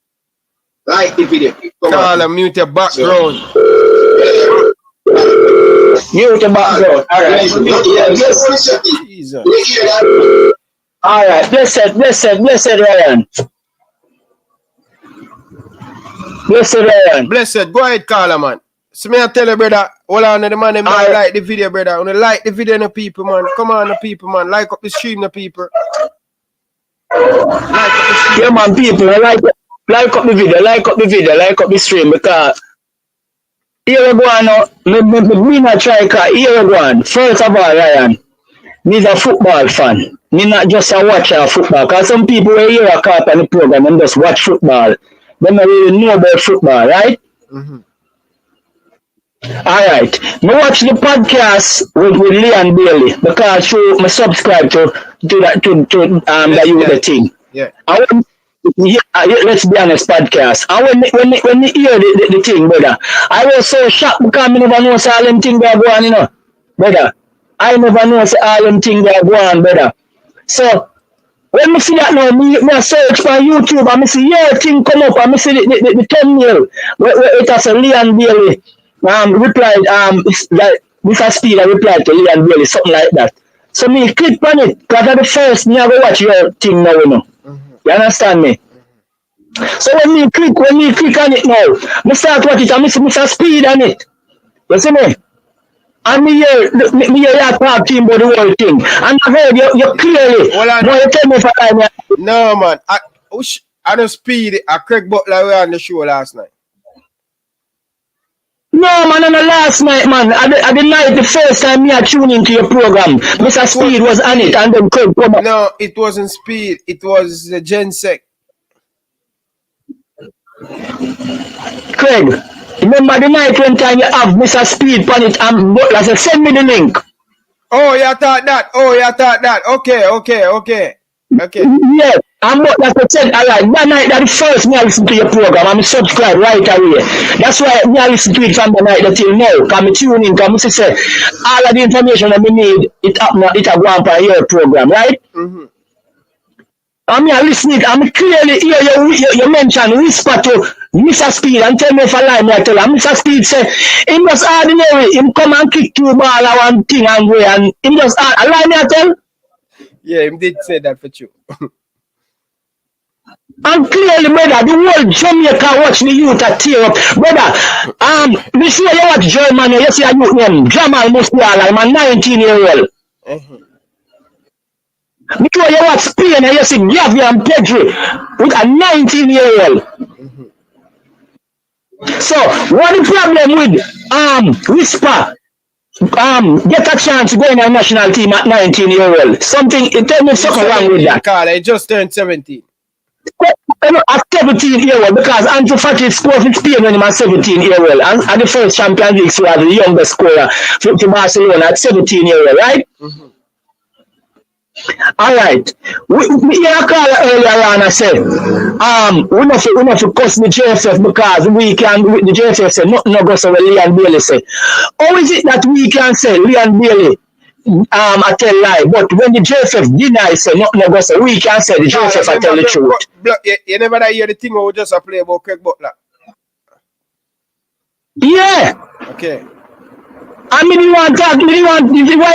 Like the video, people. Carla, mute your background. Mute the background. All right. Jesus. All right. Blessed Ryan. Blessed Ryan. Blessed, go ahead, Carla, man. So me I tell you, brother, hold on, the man, them not like the video, brother. When you like the video, the people, man. Come on, the people, man. Like up the stream, the people. Yeah, man, people, like up the video, like up the stream, because here we go on, me not try, because here we go on. First of all, Ryan, me's a football fan. Me not just a watcher of football, because some people who hear a call on the program and just watch football. They don't really know about football, right? Mm-hmm. All right. Me watch the podcast with Leon Bailey because I subscribe to that you the thing. Yeah. Let's be honest, podcast. And when you hear the thing, brother, I was so shocked because I never know all them things that go on, you know, brother. I never know all them things that go on, brother. So when I see that now, I search for YouTube and I see thing come up and I see the thumbnail where it has a Leon Bailey replied that Mr. Speed replied to Leon Bailey, something like that. So me click on it because that's the first me I go watch your thing now, you know. Mm-hmm. You understand me? Mm-hmm. So when me click on it now, I start watch it and I see Mr. Speed on it. You see me? And me hear you talk to him about the whole thing. And I heard you clearly. Well, you tell me if I am. No, man. I don't speed. Craig Butler were on the show last night. No, man, on the last night, man. At the night, the first time me I tune into your program, Mr. Speed was on it, and then Craig come up. No, it wasn't Speed. It was the Gensec. Craig, remember the night when time you have Mr. Speed on it and Butler said, send me the link. Oh, you thought that. Okay. Yeah, and Butler said, all right, that night, that the first me I listen to your program, I'm subscribe right away. That's why me I listen to it from the night until now. Because I tune in, because I say, all of the information that we need, it up now, it a go on for your program, right? Mm-hmm. I mean, I listen it, I'm clearly hear you mention whisper to Mr. Speed and tell me if I lie, me I tell him. Mr. Speed say, him just ordinary, him come and kick 2 ball or one thing and way, and him just, I lie, me I tell? Yeah, him did say that for you. And clearly, brother, the whole Jamaica watch the youth at tear up. Brother, me see you watch German, you see a youth name, Jamal Musiala, I'm a 19-year-old. Mm-hmm. Me sure you watch Spain and you see Gavi and Pedri with a 19-year-old. Mm-hmm. So, what the problem with Whisper? Get a chance to go in a national team at 19-year-old. Something, tell me something wrong with that. Carl, I just turned 17. At 17-year-old, because Andrew Fati scored for Spain when he was 17-year-old. And the first Champions League, so was the youngest scorer for Barcelona at 17-year-old, right? Mm-hmm. All right. We hear a call earlier on. I said, we not to cuss the JFF because the JFF say nothing no goes over Leon Bailey say. How is it that we can say Leon Bailey I tell lie, but when the JFF deny say nothing no goes, we can say the JFF I tell the truth. You never hear the thing where we just play about Craig Butler. Yeah. Okay. I mean, you want to talk, why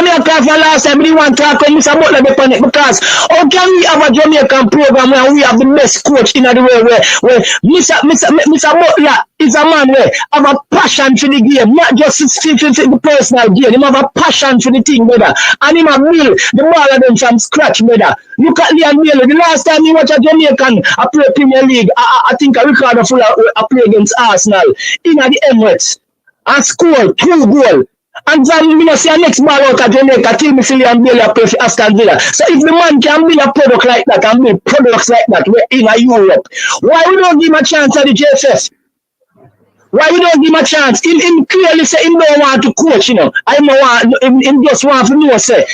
me talk for last time, you want to talk when Mr. Butler be on it, because how can we have a Jamaican program where we have the best coach in the world where Mr. Butler is a man where have a passion for the game, not just for the personal game, he have a passion for the thing, brother, and he have build the ball of them from scratch, brother. Look at Leon Bailey, the last time he watched a Jamaican play Premier League, I think I record a full play against Arsenal in the Emirates and scored 2 goals. And then you know, see a next ball out of Jamaica till me see Leon Bailey play for Aston Villa. So if the man can build a product like that and build products like that in Europe, why we don't give him a chance at the JFF? Why we don't give him a chance? Him clearly say him don't want to coach, you know. Him just want to know say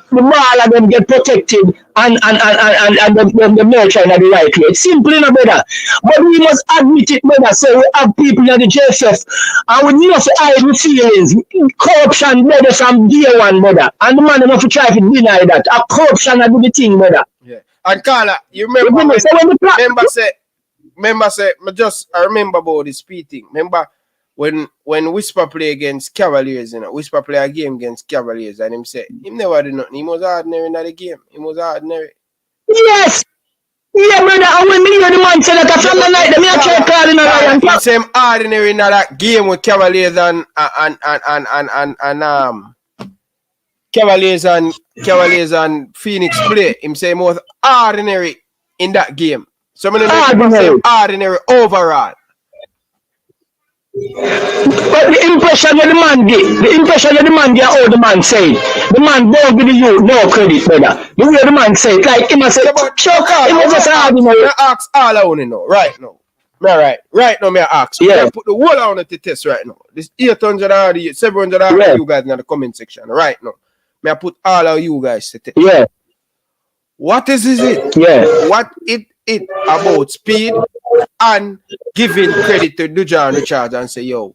the ball of them get protected and the nurture in the right way. It's simple enough, brother. But we must admit it, brother. So we have people in the JFF and we know to hide the feelings. Corruption, brother, from day one, brother. And the man enough to try to deny that. A corruption I do the thing, brother. Yeah. And Carla, you remember I remember about the speed thing. Remember when Whisper play against Cavaliers, you know, Whisper play a game against Cavaliers, and him say him never did nothing. He was ordinary in the game. He was ordinary. Yes. Yeah, brother. And when me hear the man say that from the night, me try calling Ryan. He say him ordinary in that game with Cavaliers and Cavaliers and Phoenix play. Him say him was ordinary in that game. So many say ordinary overall. But the impression that the man get how the man say it. The man don't give you no credit, brother. The way the man say it, like him say, choke, it was just ordinary. I ask all I want to know, right now. Right now, me ask. Yeah. I put the whole on the test right now. This 800 already, 700 already, you guys in the comment section, right now. Me I put all of you guys to test. Yeah. What is it? Yeah. What it about speed and giving credit to Dujan Richards and say, yo,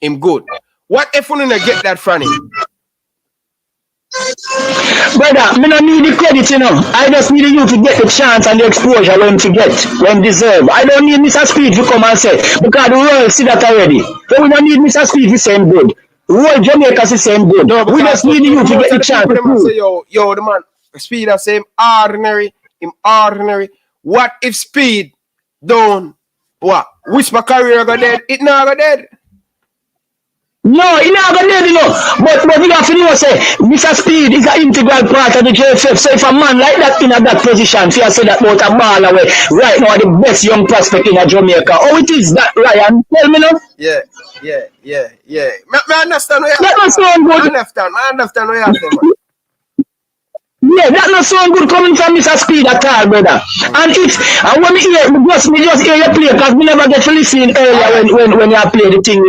him good. What if we don't get that from him? Brother, me don't need the credit, you know. I just need you to get the chance and the exposure when to get, when deserve. I don't need Mr. Speed to come and say, because the world see that already. So we don't need Mr. Speed to say him good. The whole Jamaica to say him good. No, we just need you to get the chance. Say, yo, the man, Speed are same ordinary, him ordinary. What if Speed don't, what? Whisper career go dead? It not go dead. No, you not gonna do no. But you have to know say Mr. Speed is an integral part of the JFF. So if a man like that in that position, if you say that about a ball away, right now the best young prospect in Jamaica. Oh, it is that Ryan? Tell me now. Yeah. I understand what you that not sound good. I understand what you're saying, man. Yeah, that not sound good coming from Mr. Speed at all, brother. And it's when me just hear you play because me never get to listen earlier when you play the thing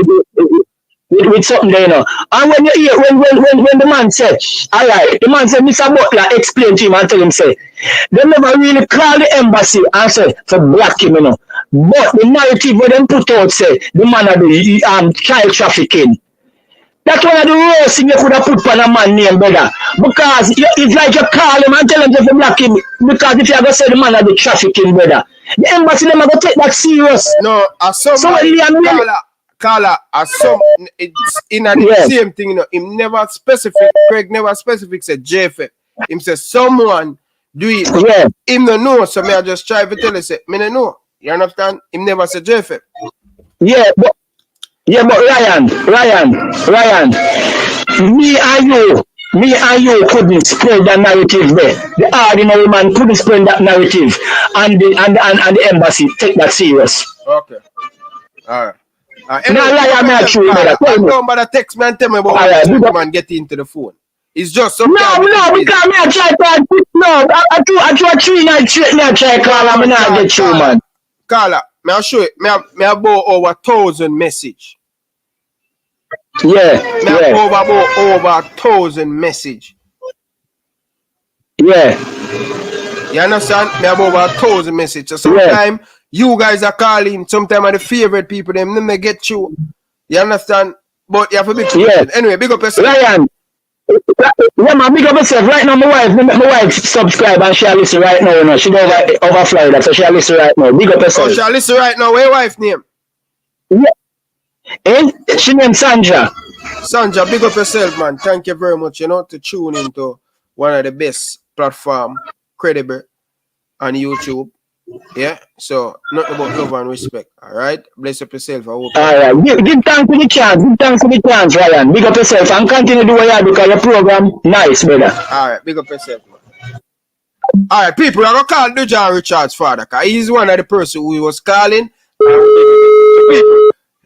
with something there, you know. And when you hear when the man said, all right, the man said, Mr. Butler explain to him and tell him say, they never really call the embassy and say for black him, you know. But the narrative where them put out say the man are the child trafficking. That's one of the worst things you could have put on a man name, brother. Because it's like you call him and tell him to block him. Because if you ever say the man are the trafficking, brother, the embassy them are going to take that serious. No, as some Carla, as some it's in the same thing, you know. Him never specific, Craig never specific said JFF. Him say someone do it. Yeah. Him no know, so me I just try to tell you say, me no know. You understand? Him never said JFF. Yeah, but Ryan, me and you couldn't spread that narrative there. The ordinary man couldn't spread that narrative, and the embassy take that serious. Okay. All right. No, I'm not sure. Don't bother text me and tell me about how man get into the phone. It's just something. No, because me I try to no. I try 3 nights straight. Me I try call and me not get you, man. Carla, may I show you? May I about over 1,000 message. Yeah. Over 1,000 message. Yeah. You understand? Me about over 1,000 message. So sometimes you guys are calling. Sometimes are the favorite people. Them may get you. You understand? But you have a big question. Anyway, big up yourself. Ryan. Yeah, man, big up yourself. Right now, my wife subscribe and she listen right now. You know, she don't over Florida, so she listen right now. Big up yourself. Oh, she listen right now. What's your wife name? Yeah. She named Sandra. Sandra, big up yourself, man. Thank you very much, you know, to tune into one of the best platform, credible, on YouTube. Yeah, so nothing about love and respect. All right, bless up yourself. I hope. All right, give thanks for the chance. Give thanks for the chance, Ryan. Big up yourself and continue to do what you do because your program nice, brother. All right, big up yourself, man. All right, people, I'm gonna call John Richard's father because he's one of the person who was calling.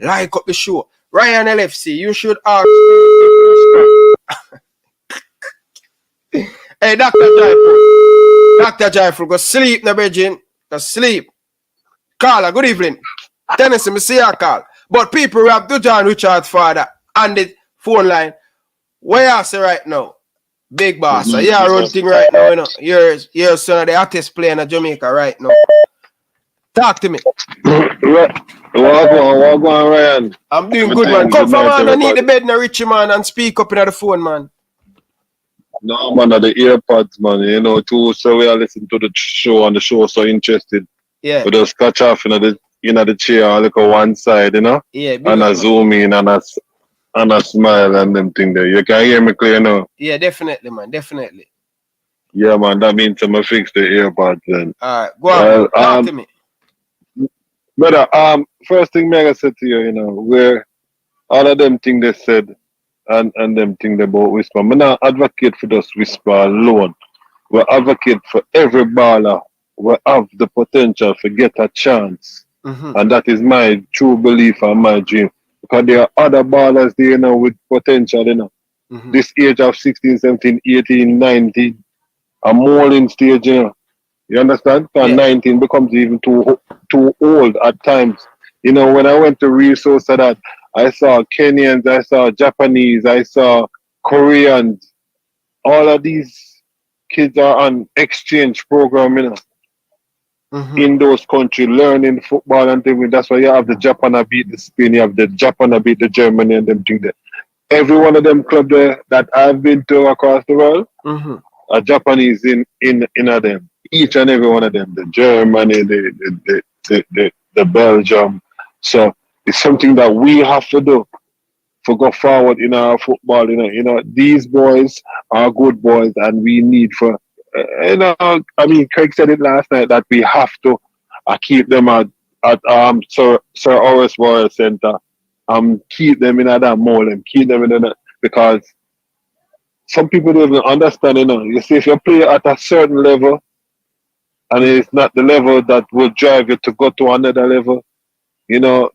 Like up the show, Ryan LFC. You should ask. Hey, Dr. Joyful, go sleep, no Virgin. Go sleep. Carla, good evening. Tennessee, me see your call. But people who have John Richard's father on the phone line, where you say right now? Big boss. So you run thing right now, you know. You're son of the hottest player in Jamaica right now. Talk to me. What going, Ryan? I'm doing good, man. Come from man, I need the bed now, Richie, man, and speak up in the phone, man. No, man, the earpods, man. You know, too, so we are listening to the show, and the show so interested. Yeah. We just catch off in the chair, look at one side, you know? Yeah. And I zoom in and I smile and them thing there. You can hear me clear now? Yeah, definitely, man. Definitely. Yeah, man, that means I'm going to fix the earpods then. Alright, go on. Talk to me. Brother, first thing I said to you, you know, where all of them things they said and them things about whisper. I'm not advocate for just whisper alone. We advocate for every baller who have the potential to get a chance. Mm-hmm. And that is my true belief and my dream. Because there are other ballers there, you know, with potential, you know. Mm-hmm. This age of 16, 17, 18, 19, a molding stage, you know. You understand? Because 19 becomes even too old at times. You know, when I went to resource of that, I saw Kenyans, I saw Japanese, I saw Koreans. All of these kids are on exchange program, you know. Mm-hmm. In those countries, learning football and things. That's why you have the Japan beat the Spain, you have the Japan beat the Germany and them things there. Every one of them clubs there that I've been to across the world, mm-hmm. are Japanese in them. Each and every one of them, the Germany, the Belgium. So it's something that we have to do to go forward in our football. You know, these boys are good boys, and we need for. You know, I mean, Craig said it last night that we have to keep them at Sir Horace Royal Centre keep them in that mold and keep them in that, because some people don't even understand, you know. You see, if you play at a certain level and it's not the level that will drive you to go to another level, you know,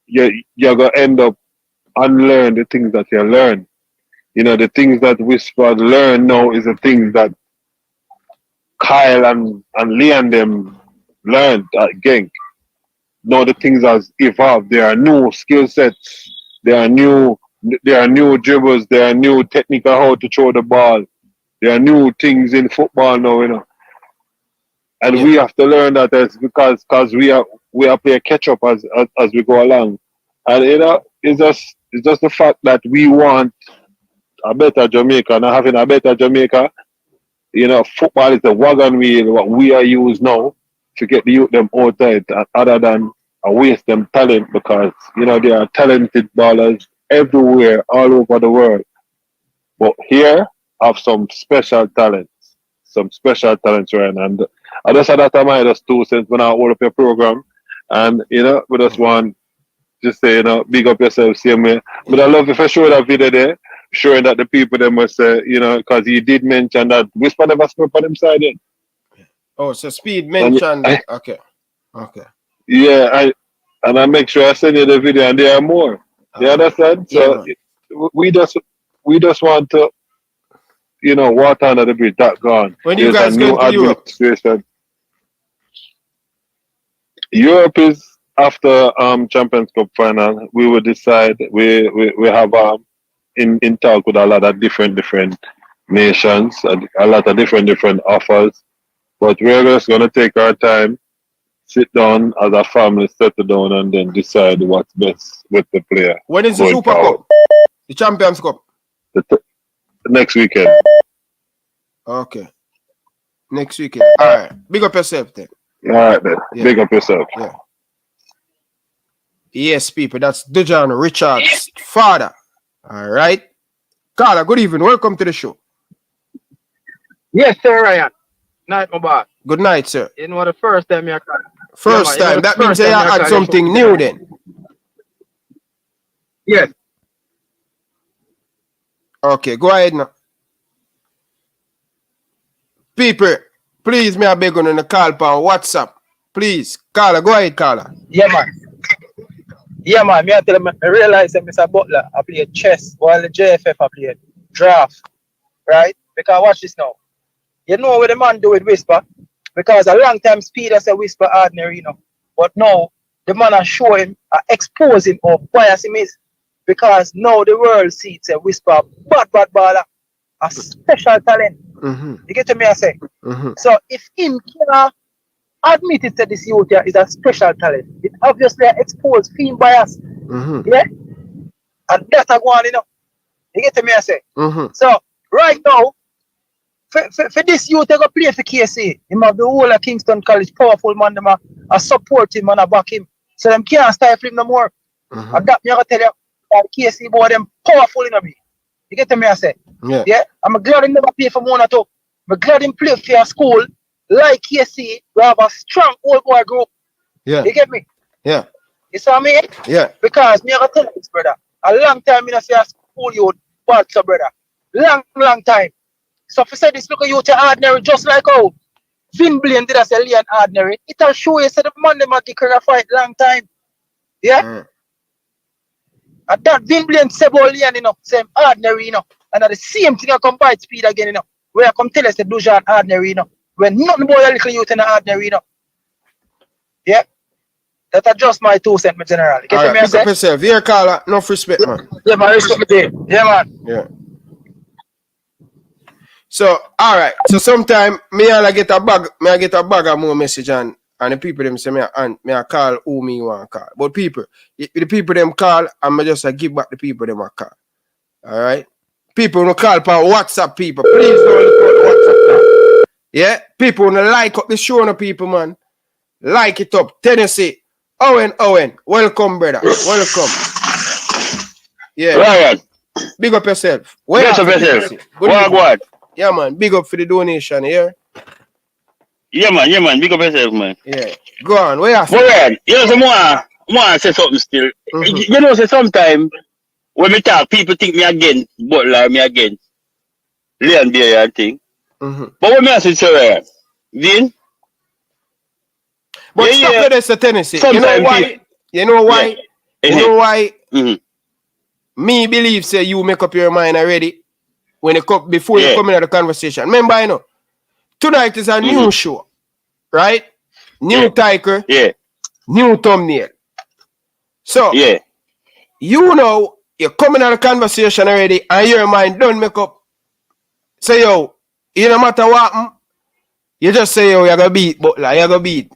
you're gonna end up unlearn the things that you learn. You know, the things that Whisper learn now is the things that Kyle and Lee and them learned at Genk. Now the things has evolved. There are new skill sets. There are new dribbles. There are new technical how to throw the ball. There are new things in football now, you know. And we have to learn that as because we are playing catch up as we go along. And you know, it's just the fact that we want a better Jamaica. Not having a better Jamaica, you know, football is the wagon wheel what we are used now to get the youth them outside, other than waste them talent, because you know there are talented ballers everywhere, all over the world. But here have some special talents, Ryan. And I just had that in mind just 2 cents when I hold up your program, and you know, we just want just say, you know, big up yourself, same way. But I love if I show that video there, showing that the people they must say, you know, because he did mention that Whisper never spoke on him side yet. Oh, so Speed mentioned that. Okay. Yeah, I make sure I send you the video, and there are more. You understand? So we just want to, you know, water under the bridge. That gone. When you guys go to Europe? Europe is after Champions Cup final. We will decide. We have in talk with a lot of different nations, a lot of different offers. But we're just gonna take our time, sit down as a family, settle down, and then decide what's best with the player. When is the Super Cup? The Champions Cup? The next weekend. Okay. Next weekend. All right. Big up yourself then. All right then. Yeah. Big up yourself. Yeah. Yes, people. That's Dejan Richard's father. All right. Carla, good evening. Welcome to the show. Yes, sir, Ryan. Night, my boy. Good night, sir. You know the first time you call. First time. That means you had something new then. Yes. Okay, go ahead now. People, please, me I beg on the call on WhatsApp. Please. Carla, go ahead, Carla. Yeah, man. Yeah, man. Me I tell them, I realize that Mr. Butler, I play chess while the JFF I play draft. Right? Because watch this now. You know what the man do with Whisper? Because a long time Speed has a Whisper ordinary, you know. But now the man I show him, I expose him how biased him is. Because now the world sees a Whisper bad baller, a special talent. You get to me I say? So if him can admit it to this youth here is a special talent, it obviously exposed film bias. Yeah? And that's a go on, you know. You get to me I say? So right now, for this youth, they go play for KC. Him have the whole of Kingston College, powerful man, them a support him and a back him. So them can't stifle him no more. And that me I tell you, KC boy, them powerful in me. You get to me I say? Yeah? I'm glad him never play for one or two. I'm glad him play for your school, like KC, we have a strong old boy group. Yeah. You get me? Yeah. You saw me? Yeah. Because me I tell you this, brother. A long time I see a school youth, but so brother. Long time. So if you say this, look at you to ordinary, just like how Vin Blaine did as a Leon ordinary, it'll show you say the man them a kicker a fight long time. Yeah? And that Vin Blaine say about Leon, you know, same ordinary, you know. And the same thing I come by Speed again, you know. Where I come tell us the Dujan ordinary, you know. When nothing about a little youth in the ordinary, you know. Yeah? That's just my 2 cents, my general. Get All me, right, pick up yourself. Here, Carla. Enough respect, man. Yeah, man. Respect me. Yeah, man. Yeah. So, all right. So, sometime, I get a bag of more message and the people them say, I call who me want to call. But people, the people them call, and I just give back the people them a call. All right? People who call for WhatsApp people, please don't report WhatsApp now. Yeah? People who like up the show, no people, man. Like it up. Tennessee. Owen, welcome, brother. Welcome. Yeah. Ryan. Big up yourself. Big up yourself. What? Yeah, man. Big up for the donation here. Yeah, man. Big up yourself, man. Yeah. Go on. Where you at? You know some more. want to say something still. You know, say sometimes when me talk, people think me against Butler, me against Leon Beer and thing. But when me say Ryan, then. But stop with this, Tennessee. You know why? You know why? You know why? Me believe say you make up your mind already when you come before you come into the conversation. Remember, I know tonight is a new show, right? New title, new thumbnail. So you know you're coming out of the conversation already, and your mind don't make up. Say yo, it no matter what, you just say yo, you're gonna beat Butler, you're gonna beat.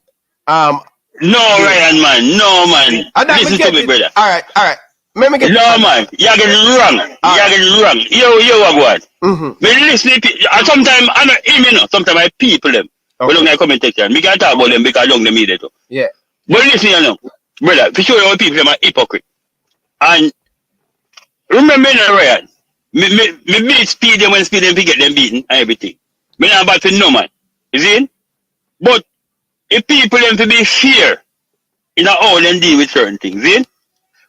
No, Ryan, man. No, man. Listen to me, brother. All right. Let me get no, man. You're getting wrong. You're getting wrong. Yo, what? Me listen to and sometimes I know him, you know. Sometimes I people them. We don't like commentation. Me can talk about them because I don't the media too. Yeah. But listen, you know, brother, for sure all people them are hypocrite. And remember, you know, Ryan, me beat speed them when speed them get them beaten and everything. Me not bad for no man. You see? But if people them to be fair in how them deal with certain things, see?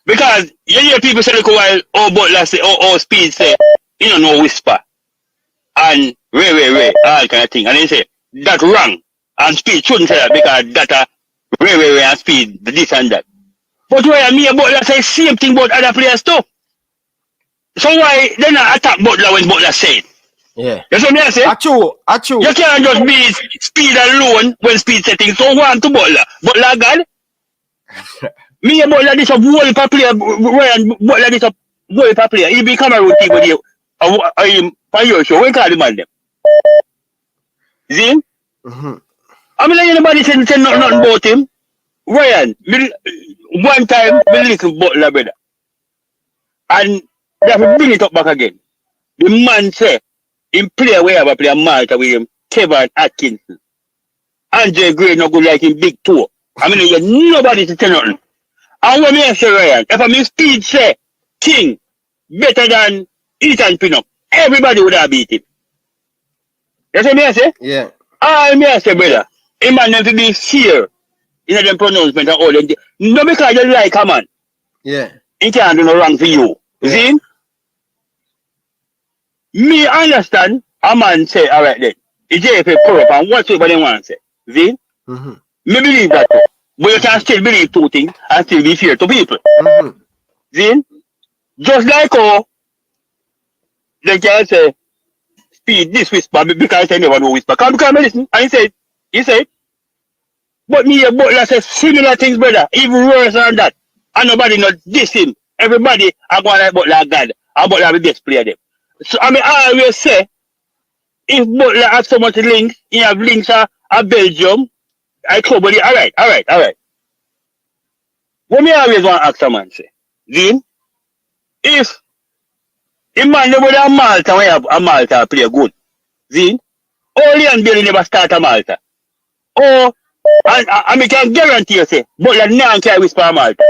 Because you hear people say like while Butler say, speed say, you don't know whisper. And Ray, all kind of thing. And they say, that's wrong. And speed shouldn't say that because that Ray and speed, this and that. But why me and Butler say same thing about other players too? So why they not attack Butler when Butler say it? Yeah. You see what I say? Achoo. You can't just be speed alone when speed setting. So one to Butler. Butler God. Me and Butler this a whole player. Ryan Butler this a whole player. He be camera team with you. For your show. When call the man them? See? I mean, anybody say nothing about him. Ryan, one time we listen Butler brother. And they have to bring it up back again. The man say him play wherever play Malta with him, Kevin Atkinson. Andre Gray no good like him big toe. I mean, you nobody to tell nothing. And when me say Ryan, if I mean speed say King better than Ethan Pinnock, everybody would have beat him. You see me I say? Yeah. I me I say brother, a man have to be fair in them pronouncement and all them. No because you like a man. Yeah. He can't do no wrong for you. You see? Me understand a man say, all right then, the JFA pull up and whatsoever they want to say. See? Me believe that too. But you can still believe two things and still be fair to people. See? Just like how they can say, speed this whisper because I never know whisper. Because I listen and he said, but me and Butler say similar things, brother, even worse than that. And nobody not diss him. Everybody are going like Butler God. And Butler the best player them. So I mean I always say if Butler has so much links, he have links at Belgium, I trouble it. Alright. What me always want to ask someone say, Dean, if a man never a Malta when have a Malta play good, Dean, only and Billy never start a Malta. Oh, and I can guarantee you say, Butler now can whisper a Malta.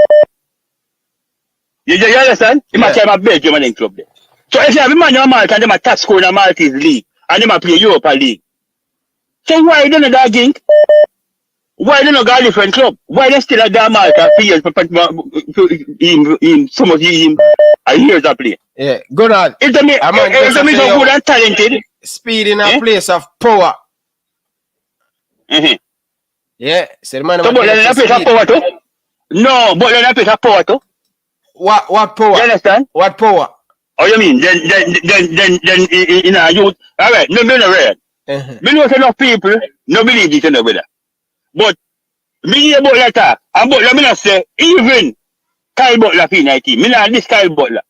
You understand? He might have a Belgium and then club there. So if you have a man in Malta and them a top score in a Maltese league and them a play Europa League. So why don't that gink? Why don't go a different club? Why they still a damn Malta for years him so much him a years a play? Yeah, good on. It's a me so good and talented. Speed in a place of power. Yeah, so the man so but in a place of power too? No, but in a place of power too. What power? You understand? What power? Oh, you mean then in a youth? All right, no right. Me know enough people no believe this no brother. But me hear Butler talk, and Butler me not say even Kyle Butler for 19. Me not this Kyle Butler.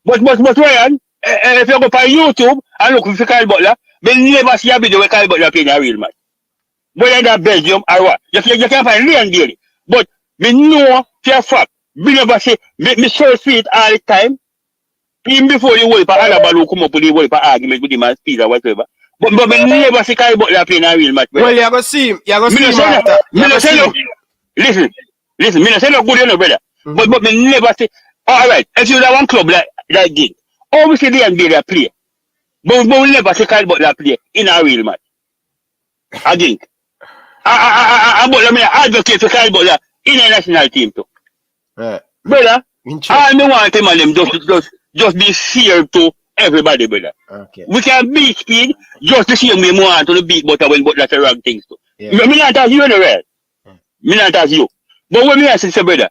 But Ryan, if you go on YouTube and look for Kyle Butler, me never see a video where Kyle Butler playing a real match. Whether that Belgium or what, you can find Leon daily. But me know for a fact. Me never say, me so sweet all the time. Even before you wait for other ball come up with the wait for argument with him and speed or whatever. But me never see Kyle Butler playing a real match. Well, you're going to see him. You're going to see him after. Listen, me not say no good, you know, brother. But me never say, all right, if you have one club like this, obviously they and they play. But we never see Kyle Butler play in a real match. I think. I advocate for Kyle Butler in a national team too. Right. Brother, all me want them and them just be fair to everybody, brother. Okay. We can beat speed just the same way we want to beat Butler when Butler say wrong things too. Yeah. Me not ask you anywhere. Me not ask you. But when me ask you, say, brother,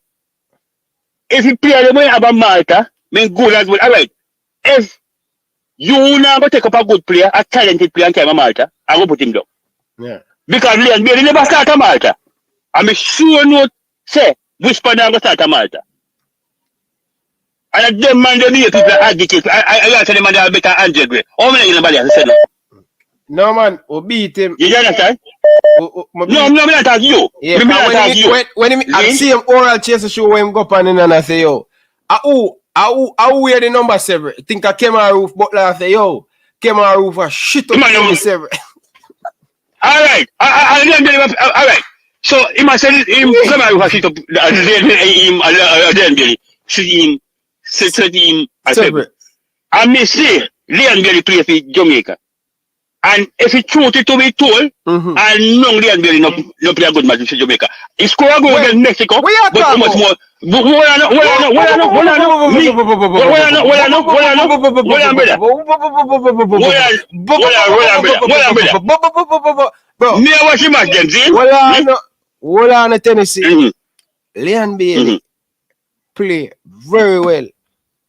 if you play the way about Malta, me good as well. Alright. If you now go take up a good player, a talented player and come Malta, I go put him down. Yeah. Because Leon Bailey never start a Malta. I'm sure not say Whisper now go start a Malta. And them man they need people advocate. I tell them man they are better Andre Gray. How many anybody has said no? No man, we beat him. You understand? No, me not ask you. Yeah, me not ask you. When I see him oral chase show when him go up and I say yo, I wear the number 7. Think I came on roof, Butler I say yo, came on roof a shit up number 7. Alright, alright. So him I said him come on roof a shit up him see him I said. And me say Leon Bailey play for Jamaica. And if it truth to be told, and no Leon Bailey no play a good match for Jamaica. He score a goal against Mexico, but how much more? Me watch him match them, see? Hold on, Tennessee. Leon Bailey play very well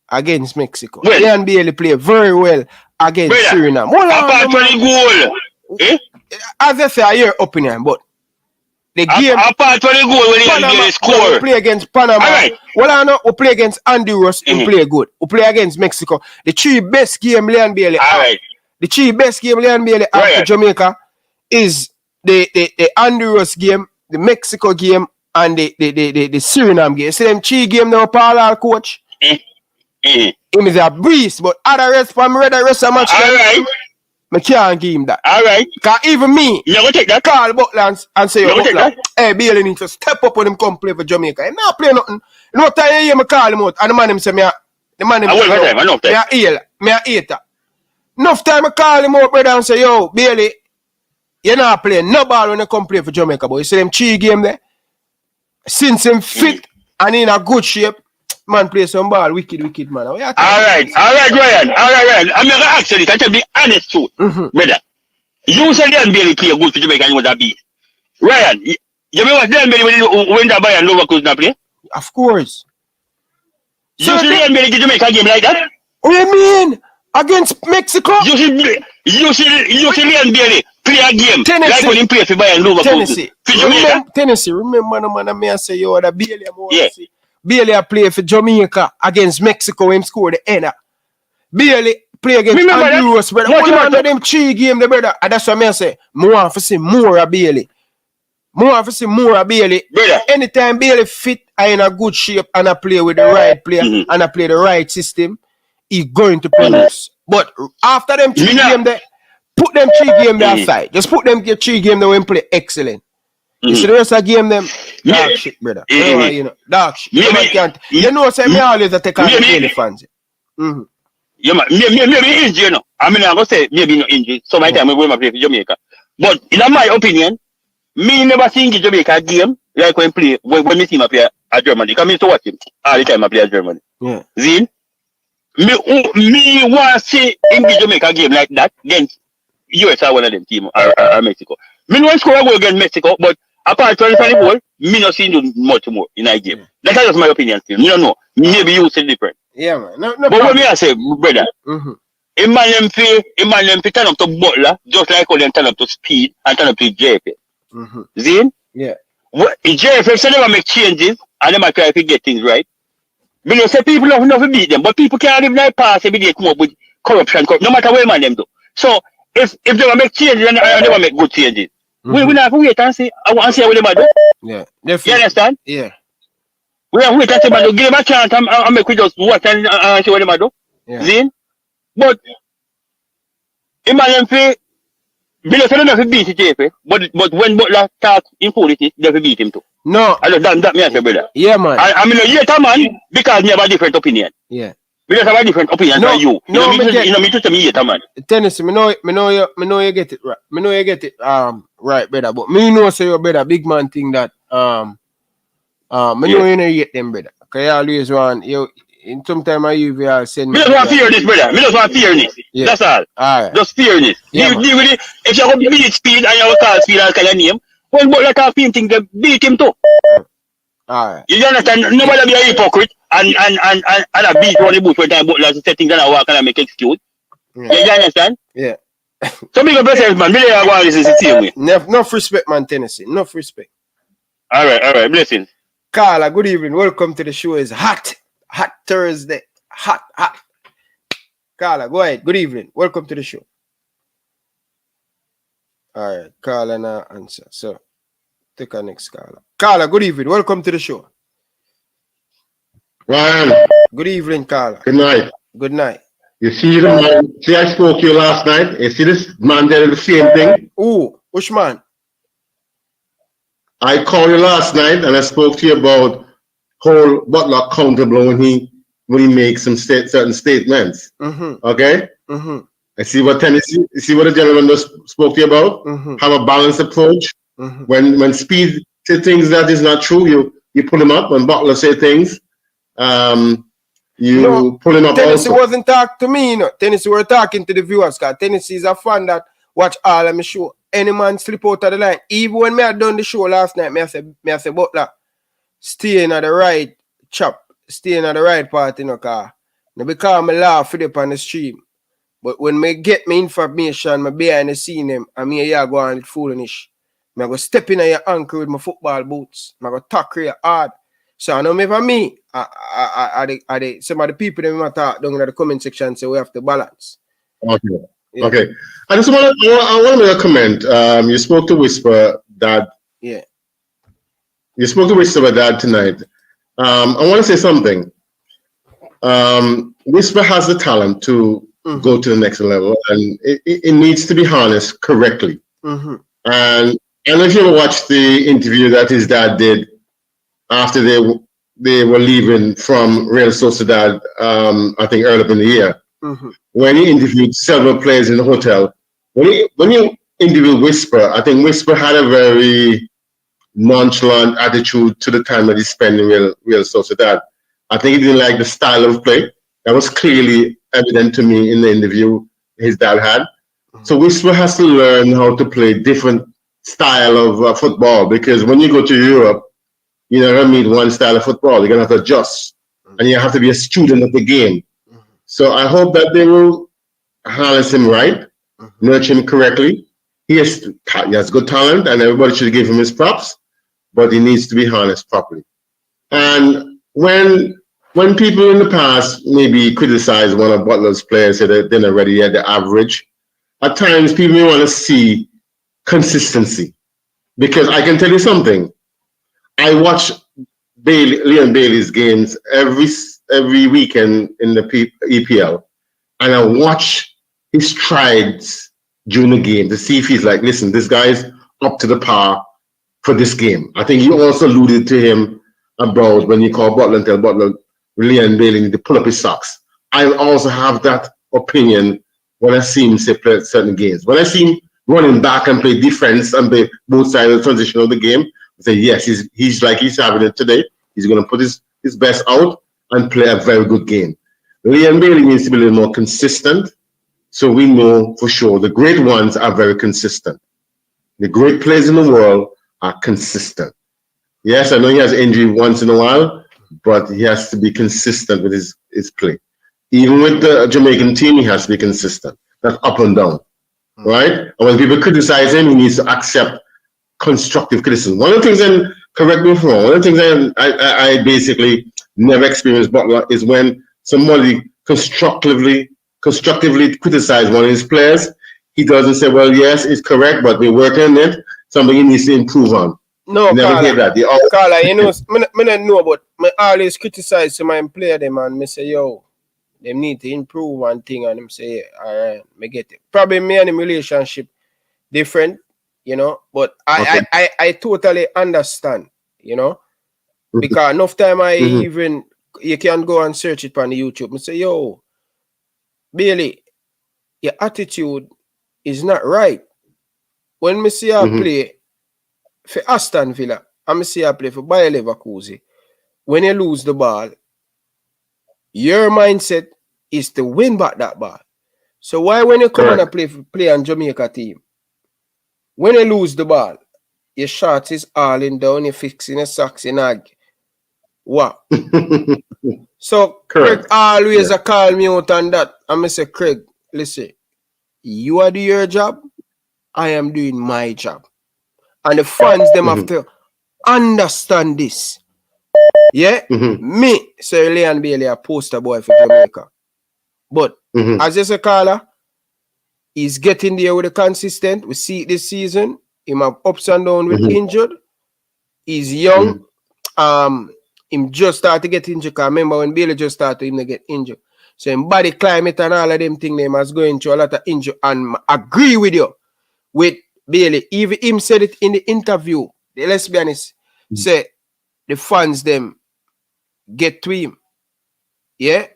against Mexico. Leon Bailey play very well against Suriname. Apart from the goal, as I say, I hear opinion, but the game apart from the goal when Leon Bailey score, we play against Panama. Right. Well, I know we play against Honduras. We play good. We play against Mexico. The 3 best game Leon Bailey. The 3 best game Leon Bailey after Jamaica is the Honduras game, the Mexico game, and the Suriname game. See them 3 game now, Paul coach. Him is a breeze, but other rest from the rest of the match. Alright. I can't give him that. Alright. Because even me, you never take that. Call Butler and say, Butler, hey, Bailey need to step up when him come play for Jamaica. He not play nothing. You know, time you hear me call him out, and the man him say, me a hater. Enough time I call him out, brother, and say, yo, Bailey, you're not playing no ball when you come play for Jamaica, boy. You see them 3 game there? Since him fit and in a good shape, man play some ball, wicked man. Alright, Ryan. I'm not gonna ask you this. I tell you the honest truth, brother. You said Leon Bailey play good for Jamaica and you was a beat. Ryan, you remember Leon Bailey when the Bayern Liverpool not play? Of course. You see Leon Bailey give Jamaica a game like that? What do you mean? Against Mexico? You see Leon Bailey play a game Tennessee. like when he play for Bayern Liverpool. Tennessee. Remember, man, I say, yo, the Bailey, Bailey play for Jamaica against Mexico when he scored the end. Bailey play against Honduras, brother. One of them 3 games, brother. And that's what I say. I want to see more of Bailey. Brother. Anytime Bailey fit and in a good shape and I play with the right player and I play the right system, he going to produce. But after them 3 games there, put them 3 games there aside. Just put them 3 games there when play excellent. You see the rest of the game them? Dog shit, brother. You know, dog shit. You know, say me always take on the Bailey fans. Yeah, man. Maybe injury, you know. I mean, I'm going to say maybe no injury. So my time we go play for Jamaica. But in my opinion, me never seen Jamaica game like when play when me see him play at Germany. Because me used to watch him all the time I play at Germany. Yeah. Zin? Me want to see him the Jamaica game like that against US or one of them team or Mexico. Me no score a goal against Mexico, but apart from the goal, me not see him much more in that game. That's just my opinion still. Me don't know. Maybe you say different. Yeah, man. No but what me I say, brother, a man them turn up to Butler, just like how them turn up to Speed and turn up to JFF. Zin? Yeah. JFF say never make changes and they might try to get things right. Because say people don't know to beat them, but people can't live like past every day come up with corruption, no matter what man them do. So if they will make changes and they will make good changes. We not have to wait and see. I want to see what they do. Yeah. Definitely. You understand? Yeah. We have to wait and see what they do. Give them a chance and make we just watch and see what they do. Yeah. Zin? But imagine if Billy said not to beat JFF, but when Butler starts in politics, they will beat him too. No. I just that me I say, brother. Yeah, man. I mean, you hate a man because you have a different opinion. Yeah. Because I have a different opinion than you. You know me to tell me hate a man. Tennessee, me know you get it right. Me know you get it right, brother. But me know say your brother big man thing that me know you know hate them, brother. you always want you in some time you will send me. Me just want fear this, brother. Me just want fear this. Yeah. That's all. Alright. Just fear this. Yeah, deal with it. If you go beat speed and you call speed and call a name, when Butler talk him thing, they beat him too. Alright. You understand? Nobody be a hypocrite and a beat on the boot when time Butler say things and I walk and I make excuse. Yeah. You understand? Yeah. So me go yourself, man. Me I go this is the same way. Enough respect, man, Tennessee. Enough respect. Alright, blessings. Carla, good evening. Welcome to the show. It's hot Thursday. Hot. Carla, go ahead. Good evening. Welcome to the show. All right, Carla now answer. So take our next Carla. Carla, good evening. Welcome to the show. Ryan. Good evening, Carla. Good night. Good night. You see the man? See, I spoke to you last night. You see this man did the same thing? Ooh, which man? I called you last night and I spoke to you about hold Butler accountable when he makes some certain statements. Okay? I see what Tennessee. You see what the gentleman just spoke to you about? Have a balanced approach. When Speed say things that is not true, you pull him up. When Butler say things, you pull him up. Tennessee also. wasn't talking to me, you know. Tennessee were talking to the viewers, because Tennessee is a fan that watch all of my show. Any man slip out of the line. Even when me had done the show last night, me I say Butler, staying at the right chop, staying at the right part in the car. Now because me laugh for them on the stream. But when me get me information, me behind the scene them, and me here go on it foolish. Me go step in your ankle with my football boots. Me go tackle you hard. So I know me for me, some of the people that we talk down in the comment section say we have to balance. Okay. Yeah. Okay. I just want to make a comment. You spoke to Whisper Dad. Yeah. You spoke to Whisper Dad tonight. I want to say something. Whisper has the talent to go to the next level, and it needs to be harnessed correctly. And I don't know if you ever watched the interview that his dad did after they were leaving from Real Sociedad, I think earlier in the year. When he interviewed several players in the hotel, when you interviewed Whisper, I think Whisper had a very nonchalant attitude to the time that he spent in Real Sociedad. I think he didn't like the style of play. That was clearly evident to me in the interview his dad had. So Whisper has to learn how to play different style of football, because when you go to Europe, you're not going to meet one style of football. You're going to have to adjust, and you have to be a student of the game. So I hope that they will harness him right, nurture him correctly. He has good talent, and everybody should give him his props, but he needs to be harnessed properly. And when people in the past maybe criticize one of Butler's players, say that they're not ready at the average, at times people may want to see consistency. Because I can tell you something, I watch Leon Bailey's games every weekend in the EPL, and I watch his strides during the game to see if he's like, listen, this guy's up to the par for this game. I think you also alluded to him about when you call Butler and tell Butler, Leon Bailey need to pull up his socks. I also have that opinion when I see him play certain games. When I see him running back and play defense and play both sides of the transition of the game, I say, yes, he's like he's having it today. He's going to put his best out and play a very good game. Leon Bailey needs to be a little more consistent, so we know for sure the great ones are very consistent. The great players in the world are consistent. Yes, I know he has injury once in a while, but he has to be consistent with his play. Even with the Jamaican team, he has to be consistent. That's up and down, right? And when people criticize him, he needs to accept constructive criticism. One of the things, and correct me if I'm wrong, one of the things I basically never experienced Butler is when somebody constructively criticize one of his players, he doesn't say, well, yes, it's correct, but we're working on it. Something he needs to improve on. No, never Carla, hear that. Carla, you know, I don't know, but I always criticize my player them and I say, yo, they need to improve one thing, and them say, yeah, all right, me get it. Probably me and him relationship different, you know, but I totally understand, you know, because enough time even, you can go and search it on the YouTube and say, yo, Bailey, your attitude is not right. When me see her play for Aston Villa, and me see her play for Bayer Leverkusen, when you lose the ball, your mindset is to win back that ball. So why when you come on and play on Jamaica team, when you lose the ball, your shots is all in down, you're fixing your socks in ag. What? So Craig always call me out on that. And I say, Craig, listen, you are doing your job, I am doing my job. And the fans them have to understand this. Yeah? Me, Sir Leon Bailey, a poster boy for Jamaica. But as you say, Carla, he's getting there with the consistent. We see it this season. Him have ups and downs with injured. He's young. Him just started to get injured. Because remember when Bailey just started him to get injured. So him body climate and all of them things, them has going through a lot of injury. And I agree with you. With Bailey. Even him said it in the interview. Let's be honest. Say the fans them get to him. Yeah?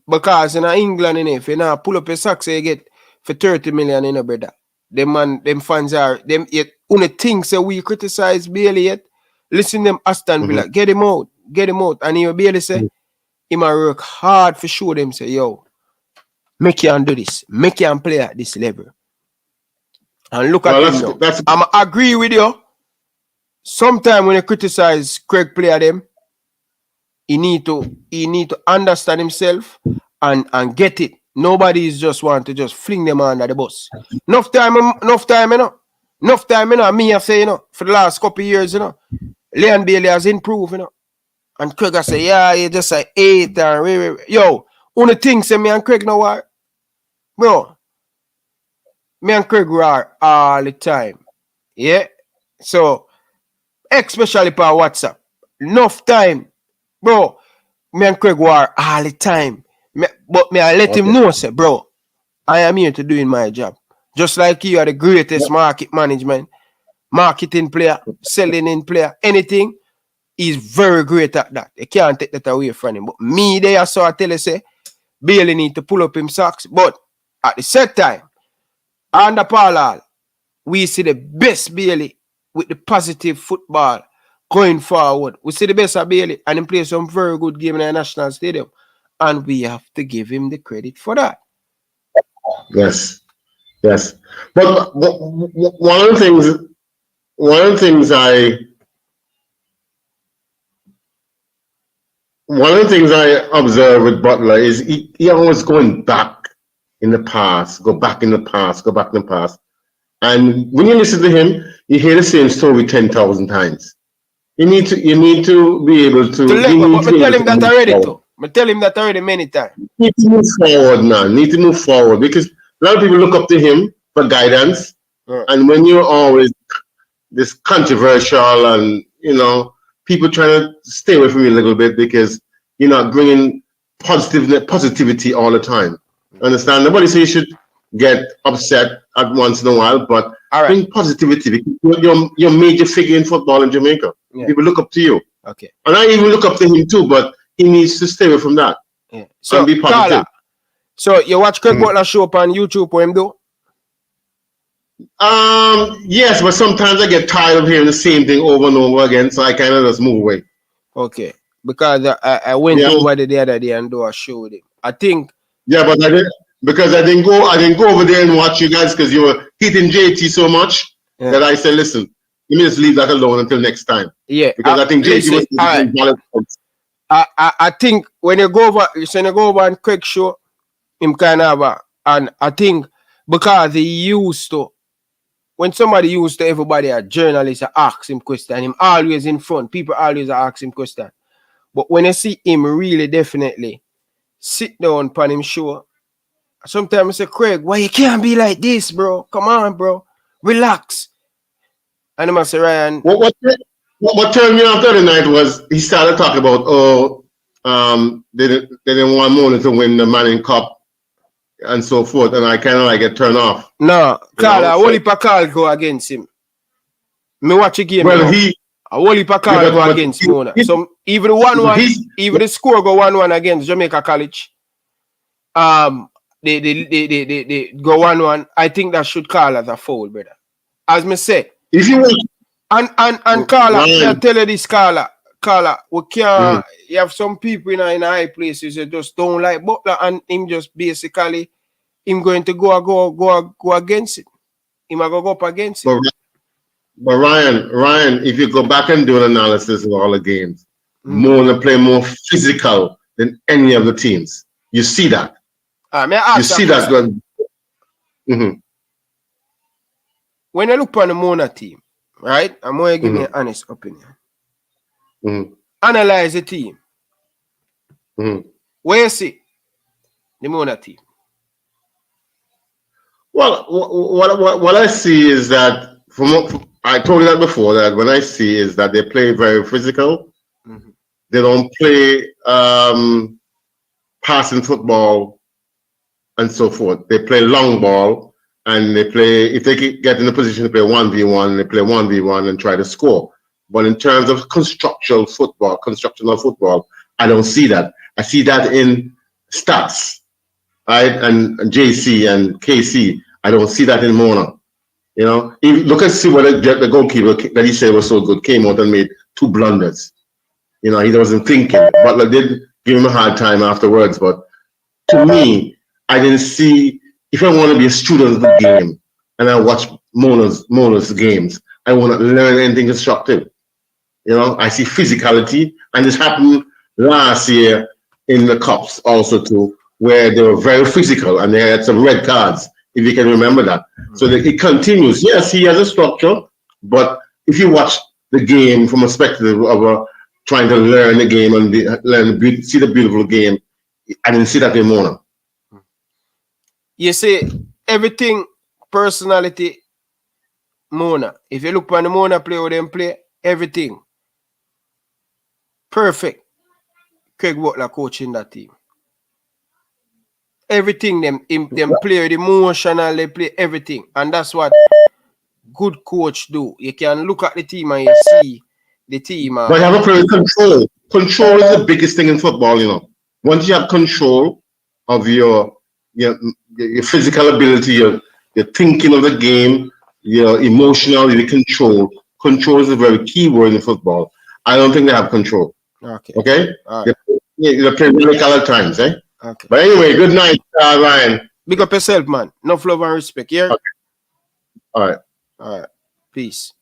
Because in England, if you now pull up your socks, you get for 30 million in a brother. Them fans are them yet only things that we criticize Bailey yet. Listen them Aston Villa. Get him out. Get him out. And he Bailey say he might work hard for show them say, yo, make you do this. Make you play at this level. And look at him now. I'm agree with you. Sometimes when you criticize Craig player them, he need to understand himself and get it. Nobody is just want to just fling them under the bus. Enough time, you know. Enough time, you know. Me, I say, you know, for the last couple of years, you know, Leon Bailey has improved, you know. And Craig I say, yeah, he just say 8 and yo, only thing say me and Craig know what? Bro, me and Craig are all the time. Yeah? So, especially per WhatsApp. Enough time. Bro, me and Craig war all the time. But I let him know, say, bro, I am here to doing my job. Just like you are the greatest marketing player, selling in player, anything, he's very great at that. You can't take that away from him. But me there, so I tell you, say, Bailey need to pull up him socks. But at the same time, under Paul, we see the best Bailey with the positive football going forward. We see the best of Bailey and he plays some very good game in the national stadium. And we have to give him the credit for that. Yes. Yes. But one of the things I observe with Butler is he always going back in the past, go back in the past. And when you listen to him, you hear the same story 10,000 times. You need to be able to. Tell him that already too. I tell him that already many times. Need to move forward now. Need to move forward because a lot of people look up to him for guidance. And when you're always this controversial and, you know, people trying to stay away from you a little bit because you're not bringing positivity all the time. Understand? Nobody says you should get upset at once in a while, but bring positivity because you're a major figure in football in Jamaica. People look up to you. Okay. And I even look up to him too, but he needs to stay away from that. So and be positive. Carla, so you watch Craig Butler show up on YouTube for him do? Yes, but sometimes I get tired of hearing the same thing over and over again, so I kind of just move away. Okay. Because I went over the other day and do a show with him. I think. Yeah, but I didn't go over there and watch you guys because you were hitting JT so much that I said, listen, let me just leave that alone until next time. Yeah. Because I think JT was valid points. I think when you go over on Craig's show, him kind of and I think because he used to, when somebody used to everybody, a journalist ask him question, him always in front, people always ask him question. But when you see him really definitely sit down upon him show, sometimes I say, Craig, why you can't be like this, bro? Come on, bro. Relax. And I must say, Ryan. What turned me off the other night was he started talking about, they didn't want Mona to win the Manning Cup and so forth, and I kind of like get turned off. No, Carl, I only Carl go against him. Me watch a game. Well, I only Carl go against Mona. So even 1-1, even the score go 1-1 against Jamaica College. They go 1-1. I think that should call as a foul, brother. As me say, if you want. And Carla, I tell you this, Carla, Carla, we can't. You have some people in high places that just don't like Butler, and him just basically him going to go against it. Him go up against it. But Ryan, if you go back and do an analysis of all the games, Mona play more physical than any of the teams. You see that. You see that. When I look on the Mona team, right? I'm going to give me an honest opinion. Analyze the team. Where you see the Mona team? Well, what I see is that I told you that before, that when I see is that they play very physical. They don't play passing football and so forth. They play long ball, and they play, if they get in a position to play 1v1, they play 1v1 and try to score. But in terms of constructional football, I don't see that. I see that in stats, right? And JC and KC. I don't see that in Mona. You know, look and see what the goalkeeper that he said was so good came out and made 2 blunders. You know, he wasn't thinking. Butler did give him a hard time afterwards. But to me, I didn't see, if I want to be a student of the game and I watch Mona's games, I want to learn anything constructive. You know, I see physicality, and this happened last year in the Cups also too, where they were very physical and they had some red cards, if you can remember that. So that it continues. Yes, he has a structure, but if you watch the game from a perspective of trying to learn the game and see the beautiful game, I didn't see that in Mona. You see, everything, personality, Mona. If you look on the Mona play or them play, everything perfect. Craig Butler coaching that team. Everything them play the emotional, they play everything. And that's what good coach do. You can look at the team and you see the team. But you have to play with control. Control is the biggest thing in football, you know. Once you have control of your physical ability, your thinking of the game, your emotional, your control. Control is a very key word in football. I don't think they have control. Okay? Right. They're playing radical at times, eh? Okay. But anyway, good night, Ryan. Big up yourself, man. No love and respect, yeah? Okay. All right. Peace.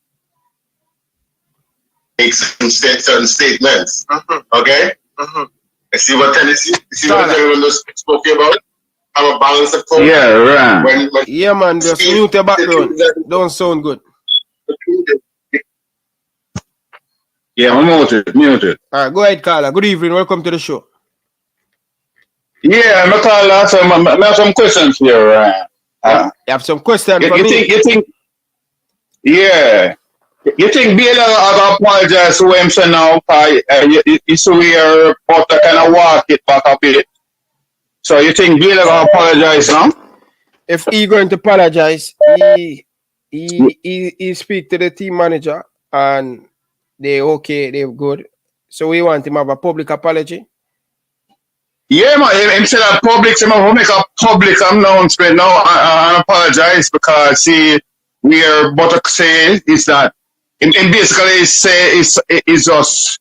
Make certain statements. Okay? I see what Tennessee, what everyone spoke about. Have a balance of approach. Yeah, right. Yeah, man, just mute your background. Don't sound good. Yeah, I'm muted. All right, go ahead, Carla. Good evening. Welcome to the show. Yeah, I'm Carla. I have some questions here, Ryan. You have some questions for me? You think Baylor have apologized to him so now? You see where Butler kind of walk it back a bit. So you think Baylor gonna apologize now? If he going to apologize, he speak to the team manager and they okay, they're good. So we want him to have a public apology. Yeah, man. Instead of public, he will make a public announcement now and apologize because see where Butler say is that and basically say it's just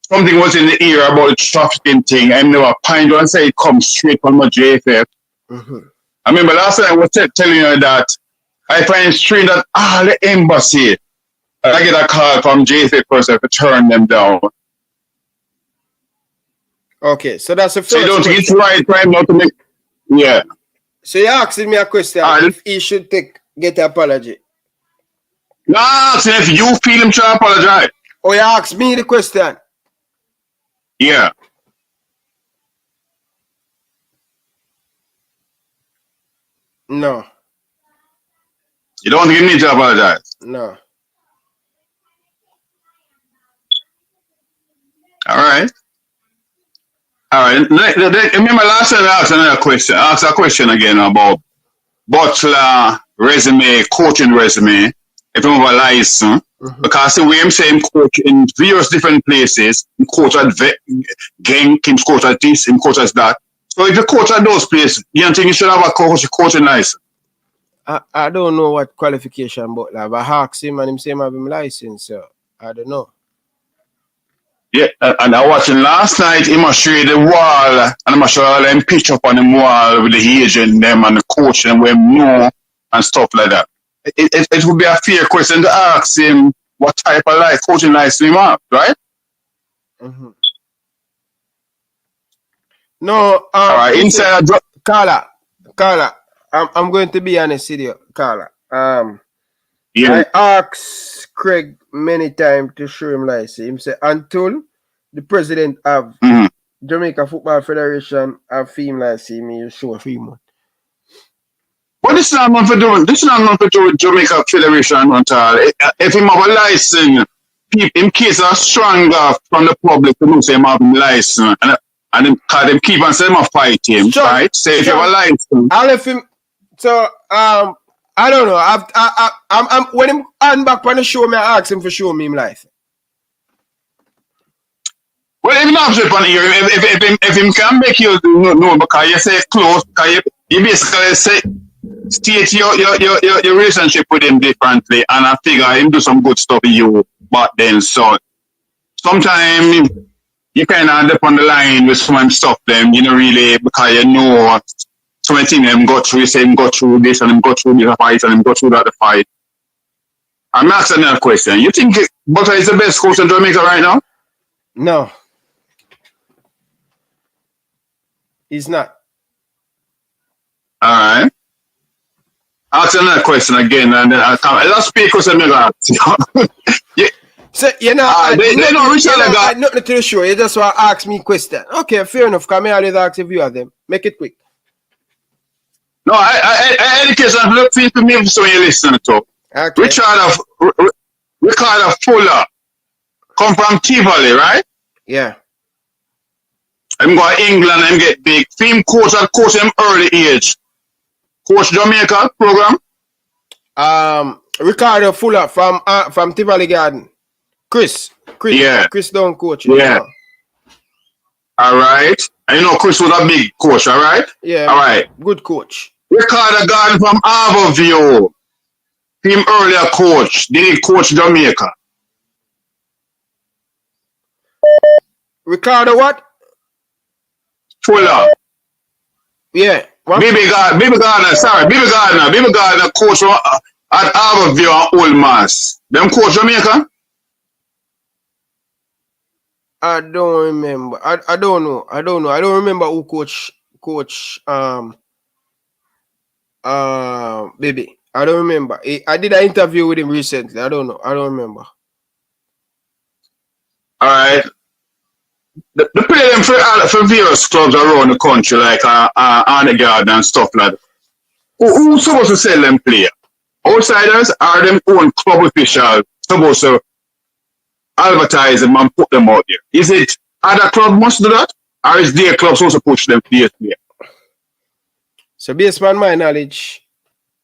something was in the air about the trafficking thing. I never find one say it comes straight from my JFF. I remember last time I was telling you that I find it strange that the embassy, I get a call from JFF person to turn them down. Okay, so that's the first. So you don't think it's right time not to make? Yeah. So you're asking me a question if he should get an apology. No, asking if you feel him should apologize. Oh, you asked me the question. Yeah. No. You don't think you need to apologize? No. All right. Remember last time I asked another question. I asked a question again about Butler resume, coaching resume, if you have a license. Because the way I'm saying coach in various different places, he coach at Genk, he coach at this, he coach at that. So if you coach at those places, you don't think you should have a coaching license? I don't know what qualification Butler have. I asked him and him say I have him license, so I don't know. Yeah, and I watched him last night. He must show the wall, and I must show all them pitch up on the wall with the agent them and the coach and where know and stuff like that. It would be a fair question to ask him what type of life coaching life him have, right? Mm-hmm. No, all right. Inside, Carla, I'm going to be honest with you, Carla. Yeah. I asked Craig many times to show him license. Him say until the president of Jamaica Football Federation have film license, me show a film. But this is not going to do. This is not going to do with Jamaica Federation at all. If him have a license, in case are stronger from the public to know say him have a license, and them keep on saying him fight him, sure. Right? Say if you have a license. I'll let him. So I don't know. I'm when him on back on the show, me I ask him for show me him license. Well, if not on here, if him can make you know because you say close, because you basically say state your relationship with him differently, and I figure him do some good stuff with you, but then so sometimes you kind of end up on the line with some stuff them, you know, really because you know so many things them go through. You say him go through this and him go through the fight and him go through that the fight. I'm asking another question. You think Butler is the best coach in Jamaica right now? No. He's not. Alright. Ask another question again and then I'll come. Let's speak because I'm going to yeah. So, you know, nothing to the show. You just want to ask me question. Okay, fair enough. Come here, always ask if you have them. Make it quick. No, I education look for me so you listen to. Okay. Richard Fuller come from Tivoli, right? Yeah. I'm going to England and get big. Film coach and coach him early age. Coach Jamaica program. Ricardo Fuller from Tivoli Garden. Chris. Yeah. Chris don't coach. Yeah. All right. And you know Chris was a big coach, all right? Yeah. All right. Good coach. Ricardo Garden from Harborview. Him earlier coach. Did he coach Jamaica? Ricardo what? Fuller. Yeah. Baby Gardner coach at Harborview and Old Mass. Them coach Jamaica? I don't remember. I don't know. I don't remember who coach baby. I don't remember. I did an interview with him recently. I don't know. I don't remember. Alright. They play them for various clubs around the country, like Arne Garden and stuff like that. Who's supposed to sell them player? Outsiders are them own club officials supposed to advertise them and put them out there. Is it other club must do that? Or is their club supposed to push them to player? So based on my knowledge,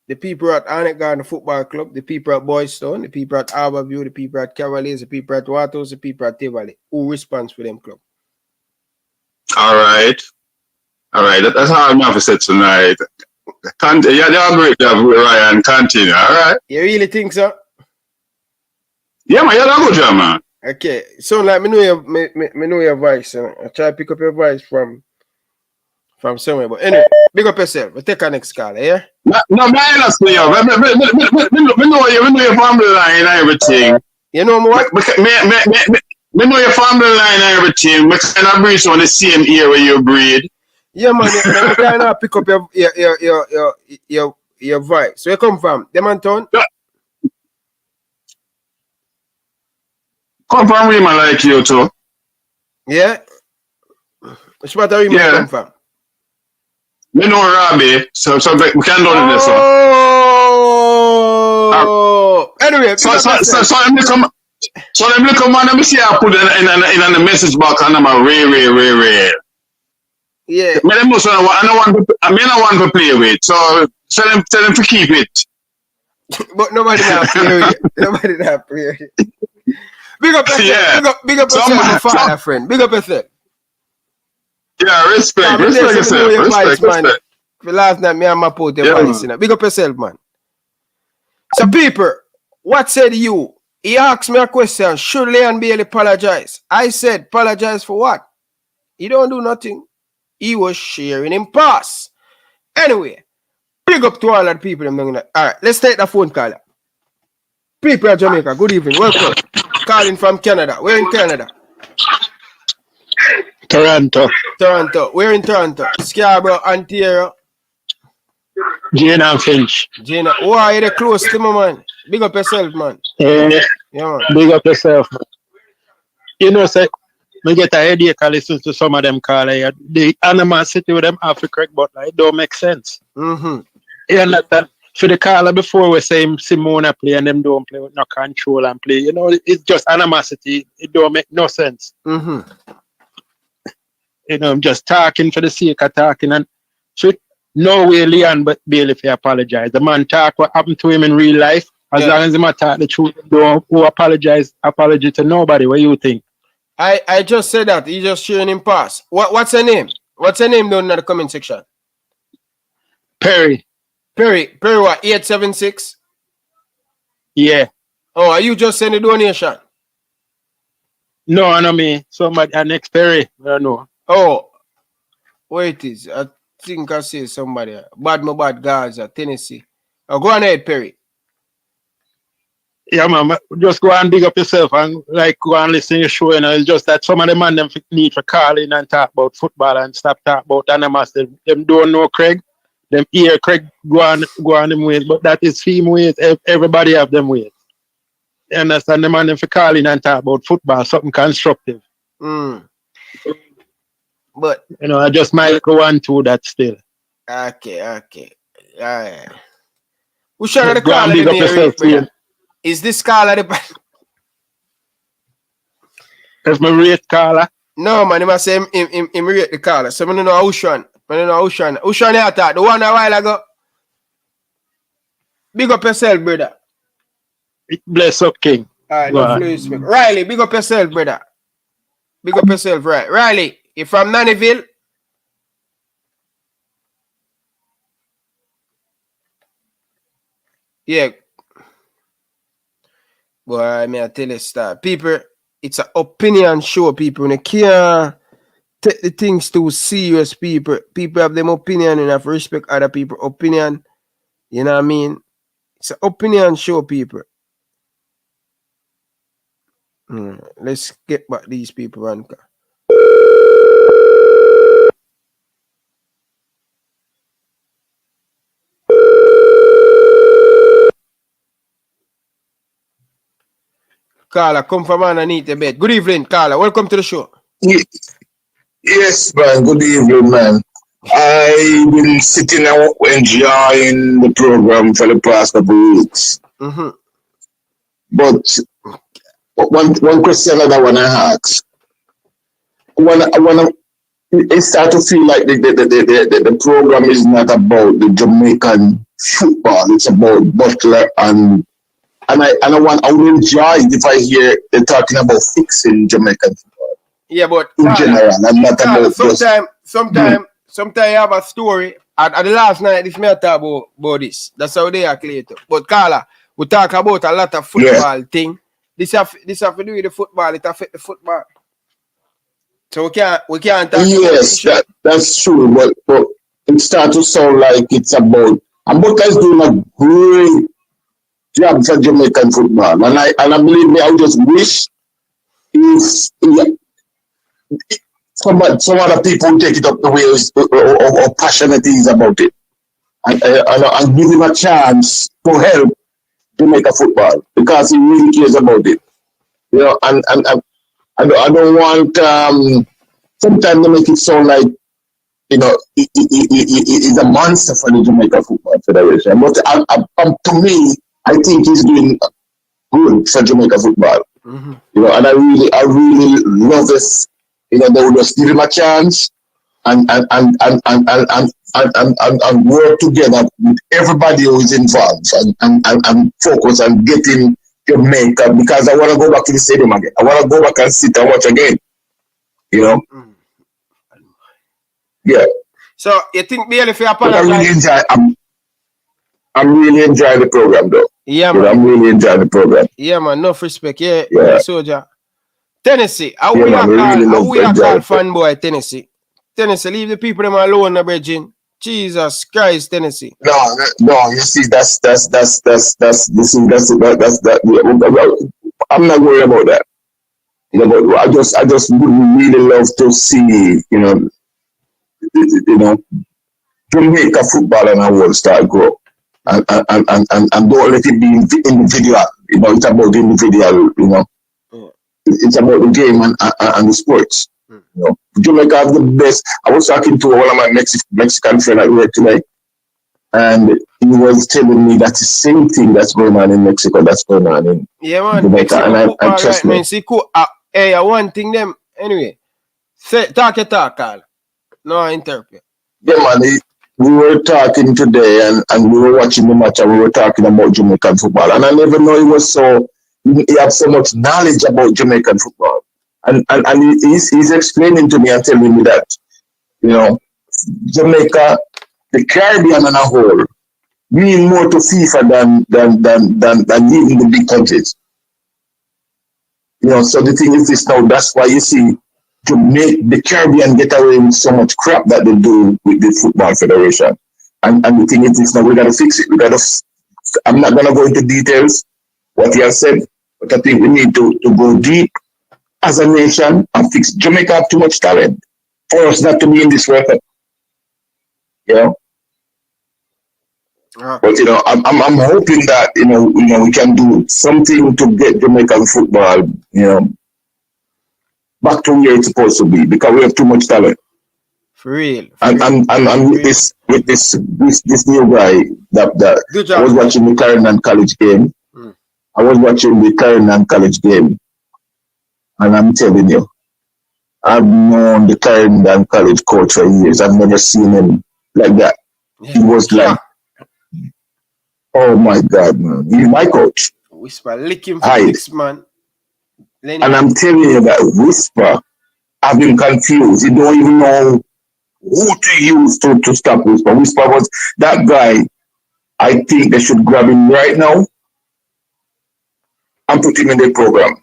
the people at Arne Garden Football Club, the people at Boystone, the people at Harborview, the people at Cavaliers, the people at Waters, the people at Tivoli, who responds for them club? Alright. That's how I'm have said tonight. Yeah, they're great job with Ryan. Continue, alright? You really think so? Yeah, man, you're a good job, man. Okay. So like me know your voice. I try to pick up your voice from somewhere. But anyway, big up yourself. We'll take our next call, yeah? No, man, that's me. We know your family line and everything. You know what? Me know your family line and everything. We kind of breed on the same ear where you breed. Yeah, man. You kind of pick up your voice. Where you come from? Them and town? Yeah. Come from Rima like you too. Yeah? Which part of Rima you come from? Me know Robbie, so we can do this one. Oh! Anyway, so them little man, let me see I put in the message box and I'm a rare. Yeah. Me them also I don't want to play with, so tell them to keep it. But nobody not play with. Nobody not play with. Big up yourself. Yeah. Big up yourself, my father, friend. Big up yourself. Yeah, respect yourself. For last night, me and my put your voice in. Big up yourself, man. So, people, what said you He asked me a question. Should Leon Bailey apologize? I said, apologize for what? He don't do nothing. He was sharing him pass. Anyway, big up to all of the people. All right, let's take the phone call. People of Jamaica, good evening. Welcome. Calling from Canada. We're in Canada. Toronto. Toronto. We're in Toronto. Scarborough, Ontario. Jane and Finch. Jane, why are you close to me, man? Big up yourself, man. Yeah, man. Big up yourself, man. You know, say, me get a headache I listen to some of them call here. The animosity with them Africa Craig Butler, it don't make sense. Mm-hmm. You understand? For the caller before we say Simona play and them don't play with no control and play. You know, it's just animosity. It don't make no sense. Mm-hmm. You know, I'm just talking for the sake of talking, and so no way Leon but Bailey if he apologize. The man talk what happened to him in real life. As long as he might talk the truth, don't apology to nobody. What you think? I just said that. He just sharing him pass. What's her name? What's her name down in the comment section? Perry what? 876? Yeah. Oh, are you just sending a donation? No, I know me. Somebody next Perry. I don't know. Oh, where it is? I think I see somebody. Bad Gaza, Tennessee. Oh, go on ahead, Perry. Yeah, man. Just go and dig up yourself and like go and listen to your show. You know, it's just that some of the man them need for calling and talk about football and stop talk about animals. Them don't know Craig. Them hear Craig go on them ways, but that is theme ways. Everybody have them ways. You understand? The man them for calling and talk about football, something constructive. But you know, I just might go on to that still. Okay. Alright. Who shall the call in the Is this caller the Is my rate caller? No, man, he must say him rate the caller. So I don't know Ushan. Ushan you attack. The one a while ago. Big up yourself, brother. Bless up, King. Alright, Riley, big up yourself, brother. Big up yourself, right? Riley, you from Nannyville? Yeah. Boy, I mean, I tell you, start. People, it's an opinion show, people. And you can't take the things too serious, people. People have them opinion and have to respect other people's opinion. You know what I mean? It's an opinion show, people. Let's get back these people on. Carla, come from underneath the bed. Good evening, Carla. Welcome to the show. Yes, man. Good evening, man. I've been sitting and enjoying the program for the past couple of weeks. Mm-hmm. But one question that I want to ask. It start to feel like the program is not about the Jamaican football. It's about Butler and I would enjoy it if I hear they're talking about fixing Jamaican football. Yeah, but in general, and not about sometimes you have a story. At the last night, this may talk about this. That's how they are clear. But Carla, we talk about a lot of football thing. This have to do with the football. It affect the football. So we can't talk. Yes, that's true. But it starts to sound like it's about. And Butler is doing a great job for Jamaican football, and I believe me, I just wish if some other people take it up the way how passionate he is about it, and give him a chance to help Jamaica football because he really cares about it. You know, and I don't want sometimes to make it sound like, you know, he's a monster for the Jamaica Football Federation. But to me, I think he's doing good for Jamaica football. Mm-hmm. You know, and I really love this. You know, they will just give him a chance and work together with everybody who is involved and focus on getting Jamaica, because I want to go back to the stadium again. I want to go back and sit and watch again. You know? Yeah. So you think Bailey for apologize? I'm really enjoying the program though. Yeah, man. I'm really enjoying the program. Yeah, man. Enough respect. Yeah, yeah. Soldier. Tennessee. How yeah, we man, are call fanboy Tennessee? Tennessee, leave the people them alone, na bridging. Jesus Christ, Tennessee. No. You see, that's I'm not worried about that. You know, but I just would really love to see, Jamaica football and our world start grow. And don't let it be individual. It's about the individual, It's about the game and the sports. Jamaica have the best. I was talking to one of my Mexican friends at work today, and he was telling me that the same thing that's going on in Mexico, that's going on in man, Jamaica. Mexico And I trust me. Hey, one thing them anyway. Talk, Carl. No, I interpret. Yeah, man. We were talking today, and we were watching the match, and we were talking about Jamaican football. And I never know he had so much knowledge about Jamaican football. And he's explaining to me and telling me that, Jamaica, the Caribbean as a whole, mean more to FIFA than even the big countries. So the thing is this now, that's why you see the Caribbean get away with so much crap that they do with the Football Federation. And the thing is this now, we gotta fix it. I'm not gonna go into details what he has said, but I think we need to go deep as a nation and fix. Jamaica have too much talent for us not to be in this World Cup. But I'm hoping that we can do something to get Jamaican football, back to where it's supposed to be, because we have too much talent. For real. And with this new guy that I was watching the Clarendon College game. I was watching the Clarendon College game, and I'm telling you, I've known the Clarendon College coach for years. I've never seen him like that. Yeah. He was like, oh my God, man. He's my coach. Whisper, lick him for next man. And I'm telling you that Whisper, I've been confused. He don't even know who to use to stop Whisper. Whisper was that guy. I think they should grab him right now and put him in the program.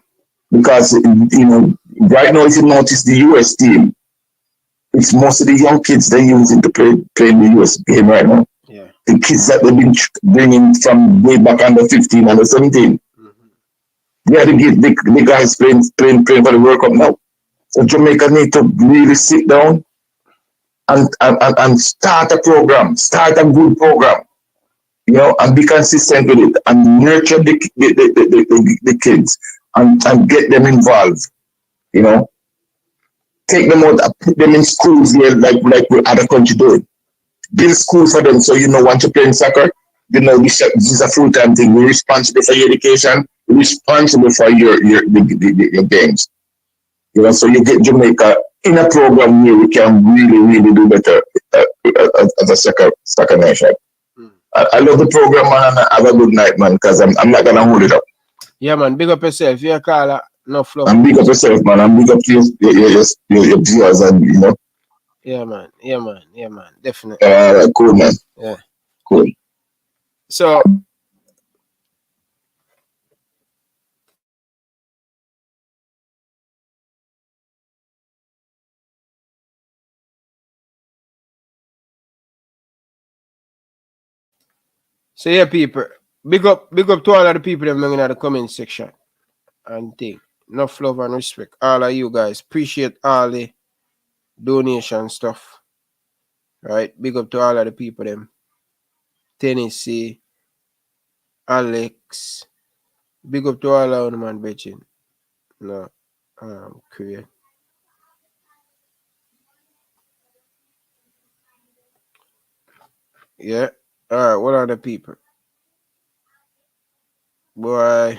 Because, right now, if you notice the US team, it's most of the young kids they're using to play in the US game right now. Yeah. The kids that they've been bringing from way back under 15, under 17. Yeah, the guys playing for the World Cup now. So Jamaica need to really sit down and start a program, start a good program, and be consistent with it and nurture the kids and get them involved, Take them out, put them in schools here like other countries do it. Build school for them so once you're playing soccer, this is a full-time thing. We're responsible for your education, we're responsible for your games. So you get Jamaica in a program where we can really, really do better as a soccer nation. I love the program, man, and have a good night, man, because I'm not going to hold it up. Yeah, man, big up yourself. You're a caller, no flow. And big up yourself, man, and big up your viewers, and, Yeah, man, definitely. Cool, man. Yeah. Cool. So, yeah, people, big up to all of the people that are in the comment section and thing. Enough love and respect. All of you guys. Appreciate all the donation stuff. Right? Big up to all of the people them. Tennessee, Alex. Big up to all of them, man, bitching. No. Create. Yeah. Alright, what are the people? Boy.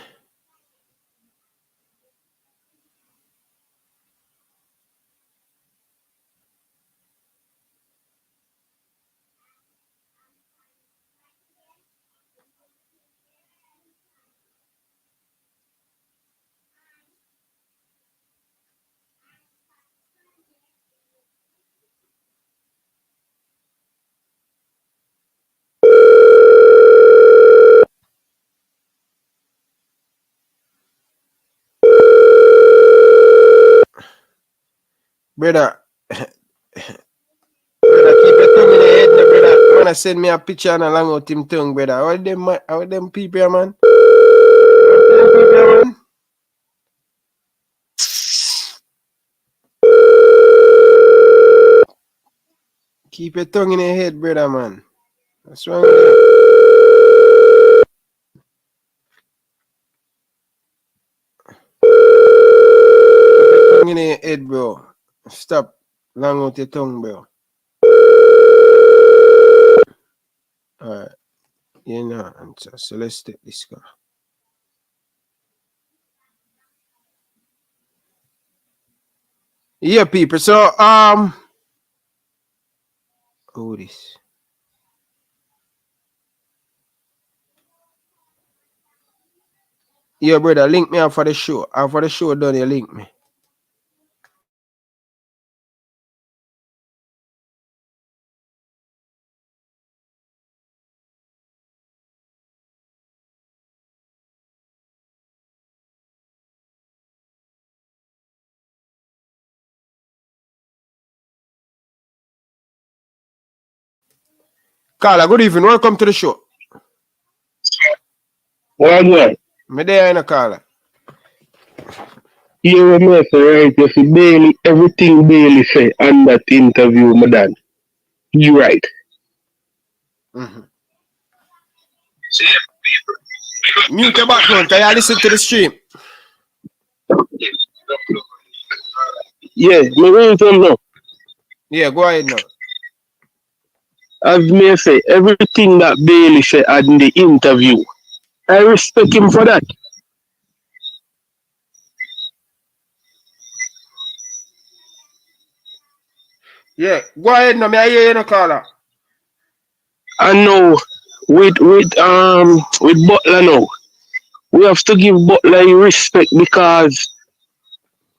Brother, brother, keep your tongue in the head, no, brother. You wanna send me a picture and a long out him tongue, brother. How them people here, man? Keep your tongue in your head, brother, man. What's wrong with you? Keep your tongue in your head, bro. Stop long out your tongue, bro. Alright. You know, answer. So let's take this guy. Yeah, people. So, who this? Yeah, brother, link me out for the show. After the show done, you link me. Carla, good evening. Welcome to the show. Well, yeah. Me there in a Carla. You remember, right? You see, Bailey, everything Bailey say on that interview, my dad. You right. Mm-hmm. Mute your background. Can you listen to the stream? Yeah, me real them now. Yeah, go ahead now. As me say, everything that Bailey said in the interview, I respect him for that. Yeah, go ahead now. Me I hear you no Carla. I know with Butler now, we have to give Butler respect because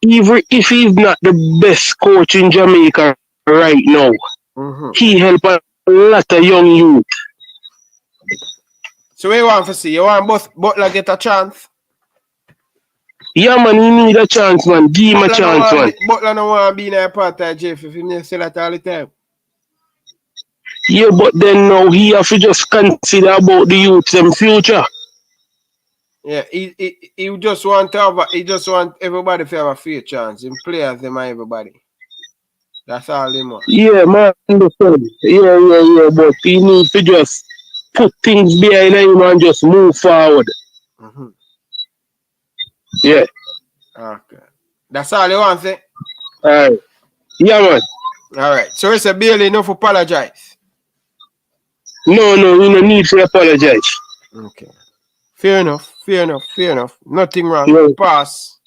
even if he's not the best coach in Jamaica right now, he helped a lot of young youth. So what you want to see? You want both Butler get a chance? Yeah, man, he need a chance, man. Give him a chance, man. Butler no want to be in a part of Jeff if he say that all the time. Yeah, but then now he have to just consider about the youth's future. Yeah, he just want to have he just want everybody to have a fair chance. In players, them and everybody. That's all they want. Yeah, man, understand. Yeah, but he needs to just put things behind him and just move forward. Mm-hmm. Yeah. Okay. That's all you want, say? Alright. Yeah, man. Alright. So it's a Bailey enough to apologize. No, you don't need to apologize. Okay. Fair enough. Nothing wrong. Yeah. Pass.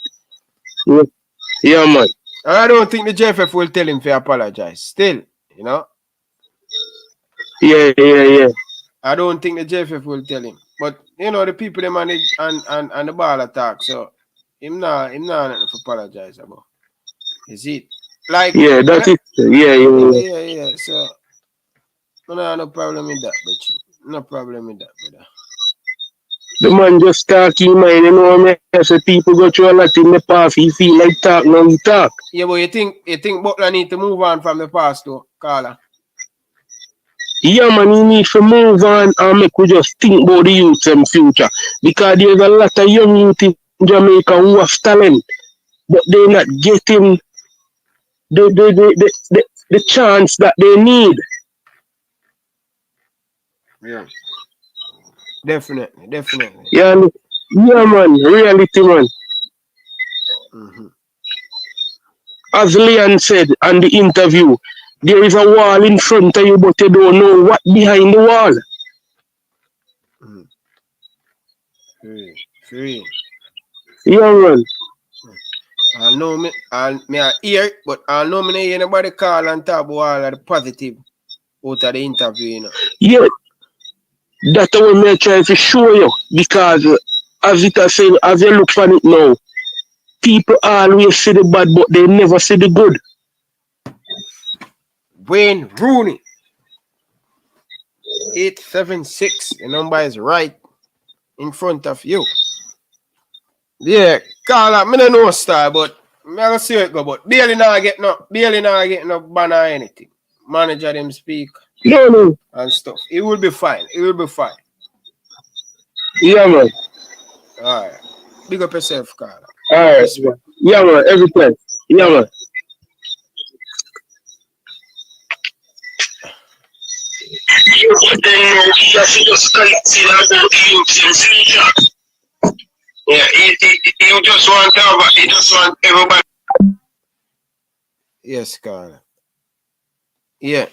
Yeah, man. I don't think the JFF will tell him to apologize. Still, you know? Yeah. I don't think the JFF will tell him. But, you know, the people they manage and the ball attack, so him not nothing to apologize about. Is it? Like, yeah, that's it. Yeah. So, no problem with that, bitch. No problem with that, brother. The man just talk in mind, you know what I mean? So people go through a lot in the past, he feel like talk, now he talk. Yeah, but you think Butler need to move on from the past though, Carla? Yeah, man, he need to move on and make we just think about the youth and future. Because there's a lot of young youth in Jamaica who have talent, but they're not getting the chance that they need. Yeah. Definitely. Yeah, man, reality, man. Mm-hmm. As Leon said on the interview, there is a wall in front of you, but you don't know what behind the wall. Free. Yeah, man. I know me I hear it, but I know me hear anybody call and talk about all of the positive out of the interview, you know. Yeah. That's what me try to show you. Because as it has said, as you look for it now, people always see the bad, but they never see the good. Wayne Rooney. 876. The number is right in front of you. Yeah, Carla, I don't know star, but I'm gonna see it go, but Bailey now get no ban or anything. Manager them speak. No. And stuff. It will be fine. It will be fine. Yeah, man. Alright. Big up yourself, Carla. Alright. Yeah, man. Everything. Yeah, man. You put them now, you have to just consider about the youth in future. Yeah, you just want to have, you just want everybody. Yes, Carla. Yeah.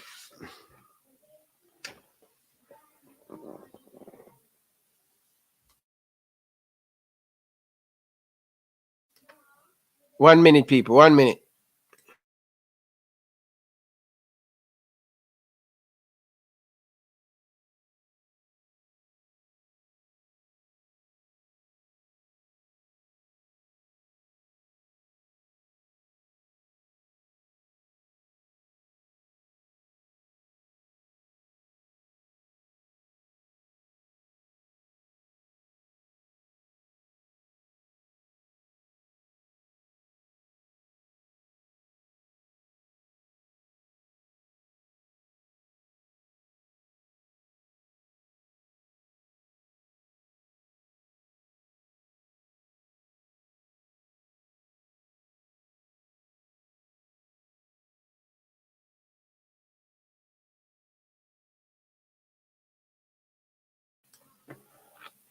One minute, people. 1 minute.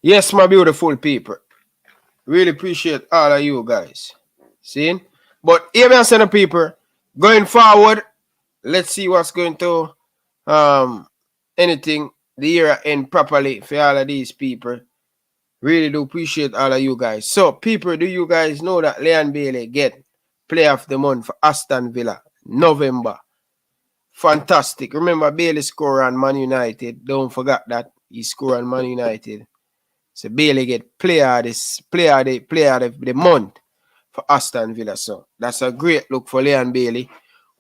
Yes, my beautiful people. Really appreciate all of you guys. See? But here we send the people. Going forward, let's see what's going to anything the year end properly for all of these people. Really do appreciate all of you guys. So, people, do you guys know that Leon Bailey get Player of the Month for Aston Villa November? Fantastic. Remember, Bailey scored on Man United. Don't forget that. He scored on Man United. So Bailey get player of the month for Aston Villa. So that's a great look for Leon Bailey.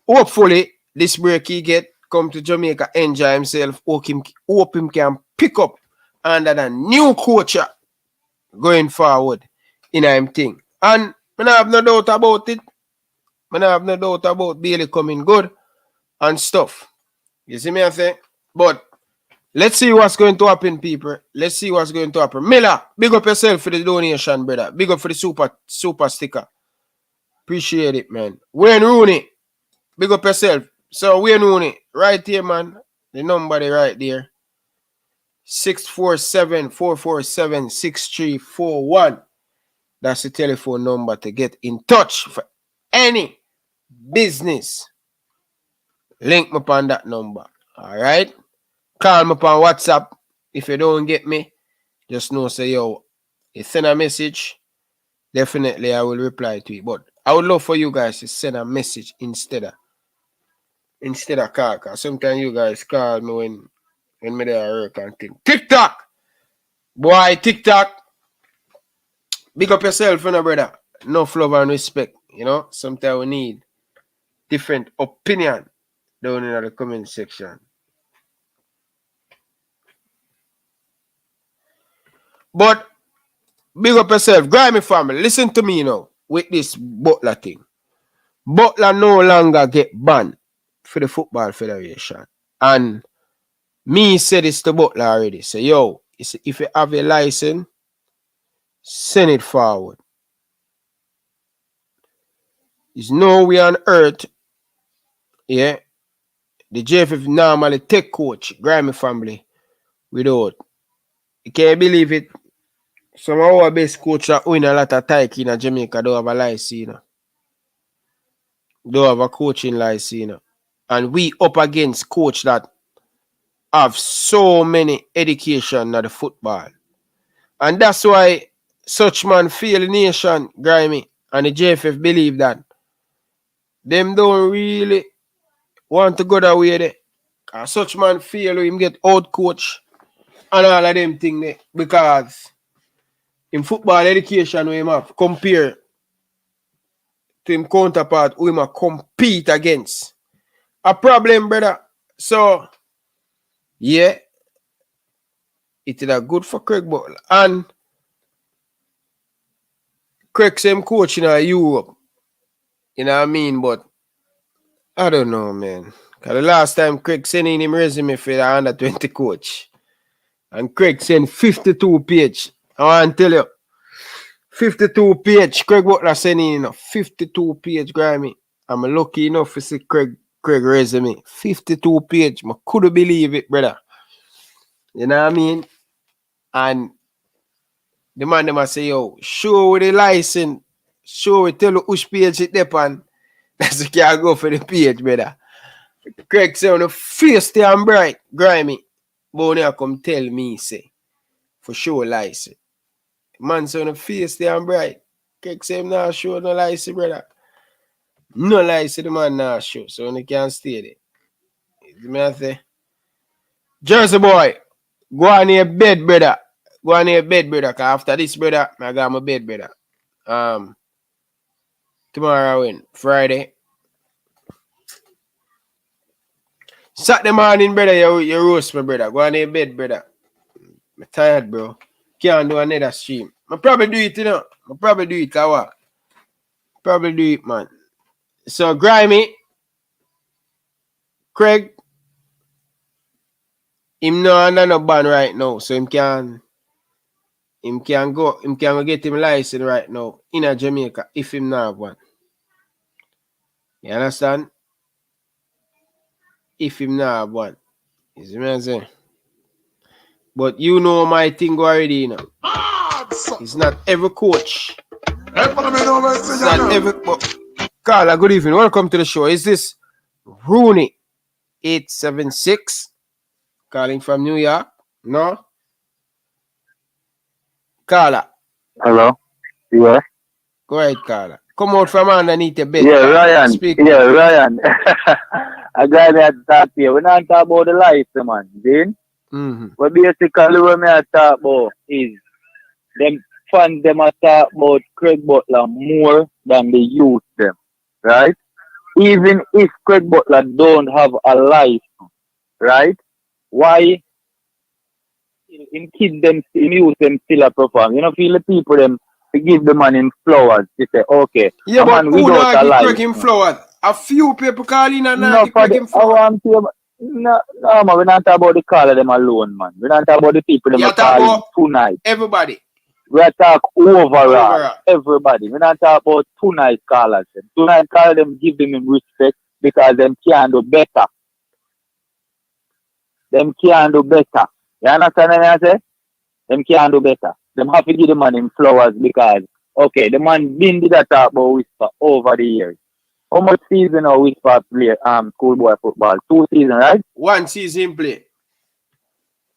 Hopefully, this break he get come to Jamaica, enjoy himself, hope him can pick up under the new coach going forward in him thing. And I have no doubt about it. I have no doubt about Bailey coming good and stuff. You see me I say? But let's see what's going to happen, people. Let's see what's going to happen. Miller, big up yourself for the donation, brother. Big up for the super sticker. Appreciate it, man. Wayne Rooney, big up yourself. So Wayne Rooney, right here, man. The number right there. 647-447-6341. That's the telephone number to get in touch for any business. Link me upon that number. All right? Call me upon WhatsApp. If you don't get me, just know, say, yo, you send a message, definitely I will reply to it. But I would love for you guys to send a message instead of call. Because sometimes you guys call me when me there work and thing. TikTok! Boy, TikTok. Big up yourself, you know, brother. Enough love and respect, you know. Sometimes we need different opinion down in the comment section. But big up yourself, Grimy family. Listen to me now with this Butler thing. Butler no longer get banned for the Football Federation. And me said this to Butler already. Say, yo, if you have a license, send it forward. There's no way on earth, yeah, the JFF normally take coach, Grimy family, without. You can't believe it. Some of our best coach that win a lot of title in Jamaica don't have a license, you know. Don't have a coaching license, you know. And we up against coach that have so many education at the football. And that's why such man feel the nation, Grimy, and the JFF believe that them don't really want to go that way there. Cause such man feel him get out coach and all of them things there. Because in football education we have compare to him counterpart who him compete against. A problem, brother. So yeah, it is a good for Craig Butler. And Craig same coach in Europe. You know what I mean? But I don't know, man. Because the last time Craig sent in him resume for the under 20 coach. And Craig sent 52 page. I want to tell you. 52 page. Craig Butler sent in a 52 page, Grammy. I'm lucky enough to see Craig resume. 52 page. I couldn't believe it, brother. You know what I mean? And the man them say, yo, show with the license. Show it, tell you which page it depend. That's you can go for the page, brother. Craig say on the face they and bright, grimy. But now come tell me, say, for sure license. Man say on the face they and bright. Craig say him now show no license, brother. No license the man now show, so you can't stay there. You know what I say? Jersey boy, go on your bed, brother. Go on your bed, brother, because after this, brother, I got my bed, brother. Tomorrow when? Friday. Saturday morning, brother, you roast me, brother. Go on your bed, brother. I'm tired, bro. Can't do another stream. I probably do it, you know. I probably do it, what? Probably do it, man. So, Grimy, Craig, him no under no ban right now, so him can go get him license right now in a Jamaica if him not have one. You understand? If him not have one. You see what I'm saying? But you know my thing already, you know. It's not every coach. It's not every... Carla, good evening. Welcome to the show. Is this Rooney 876 calling from New York? No? Carla. Hello? Yeah. Go ahead, Carla. Come out from underneath the bed. Yeah, Ryan. Speak. Yeah, Ryan. I got that talk here. We're not talking about the life, man. Then, but basically what I talk about is them fans them are talk about Craig Butler more than the youth them. Right? Even if Craig Butler don't have a life, right? Why in kids them in youth them still a perform? You know, feel the people them to give the man in flowers. They say, okay. Yeah, but man who without not a give life. Craig him flowers? A few people calling and No, not give for Craig the, him flowers. no, man, we're not talking about the caller them alone, man. We're not talking about the people them You are talk calling about tonight. everybody. We're talking overall. Everybody. We're not talking about tonight callers. Tonight callers them give them respect because them can do better. Them can do better. You understand what I say? Them can do better. Them have to give the man in flowers because, okay, the man been did that talk about Whisper over the years. How much season or Whisper play schoolboy football? 2 seasons, right? 1 season play.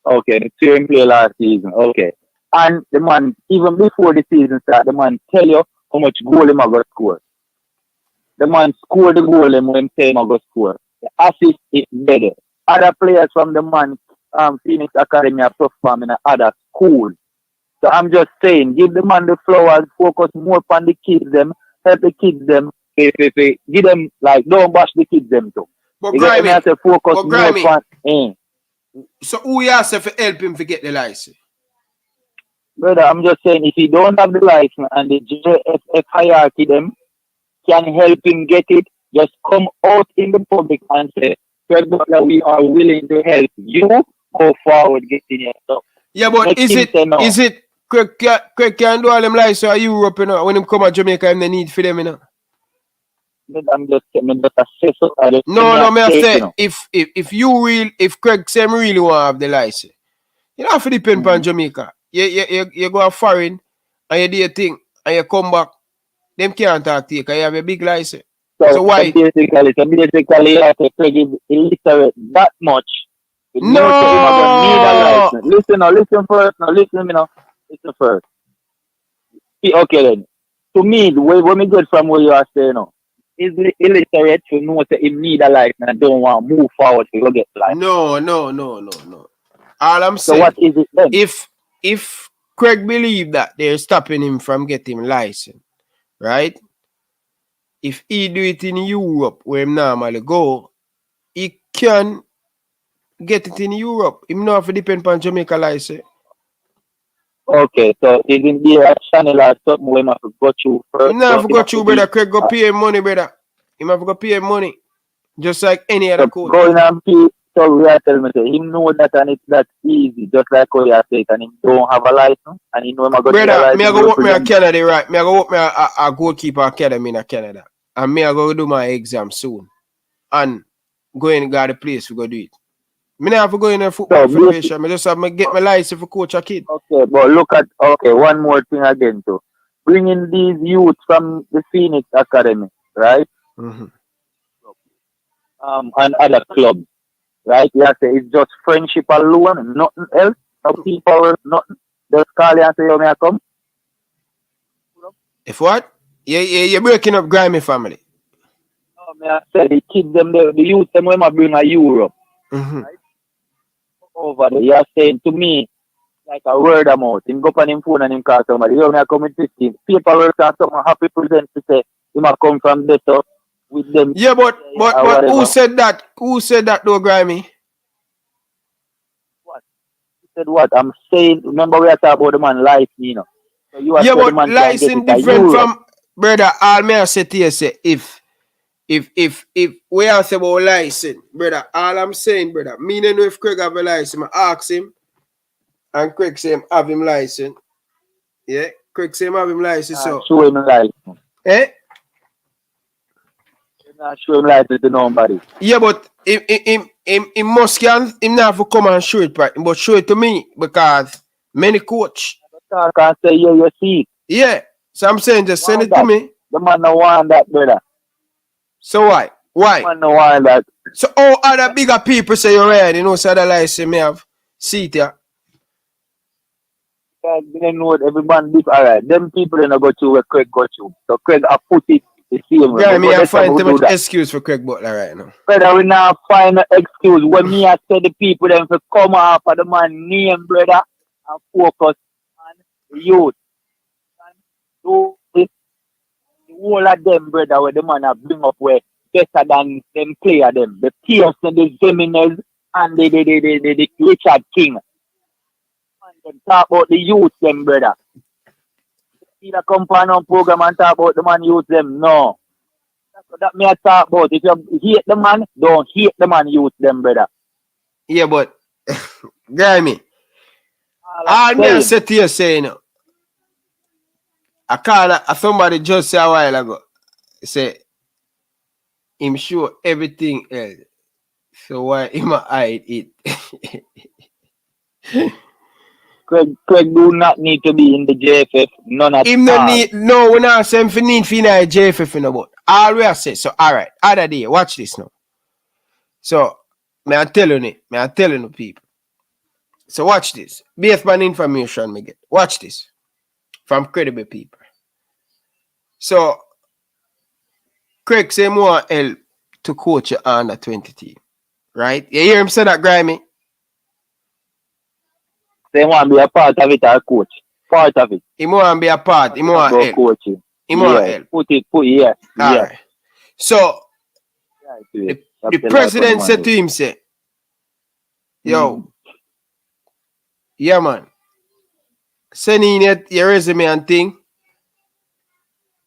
Okay, the same play last season. Okay. And the man, even before the season start, the man tell you how much goal him going to score. The man score the goal him when say him going to score. The assist is better. Other players from the man Phoenix Academy are performing in other schools. So I'm just saying, give the man the flowers, focus more on the kids them, help the kids them, give them, like, don't bash the kids them too. But You Grimy, get me? I say focus but more Grimy, on, so who you ask to help him to get the license? Brother, I'm just saying, if he don't have the license and the JFF hierarchy them can help him get it, just come out in the public and say, Craig Butler, we are willing to help you go forward getting your stuff. Yeah, but Make is him say no. it Craig can do all them license or Europe, you know, when him come to Jamaica and they need for them, you know? I'm just assess it. No, me I say, you know. if Craig say him really want to have the license, you don't have to depend on Jamaica. You go foreign and you do your thing and you come back, them can't talk to you because you have a big license. So why? Basically, you have to Craig is illiterate that much. No! Listen first. Listen first. See, okay then. To me, the way when we get from where you are saying, is illiterate to know that he need a license and don't want to move forward to go get life. No. All I'm saying, so what is it then? If Craig believe that they're stopping him from getting license, right? If he do it in Europe where he normally go, he can get it in Europe. He not have to depend on Jamaica license. Okay, so isn't there a channel or something where I have to go through first? No, have to go through, brother. Craig go pay him money, brother. He have to go pay him money. Just like any other coach. Going and pay, so we are telling me, say, him know that and it's that easy, just like how you say it, and he don't have a license, and he know him going to brother, me I go work me in Canada, right? Me I go work me a goalkeeper academy in Canada. And me I go do my exam soon. And go in got the place we go do it. Me not have to go in a football federation. Me just have to get my license for coach a kid. Okay, but look at, okay, one more thing again too. Bringing these youth from the Phoenix Academy, right? Mm-hmm. And other clubs, right? You have to say it's just friendship alone, nothing else. No people, nothing. Just call you and say, you may I come? If what? You're breaking up grimy family. No, me I say the kids, them, the youth, them, when I bring a Europe, right? Over there, you're saying to me, like a word of mouth. Him go on him phone and him call somebody. You may come in 15. Paperwork or something happy present to say, he might come from this up with them. Yeah, but who said that? Who said that though, grimy? What? Who said what? I'm saying, remember we are talking about the man life, you know. So you are yeah, but man license different from, brother, all me I say to you, say, if we are saying about license, brother, all I'm saying, brother, me don't know if Craig have a license. I ask him, and Craig say him have him license. Yeah, Craig say him have him license. So show him license. Eh? Not show him license to nobody. Yeah, but he must can him not have to come and show it, right? But show it to me because many coach. I can't say you see. Yeah. So I'm saying just send it to me. The man no want that, brother. So why? Why? The man no want that. So all other bigger people say you're right, you know, so the license may have see it here. They know what every man did. Alright, them people they go to where Craig got you. So Craig I put it the same way. Yeah, me I find too much excuse for Craig Butler right now. Brother, we now find an excuse when me I say the people them to come off of the man name, brother, and focus on the youth. And do it. The whole of them, brother, where the man have bring up where better than them player them. The Pierce and the Jimenez and the Richard King. And them talk about the youth them, brother. See the companion program and talk about the man youth them. No. That's what that me I talk about. If you hate the man, don't hate the man youth them, brother. Yeah, but Grammy. All me I said to you saying, I called somebody just say a while ago. Say him sure everything else. So why him hide it? Craig do not need to be in the JFF. None at him all. no need, no, we not saying for need for JFF in about. All we are say. So alright, other day, watch this now. So me I telling you people. So watch this. Based on information me get. Watch this. From credible people. So Craig say more help to coach your under 20 team. Right? You hear him say that, Grammy? They want to be a part of it or coach. Part of it. He want to be a part. He want help. Coaching. He want help. Put yeah. All yeah. right. So the president said to him, say, yo, yeah man, send in your resume and thing.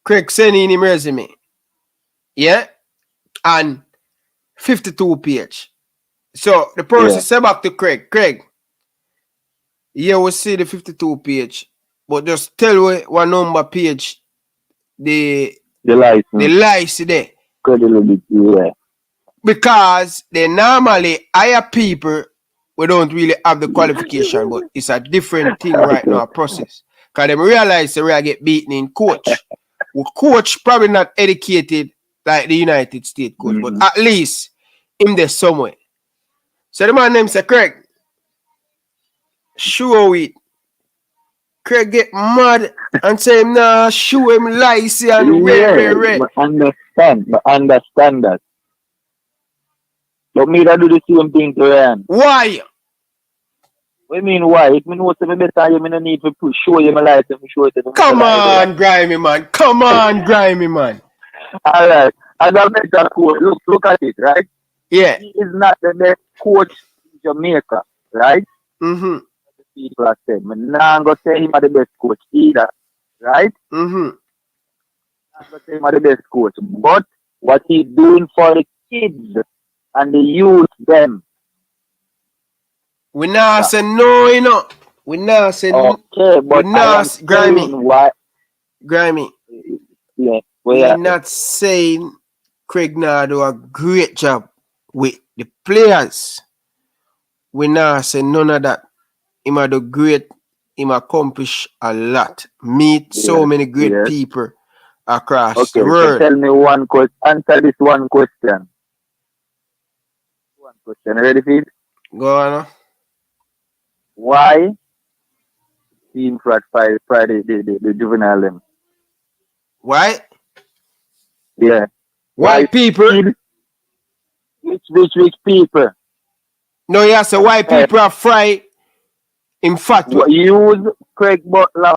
Craig send in him resume. Yeah? And 52 page. So the person said back to Craig, yeah, we see the 52 page, but just tell me what number page the license there. Yeah. Because they normally hire people we don't really have the qualification, but it's a different thing right now, a process. Because they realize they will get beaten in coach. Well, coach probably not educated like the United States coach, but at least him there somewhere. So the man name say Craig. Show it. Craig get mad and say him nah show him lies and red. I understand that. But me that do the same thing to Ryan. Why? What mean why? If me know something better, you no need to show you my life and show it to me. Come on, grimy man. Come on, grimy man. Alright. As a better coach, look at it, right? Yeah. He is not the best coach in Jamaica, right? Mm-hmm. people have said. I'm not going to say him are the best coach either, right? Mm-hmm. I'm not going to say him are the best coach. But what he's doing for the kids and the youth, them. We not say no, you know. We not say no. Okay, but I am saying why. Grammy. Yeah. We're not saying Craig now do a great job with the players. We not say none of that. He might do great. He might accomplish a lot. Meet so many great people across the world. So tell me one question. Answer this one question. One question. Ready for it? Go on. Why team for Friday the juvenile them? Why? Yeah. Why people? Which people? No, yeah, so why people are fried? In fact, use Craig Butler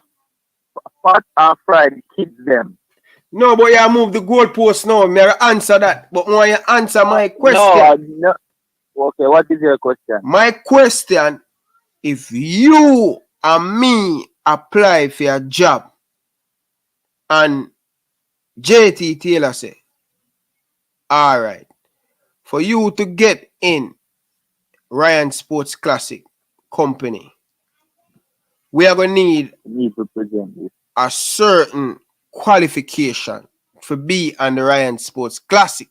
fat and fried kids them. No, but you move the goalpost now. Me answer that. But when you answer my question. No. Okay, what is your question? My question, if you and me apply for a job and JT Taylor say, all right, for you to get in Ryan Sports Classic company, we are going to need to present this. A certain qualification for be on the Ryan Sports Classic.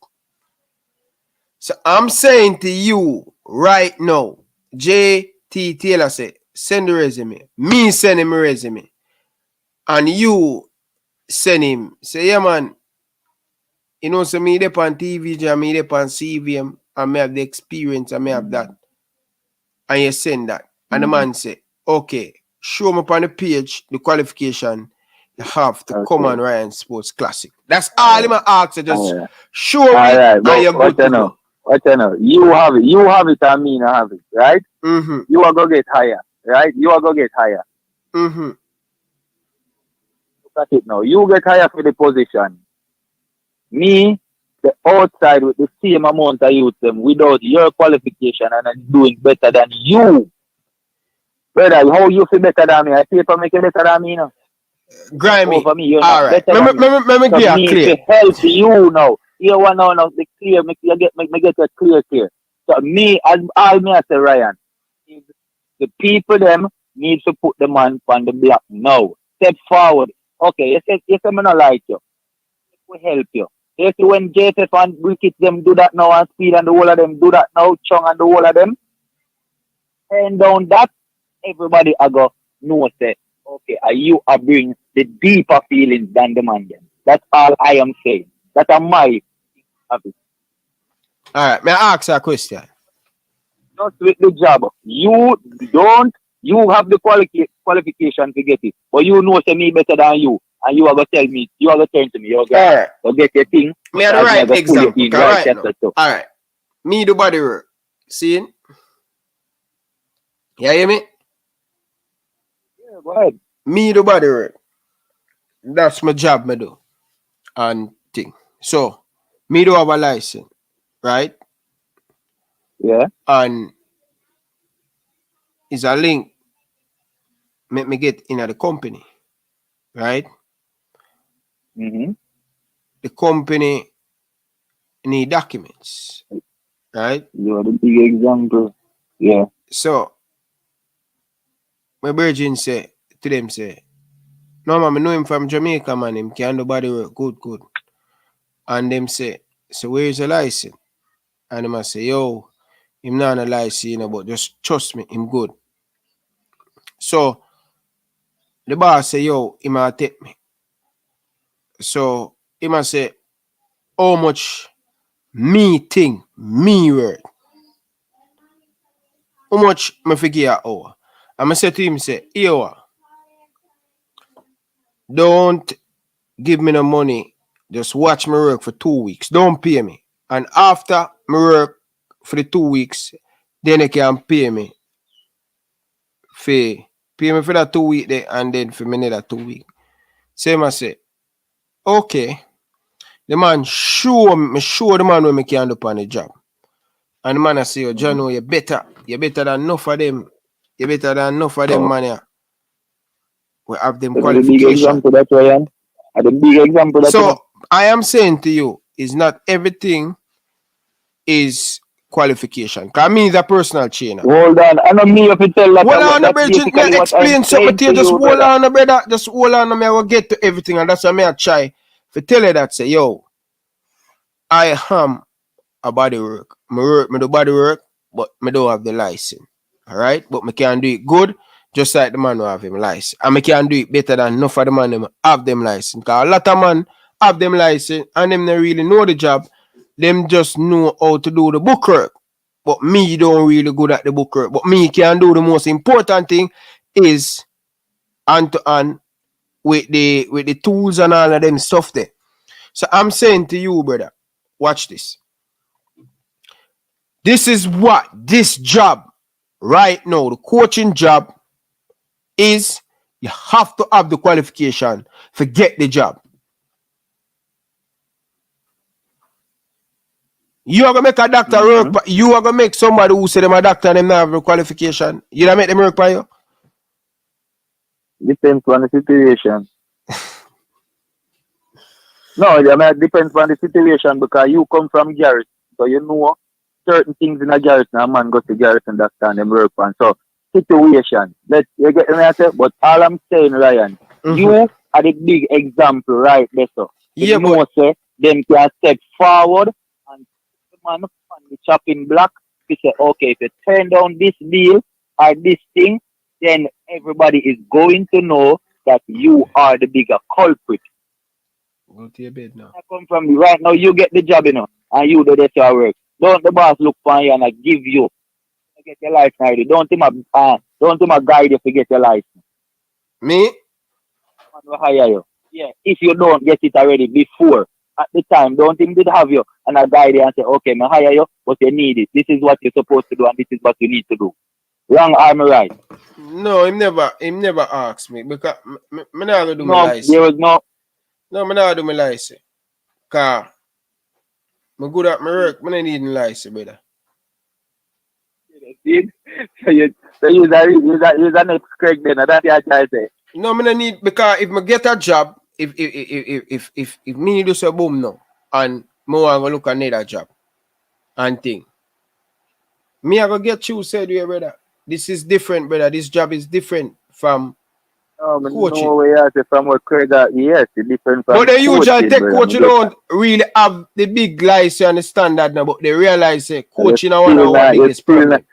So I'm saying to you right now, JT Taylor say, send the resume. Me send him a resume. And you send him. Say, yeah, man. You know, so me dep on TV, and me dep on CVM, and me have the experience, and me have that. And you send that. And the man say, okay, show me upon the page the qualification you have to come on Ryan Sports Classic. That's all I'm asking. Just show me and you're good to go. What you know? You have it, and me not have it, right? Mm-hmm. You are going to get higher, right? You are going to get higher. Mm-hmm. Look at it now. You get higher for the position. Me, the outside with the same amount of youth them without your qualification and I'm doing better than you. Brother, how you feel better than me? I see if I make you better than me now. Grimy. Over me, you're all right. Let me be clear. To help you now. You want now the clear, make get it clear. So me, all me I say, Ryan, the people them need to put the man on the block now. Step forward. Okay, you say me not like you. We help you. You see when JFF and Wicked them do that now and Speed and the whole of them do that now, Chung and the whole of them. And down that, everybody I go know say, okay, you are bringing the deeper feelings than the man them. That's all I am saying. That's my habit. Alright, may I ask you a question? Just with the job. You have the qualification to get it. But you know say me better than you. And you are going to tell me, you are going to turn to me, you're going to get your thing. Me are the right example. Alright. Me do body work. See? You hear me? Yeah, go ahead. Me do body work. That's my job, me do. And thing. So, me do have a license. Right? Yeah. And it's a link. Make me get in at the company. Right? Mm-hmm. The company need documents, right? You are the big example. Yeah. So, my virgin say to them say, no man, I know him from Jamaica, man. Him can do body work good. And them say, so where is the license? And them say, yo, him not a license, you know, but just trust me, him good. So, the boss say, yo, he might take me. So, he must say, how much me think, me worth. How much me figure an hour? And I say to him, say, yo, don't give me no money. Just watch me work for 2 weeks. Don't pay me. And after me work for the 2 weeks, then you can pay me. Pay me for that 2 weeks there and then for me another 2 weeks. Same I say, okay. The man show the man when me can do on the job. And the man I say, oh, John, you're better. You're better than enough of them. You better than enough of them, man. Yeah. We have them The big qualifications. example that Ryan. The big example that. So I am saying to you, is not everything is qualification. Cause me is a personal trainer. Hold on, I know me if you tell that. Hold on, that's brother. basically Me what explain I'm something saying to you. Just hold brother. on, brother. Just hold on. Me I will get to everything, and that's why me I try to tell you that. Say, yo, I am a body work. Me do body work, but me don't have the license. Alright? But me can do it good, just like the man who have him license. And me can do it better than enough of the man them have them license. Because a lot of man have them license and them don't really know the job. Them just know how to do the book work. But me don't really good at the book work. But me can do the most important thing is hand to hand with the tools and all of them stuff there. So I'm saying to you, brother, watch this. This is what this job right now, the coaching job, is. You have to have the qualification to get the job. You are gonna make a doctor work, but you are gonna make somebody who say them a doctor and them not have a qualification. You don't make them work for you? Depends on the situation. No, it depends on the situation because you come from Garrett, so you know certain things in a Garrett and a man go to Garrett and doctor and them work on. So situation. You get me I say? But all I'm saying, Ryan, you are the big example right there. So you know say them can step forward and the man on the chopping block to say, okay, if you turn down this deal or this thing, then everybody is going to know that you are the bigger culprit. Go to your bed now. I come from right now, you get the job, you know, and you do the your work. Don't the boss look for you and I give you to get your license already. Don't him a guide you to get your license. Me? Man will hire you. Yeah. If you don't get it already before, at the time, don't him did have you and I guide you and say, okay, I hire you, but you need it. This is what you're supposed to do and this is what you need to do. Wrong or am I right? No, him never asked me because me not gonna do my No, license. there was no. No, me not do my license. Cause I'm good at my work. I don't need my license, brother. So you're the next Craig then. That's what I say. No, I don't need because if I get a job, if me do so boom now and me want to look at another job and thing. Me I go get you said you, brother. This is different, brother. This job is different from coaching. No way I say from what Craig got, yes, it's different from But they usually coaching, take brother. coaching don't really have the big license and the standard now, but they realize coaching is one of our biggest problems.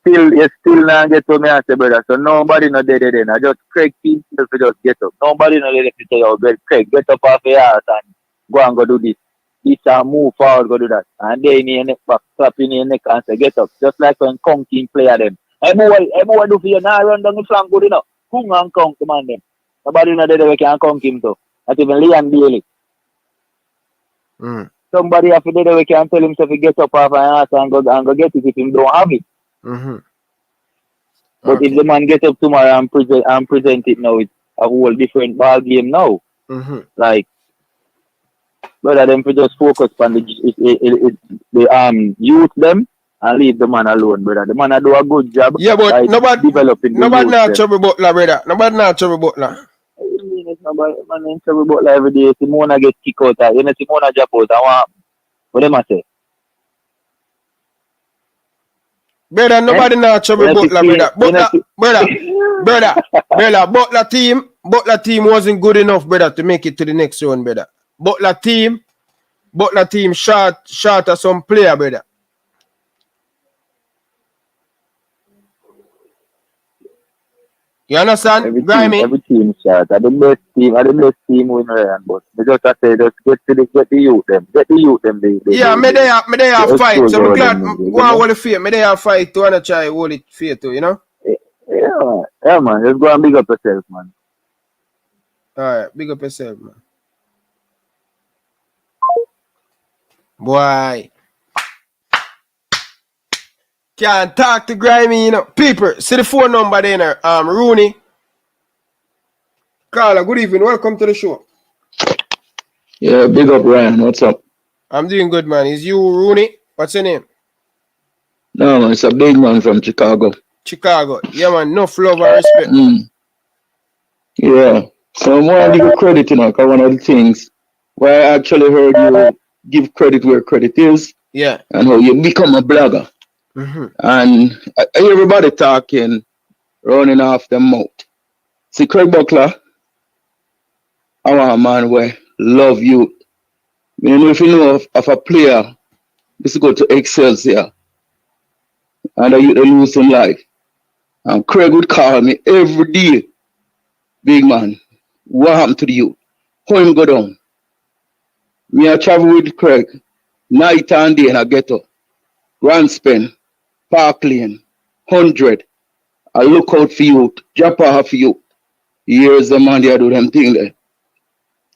You still not get to me and say, brother. So nobody no there then. I just Craig himself just get up. Nobody no there to say, oh, Craig, get up off your ass and go do this. This and move forward, go do that. And then in your neck back, slap in your neck and say, get up. Just like when Kong King play at them. Everyone do for you now run down the flank good enough. Kung and Kong command them. Nobody no there we can Kong him to. Not even Leon Bailey. Somebody have to there we can tell himself to get up off your ass and go get it if him don't have it. But if the man get up tomorrow and present it now, it's a whole different ball game now. Like, brother, them for just focus on the youth them and leave the man alone, brother. The man do a good job. Yeah, but like, nobody not trouble them. Butler, brother. Nobody not trouble Butler. Nobody man in trouble Butler every day. Simona get kicked out. You know, Simona drop out. What them I say? Brother, nobody not trouble Butler, brother. Butler team wasn't good enough, brother, to make it to the next round, brother. Butler team short of some player, brother. You understand? Every team shot. Are the best team win Ryan, but they just say just get the youth them. Get the youth them. Me they have fight. So I'm glad go and hold the fear. Me they have fight to wanna try hold it fear too, you know? Yeah, man. Just go and big up yourself, man. Alright, big up yourself, man. Boy. Can't talk to Grimy, you know. People, see the phone number there, Rooney. Carla, good evening. Welcome to the show. Yeah, big up, Ryan. What's up? I'm doing good, man. Is you Rooney? What's your name? No, man, it's a big man from Chicago. Chicago. Yeah, man, enough love and respect. Yeah. So I want to give you credit, you know, because one of the things where I actually heard you give credit where credit is. Yeah. And how you become a blogger. And I hear everybody talking, running off their mouth. See, Craig Butler, I want a man where love you. You know, if you know of a player, this go to Excelsior, and they lose some life. And Craig would call me every day, big man, what happened to the youth? How him go down? Me I travel with Craig, night and day in a ghetto. Grand Spen, Park Lane, 100. I look out for youth, drop off for youth. Here's the man there do them thing there.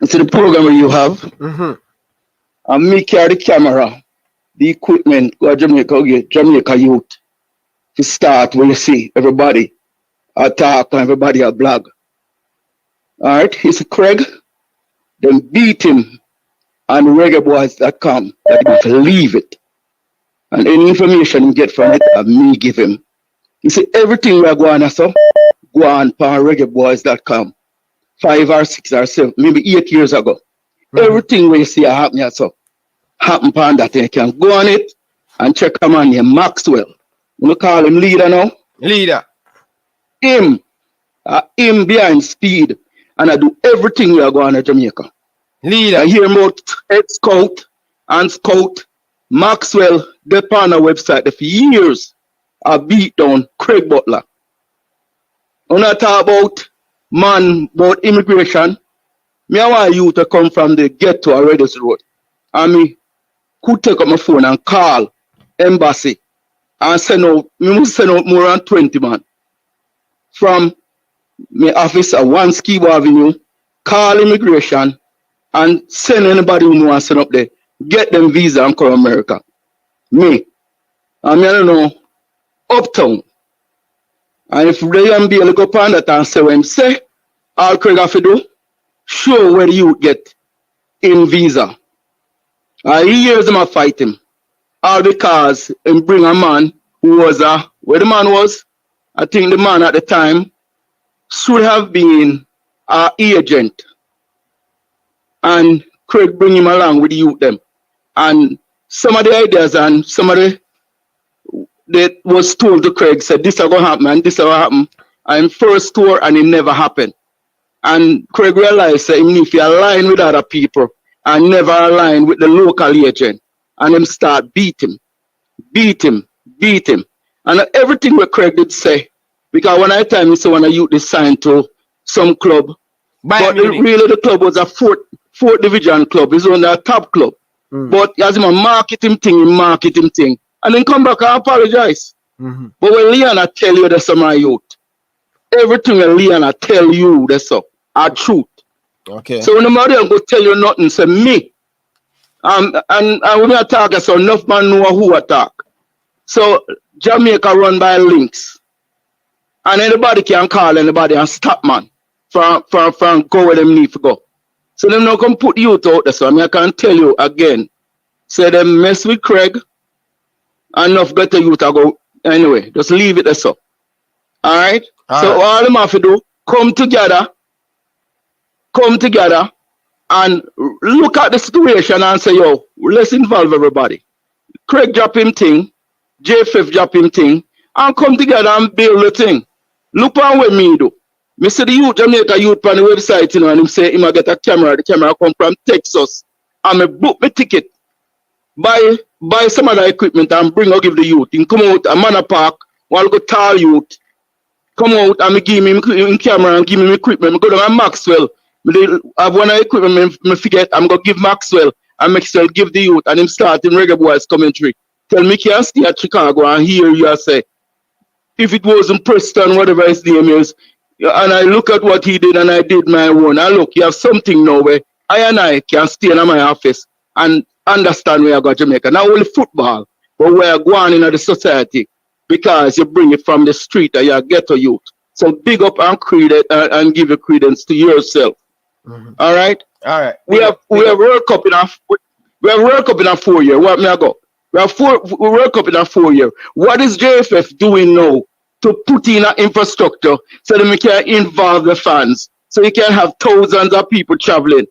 It's the program where you have. And me carry the camera, the equipment, go to Jamaica, get Jamaica youth. To start where you see everybody attack and everybody a blog. Alright, he's Craig. Then beat him on reggaeboyz.com. That he have to leave it. And any information he get from it, me give him. You see, everything we are going on, so go on reggaeboyz.com. 5 or 6 or 7, maybe 8 years ago. Everything we see happen, so happen upon that. You can go on it and check a man named Maxwell. We call him leader now. Leader. Him behind speed. And I do everything we are going to Jamaica. Leader. I hear about head scout and scout. Maxwell, they on our website for years. I beat down Craig Butler. When I talk about man, about immigration, me I want you to come from the ghetto or Redis Road. And me could take up my phone and call embassy and send out, we must send out more than 20 man. From my office at 1 Skibo Avenue, call immigration and send anybody who wants to send up there. Get them visa and come to America. Me. I mean, I don't know, uptown. And if they can be able to go upon that and say what him say, all Craig have to do, show where you get in visa. And he hears them fight him. All because him bring a man who was where the man was, I think the man at the time should have been an agent. And Craig bring him along with the youth them. And some of the ideas and some of the that was told to Craig said this is going to happen and this is going to happen. And first tour and it never happened. And Craig realized that even if he align with other people and never align with the local agent, and him start beat him. And everything what Craig did say, because one time he said when a youth is signed to some club, but really the club was a fourth division club, it's only a top club. But as him market him thing, and then come back and apologize. But when Leon I tell you that's my youth, everything when Leon I tell you that's a truth. Okay. So when nobody go tell you nothing, say me. And when I talk, so enough man know who attack. So Jamaica run by links. And anybody can call anybody and stop man from go where them need to go. So them not come put youth out there. So I can tell you again. Say them mess with Craig. Enough better youth to go anyway. Just leave it there so. Alright? So all them have to do, come together and look at the situation and say, yo, let's involve everybody. Craig drop him thing, JFF drop him thing, and come together and build the thing. Look on what me do. Me see the youth, Jamaica youth on the website, you know, and him say him get a camera. The camera come from Texas. And me book me ticket, buy some other equipment and bring or give the youth. And come out a Manor Park, while go tall youth. Come out and me give him camera and give him equipment. Me go to Maxwell. I have one equipment, I forget, I'm going to give Maxwell, and Maxwell give the youth, and him start in Reggae Boyz commentary. Tell me, can stay at Chicago and hear you say, if it wasn't Preston, whatever his name is, and I look at what he did, and I did my own, and look, you have something now where I can stay in my office and understand where I got Jamaica. Not only football, but where I go on in the society, because you bring it from the street, and you get a youth. So big up and give a credence to yourself. All right. We have World Cup in a 4 year. What may I go? We have World Cup in a 4 year. What is JFF doing now to put in an infrastructure so that we can involve the fans. So you can have thousands of people traveling.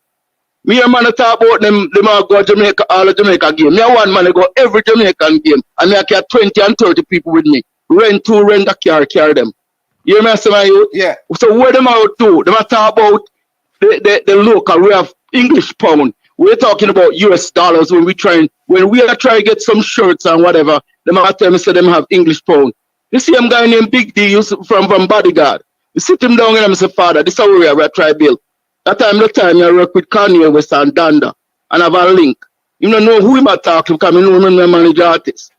Me and man talk about them go Jamaica, all of Jamaica game. Me and one man go every Jamaican game. And me I carry 20 and 30 people with me. Rent a car, carry them. You hear me say my youth? Yeah. So what them out do? Them talk about the local. We have English pound. We're talking about US dollars when we are trying to get some shirts and whatever. Them are tell me say them have English pound. You see them guy named Big D from Bodyguard. You sit him down and I say, Father, this is how we are try build. That time I work with Kanye West and Danda and have a link. You don't know who him I talk to because I know my manager artist.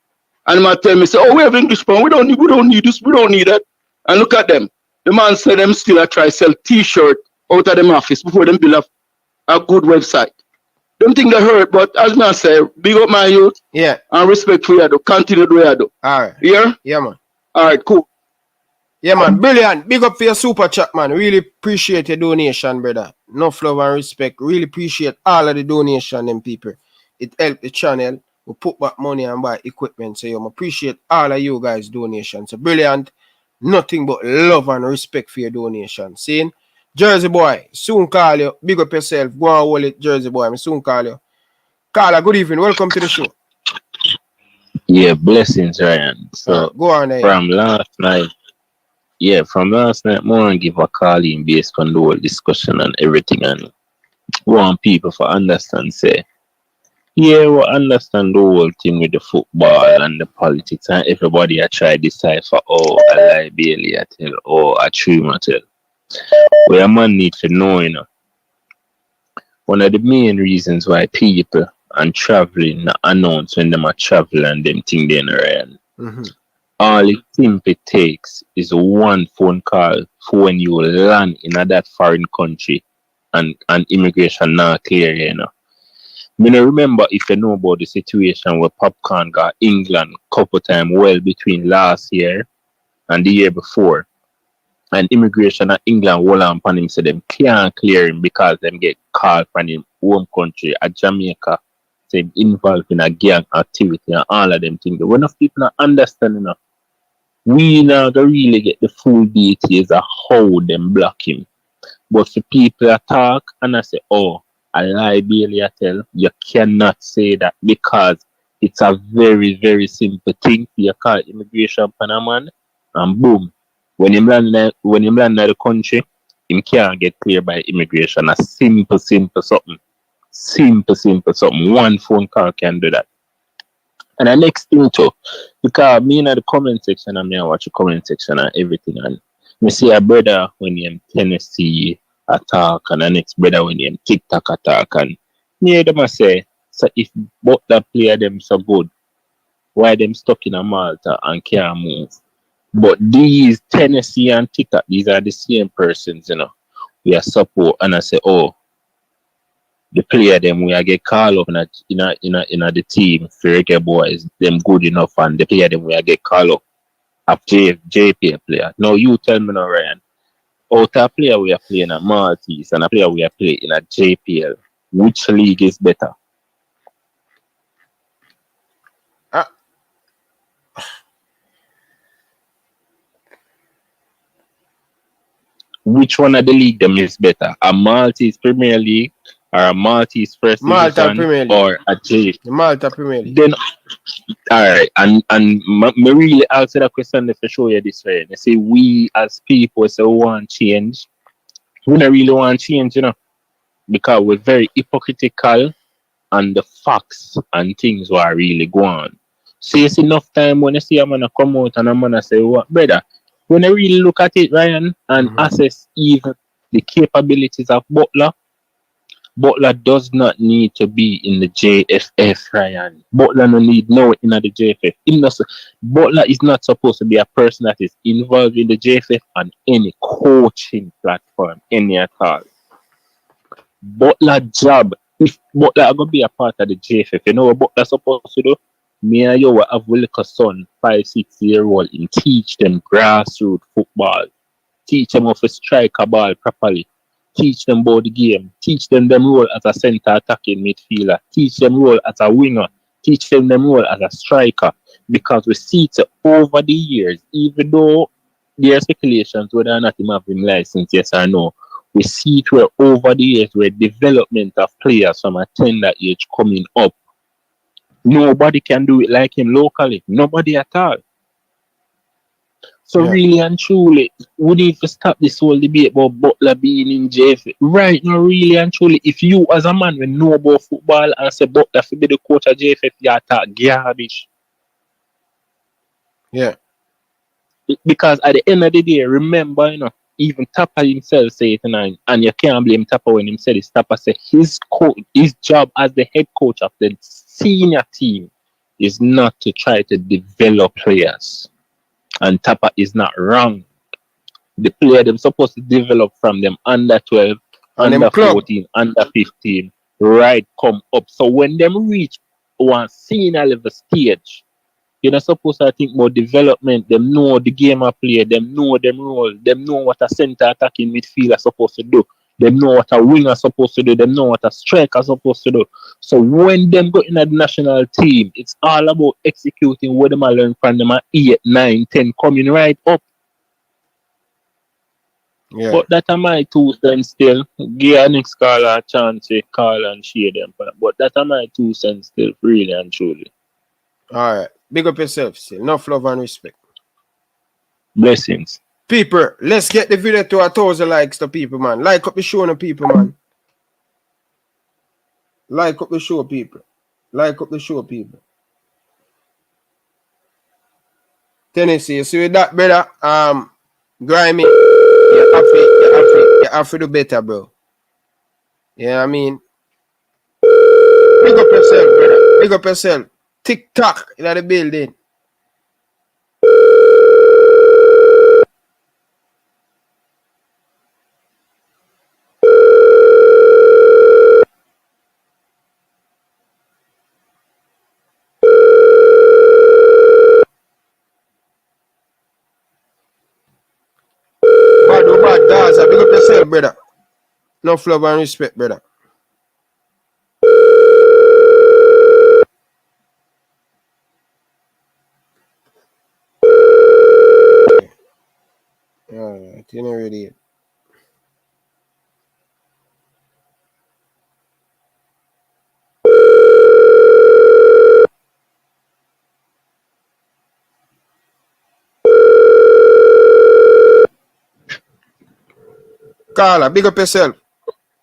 And him tell me, say, oh, we have English pound. We don't need this. We don't need that. And look at them. The man said them still try sell t-shirt out of them office before them build a good website. Them think they hurt, but as I say, big up my youth. Yeah. And respect for you. Continue to do you. All right. Yeah? Yeah, man. All right, cool. Yeah, man. Brilliant. Big up for your super chat, man. Really appreciate your donation, brother. Enough love and respect. Really appreciate all of the donation, them people. It helped the channel. We put back money and buy equipment. So you appreciate all of you guys' donations. So brilliant. Nothing but love and respect for your donation. See? Jersey boy, soon call you. Big up yourself. Go and hold it, Jersey boy. I soon call you. Carla, good evening. Welcome to the show. Yeah, blessings, Ryan. So go on, from last night, morning, give a call in based on the whole discussion and everything, and want people to understand, say, yeah, we understand the whole thing with the football and the politics, and everybody I try to decipher, a liability tell, or a true tell. What a man need to know, one of the main reasons why people and traveling announce when them are traveling and them think they're Ryan. All it simply takes is one phone call for when you land in that foreign country and immigration not clear, I remember if you know about the situation where Popcorn got England couple times well between last year and the year before. And immigration at England hold on upon him, so them can't clear him because them get called from him home country at Jamaica, say involved in a gang activity and all of them things. When enough people not understand enough, we now don't really get the full details of how them block him. But for people that talk and I say, oh, a liability I tell, you cannot say that because it's a very, very simple thing. You call immigration Panaman and boom. When you land in the country, him can't get cleared by immigration. A simple something. Simple something. One phone call can do that. And the next thing too, because me in the comment section and me I watch the comment section and everything, and me see a brother when he in Tennessee attack and the next brother when he in TikTok attack, and me them I say, so if both that player them so good, why them stuck in a Malta and can't move? But these Tennessee and TikTok, these are the same persons, we are support, and I say, oh, the player them we are get called up in the team for Reggae Boyz, them good enough, and the player them we are get called up of JPL player. Now you tell me now, Ryan, out of player we are playing at Maltese and a player we are playing in a JPL, which league is better? Which one of the league them is better? A Maltese Premier League or a Maltese First Division or a J? Malta Premier League. Then, alright, and me really answer that question to show you this way. They say we as people say we want change. We don't really want change, because we're very hypocritical and the facts and things are really going on. So it's enough time when you see a man come out and a man say, what, brother? When I really look at it, Ryan, and assess even the capabilities of Butler, Butler does not need to be in the JFF, Ryan. Butler no need no in the JFF. Butler is not supposed to be a person that is involved in the JFF on any coaching platform, any at all. Butler job, if Butler are going to be a part of the JFF, you know what Butler supposed to do? Me and you have a little son, 5-6 year old, and teach them grassroots football. Teach them how to strike a ball properly. Teach them about the game. Teach them role as a center attacking midfielder. Teach them role as a winger. Teach them role as a striker. Because we see it over the years, even though there are speculations whether or not him have him license, yes or no. We see it where over the years where development of players from a tender age coming up. Nobody can do it like him locally. Nobody at all. So really and truly, we need to stop this whole debate about Butler being in JF. Right now, really and truly, if you as a man will know about football and say Butler should be the coach of JFF, you attack garbage. Yeah. Because at the end of the day, remember, even Tapper himself say it tonight, and you can't blame Tapper when he said this. Tapper said his job as the head coach of the senior team is not to try to develop players. And Tapper is not wrong. The player them supposed to develop from them under 12, and under 14, under 15, right come up. So when them reach one senior level stage, you're not supposed to think about development. Them know the game I play. Them know them role. Them know what a center attacking midfielder supposed to do. Them know what a winger supposed to do. Them know what a striker supposed to do. So when them go in the national team, it's all about executing what them learn from them at 8, 9, 10 coming right up. Yeah. But that are my 2 cents still. Give a next caller a chance to call and share them. But that are my 2 cents still, really and truly. All right. Big up yourself still. Enough love and respect. Blessings. People, let's get the video to 1,000 likes to people, man. Like up the show no people, man. Like up the show, people. Like up the show, people. Tennessee, you see with that, brother? Grimy. You have to do better, bro. Yeah, I mean. Big up yourself, brother. Big up yourself. TikTok in the building. Bad Gaza, big up yourself, brother. No love and respect, brother. Alright, you know ready. Carla, big up yourself.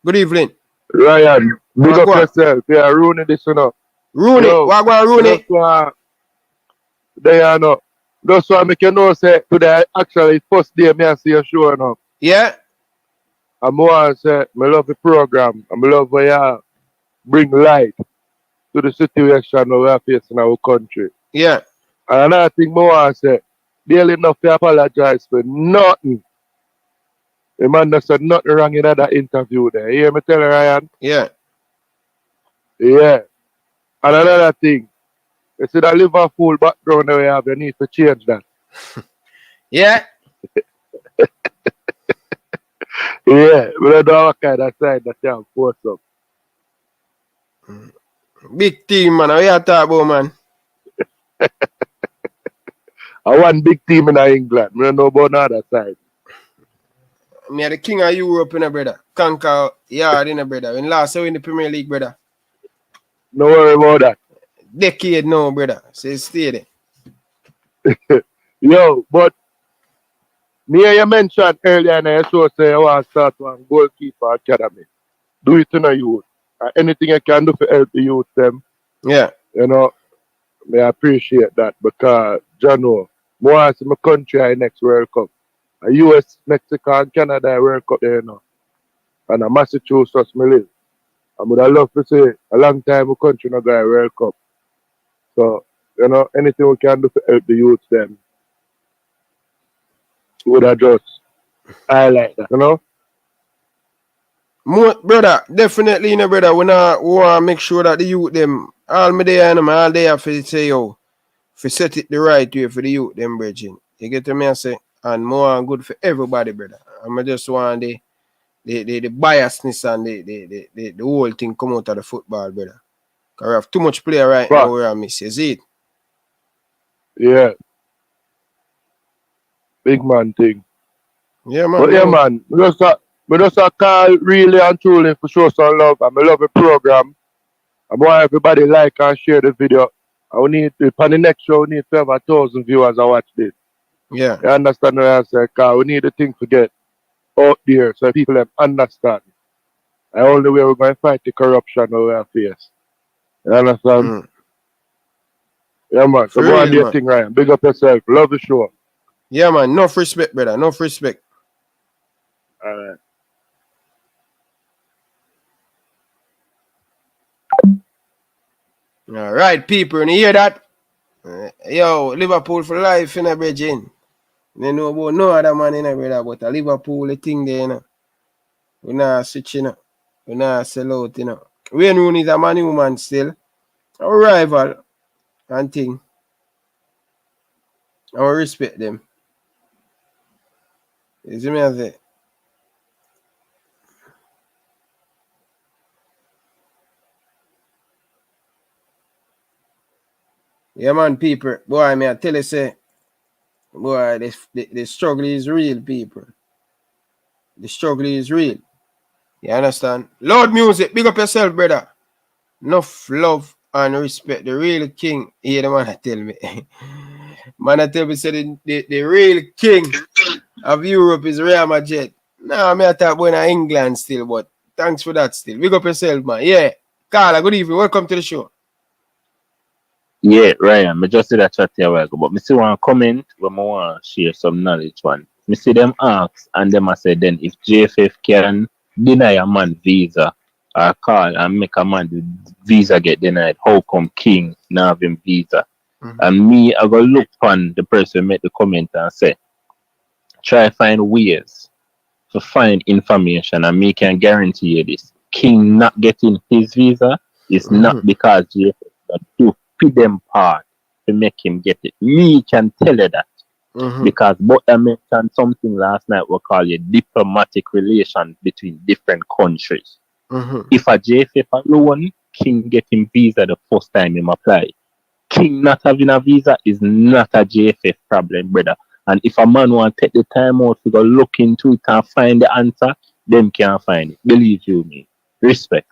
Good evening. Ryan, big up yourself. Yeah, Rooney this one. Rooney, what about Rooney? There you know. That's why I make you know say today actually first day me I see you showing up. Yeah. And more say I love the program and I love how you bring light to the situation we are facing in our country. Yeah. And another thing more say, daily enough to apologize for nothing. The man that said nothing wrong in that interview there. You hear me tell you, Ryan? Yeah. Yeah. And another thing, you see that Liverpool background that we have, you need to change that. Yeah. Yeah. We don't know what kind of side that you have force up. Big team, man. What you talk about, man? I want big team in England. We don't know about the other side. Me are the king of Europe, you know, brother. Conquer yard, you know, brother. When last year in the Premier League, brother. No worry about that. Decade now, brother. So stay there. Yo, but me you mentioned earlier in the show say you want to start one goalkeeper academy. Do it in the youth. Anything you can do to help the youth them. Yeah. You know, I appreciate that because you know, more as my country in next World Cup. US, Mexico, and Canada World Cup there, you know. And Massachusetts, me live. I would have loved to say a long time my country not got a World Cup. So, you know, anything we can do to help the youth them, would have just highlight that, you know? More, brother, definitely, you know, brother. We want to make sure that the youth them, all me there, you know, all there for say, yo, for set it the right way for the youth them, bridging. You get to me, I say? And more good for everybody, brother. I just want the biasness and the whole thing come out of the football, brother. Because we have too much player right now where I miss. You see it? Yeah. Big man thing. Yeah, man. But yeah, man, we just a call really and truly for show some love. And I love the program. I want everybody like and share the video. I will need to, on the next show, we need to have 1,000 viewers to watch this. Yeah. You understand what I say? Because we need the thing to get out there so people them understand. The only way we're going to fight the corruption we have face. You understand? Yeah, man. So go and do your thing, Ryan. Big up yourself. Love the show. Yeah, man. Enough respect, brother. Enough respect. All right. All right, people. You hear that? Yo, Liverpool for life in a bridging. They know about no other man in a brother, but a Liverpool the thing there, you know. We not switch, you know. We not sell out, you know. Wayne Rooney is a Man U man still. Our rival and thing. I will respect them. You see me as it? Yeah, man, people. Boy, me I tell you, say, boy, the struggle is real, people. The struggle is real. You understand? Loud music, big up yourself, brother. Enough love and respect. The real king. Here the man I tell me. Man I tell me, say the real king of Europe is Real Madrid. Nah, me I talk about England still, but thanks for that still. Big up yourself, man. Yeah. Carla, good evening. Welcome to the show. Yeah, Ryan, I just did a chat here a while ago, but I see one comment where I want to share some knowledge one. I see them ask, and them I say then if JFF can deny a man visa or call and make a man visa get denied, how come King not have him visa? And me, I go look on the person who made the comment and say, try find ways to find information, and me can guarantee you this. King not getting his visa is not because JFF do fit them part to make him get it. Me can tell you that. Because Butler mentioned something last night we call it diplomatic relations between different countries. If a JFF alone, King get him visa the first time him apply. King not having a visa is not a JFF problem, brother. And if a man want to take the time out to go look into it and find the answer, them can't find it. Believe you me. Respect.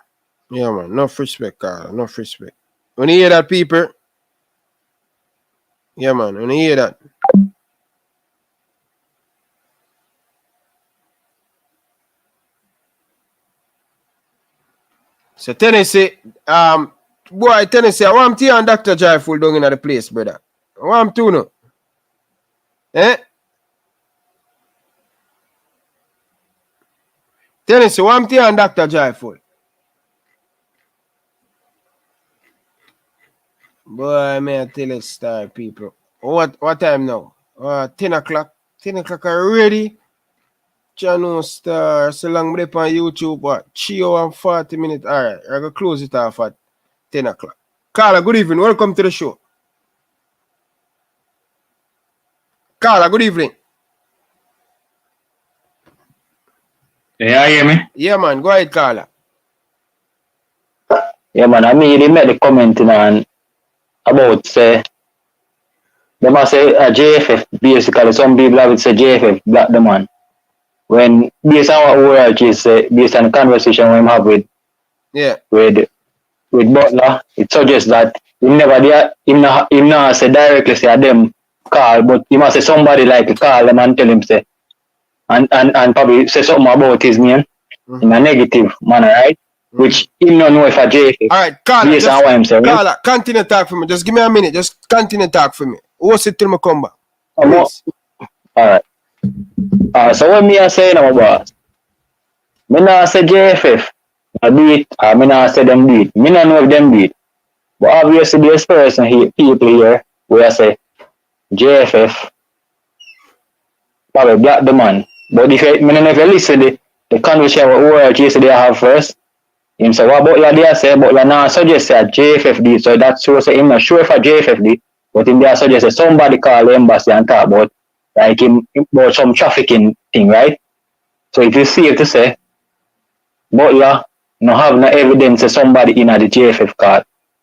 Yeah, man. Enough respect, Carl. Enough respect. When you hear that, people? Yeah, man. When you hear that? So Tennessee, boy, Tennessee, I want to and Dr. Joyful down in the place, brother. I want to know. Eh? Tennessee, I want to and Dr. Joyful. Boy, may I tell you, star people. What time now? 10 o'clock. 10 o'clock already. Channel star. So long we on YouTube. What? 3 hours and 40 minutes. Alright, I'm going to close it off at 10 o'clock. Carla, good evening. Welcome to the show. Carla, good evening. Yeah, you hear me? Yeah, man. Go ahead, Carla. Yeah, man. I mean, they made a comment on about say they must say a JFF basically. Some people have it say JFF black the man. When based on what ORG say, based on the conversation we have with Butler, it suggests that he not say directly say them call, but he must say somebody like call them and tell him say and probably say something about his name in a negative manner, right? Which he don't know if a JFF. Alright, Carla, continue talk for me. Just give me a minute. Just continue talk for me. What's it till I come back? Alright. So what me I say now, boss? Me not say JFF do it, or me not say them do it. Me not know if them do it. But obviously there's person here, people here where I say JFF probably black the man. But if you listen to the conversation with ORG so they have first, him say what Butler there say, Butler now suggest that JFF did, so that shows him not sure if a JFF did, but him there suggest that somebody call the embassy and talk about like him about some trafficking thing, right? So if you see it to say Butler no have no evidence of somebody in the JFF call,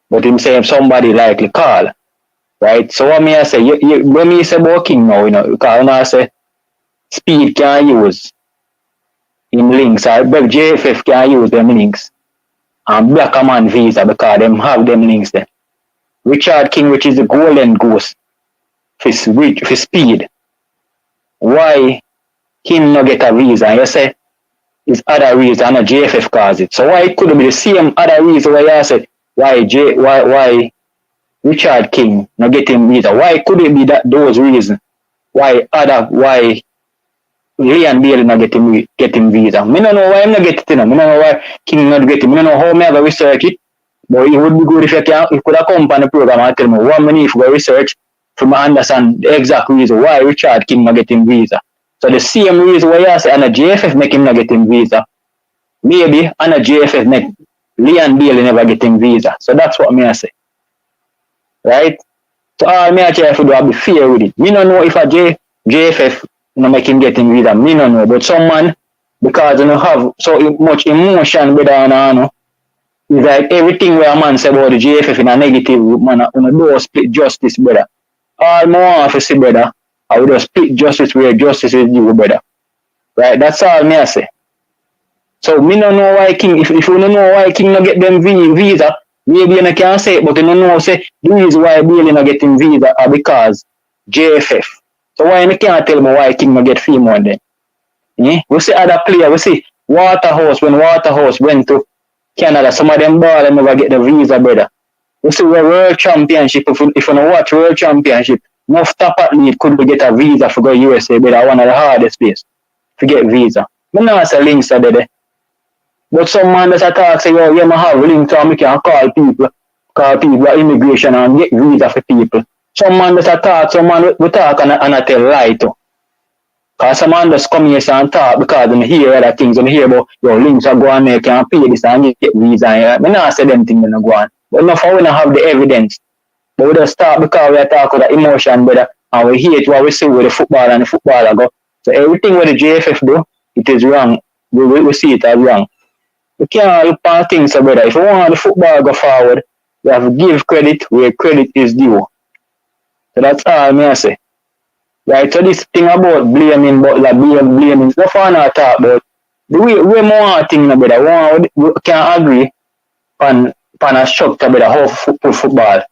but him say somebody likely call, right? So what me I say, when me say about King now, you know, because I say Speed can use in links, or JFF can use them links and black a man visa because them have them links there. Richard King, which is the golden goose for speed. Why him not get a visa? And you say it's other reason and JFF cause it. So why it could be the same other reason why you said why Richard King not get him visa? Why could it be that those reasons? Why Ryan Bailey not get him visa? Me don't know why I'm not get it, you know. Me don't know why King not get it. Me don't know how me ever research it. But it would be good if you could have come on the program and tell me what many if we research for me understand the exact reason why Richard King not get him visa. So the same reason why you say and a JFF make him not get him visa. Maybe and a JFF make Ryan Bailey never get him visa. So that's what me I say. Right? So all me I try to do I be fair with it. Me don't know if a JFF no make him get him visa. Me don't know. But some man, because you know have so much emotion better than it's like everything where a man say about the JFF in a negative manner, you know, do split justice, brother. All more want to see, brother, I would just split justice where justice is due, brother. Right? That's all me I say. So me don't know why King, if you don't know why King not get them visa, maybe you can say it, but you don't know say the reason why Bailey not getting visa are because JFF. So why you can't tell me why King not get female then? Yeah? We see other player, we see Waterhouse, when Waterhouse went to Canada, some of them ball never get the visa, brother. You see where World Championship, if you watch World Championship, enough top athlete could get a visa for go USA, brother, one of the hardest place to get visa. I know say links are there. But some man that's talk say, yo, you might have links so I can call people immigration and get visa for people. Some man that's talk, some man we talk and I tell lie to. Because some man just come here and talk because they hear other things and hear about your links are going there, can pay this and get visa. I not say them things go on. But enough how we don't have the evidence. But we just start because we are talking with the emotion, brother, and we hate what we see with the football and the footballer go. So everything what the JFF do, it is wrong. We see it as wrong. We can't look at things, brother. If you want the football go forward, you have to give credit where credit is due. So that's all I say. Right, so this thing about blaming Butler, blaming, it's not fun to talk about. The way more thing, brother, we can agree on a structure, brother, how football.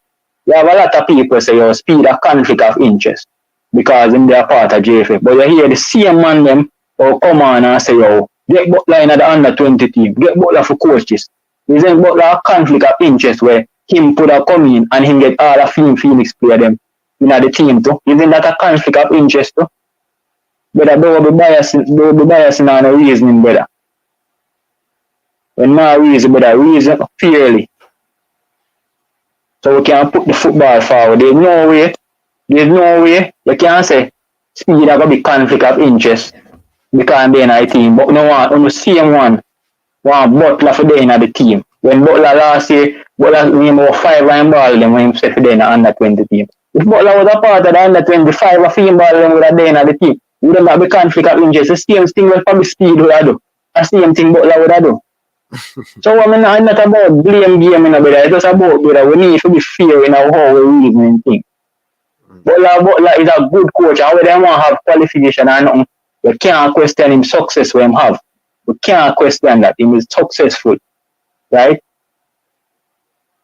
You have a lot of people say, yo, speed a conflict of interest because they are part of JFF. But you hear the same man them come on and say, yo, get Butler in the under 20 team, get Butler for coaches. Is then Butler a conflict of interest where him put a come in and him get all the Phoenix player them in the team too. Isn't that a conflict of interest too? Brother, don't be biasing on the reasoning, brother. When my reason, brother, reason fairly. So we can put the football forward. There's no way you can say speed are gonna be conflict of interest because they're in a team. But no one on the same one Butler for day in the team. When Butler last year, Butler win about 5 line ball them when he say for day in the under 20 team. If Butler was a part of the under 25 or female ball them with a day in the team, we don't have the conflict of interest. The same thing will probably speed would have do. The same thing Butler would have do. So I mean, I'm not about blame game in a brother. It's just about brother. We need to be fair in how we reason things. Butler is a good coach. And we don't want to have qualification and nothing. We can't question him success when him have. We can't question that. He is successful. Right?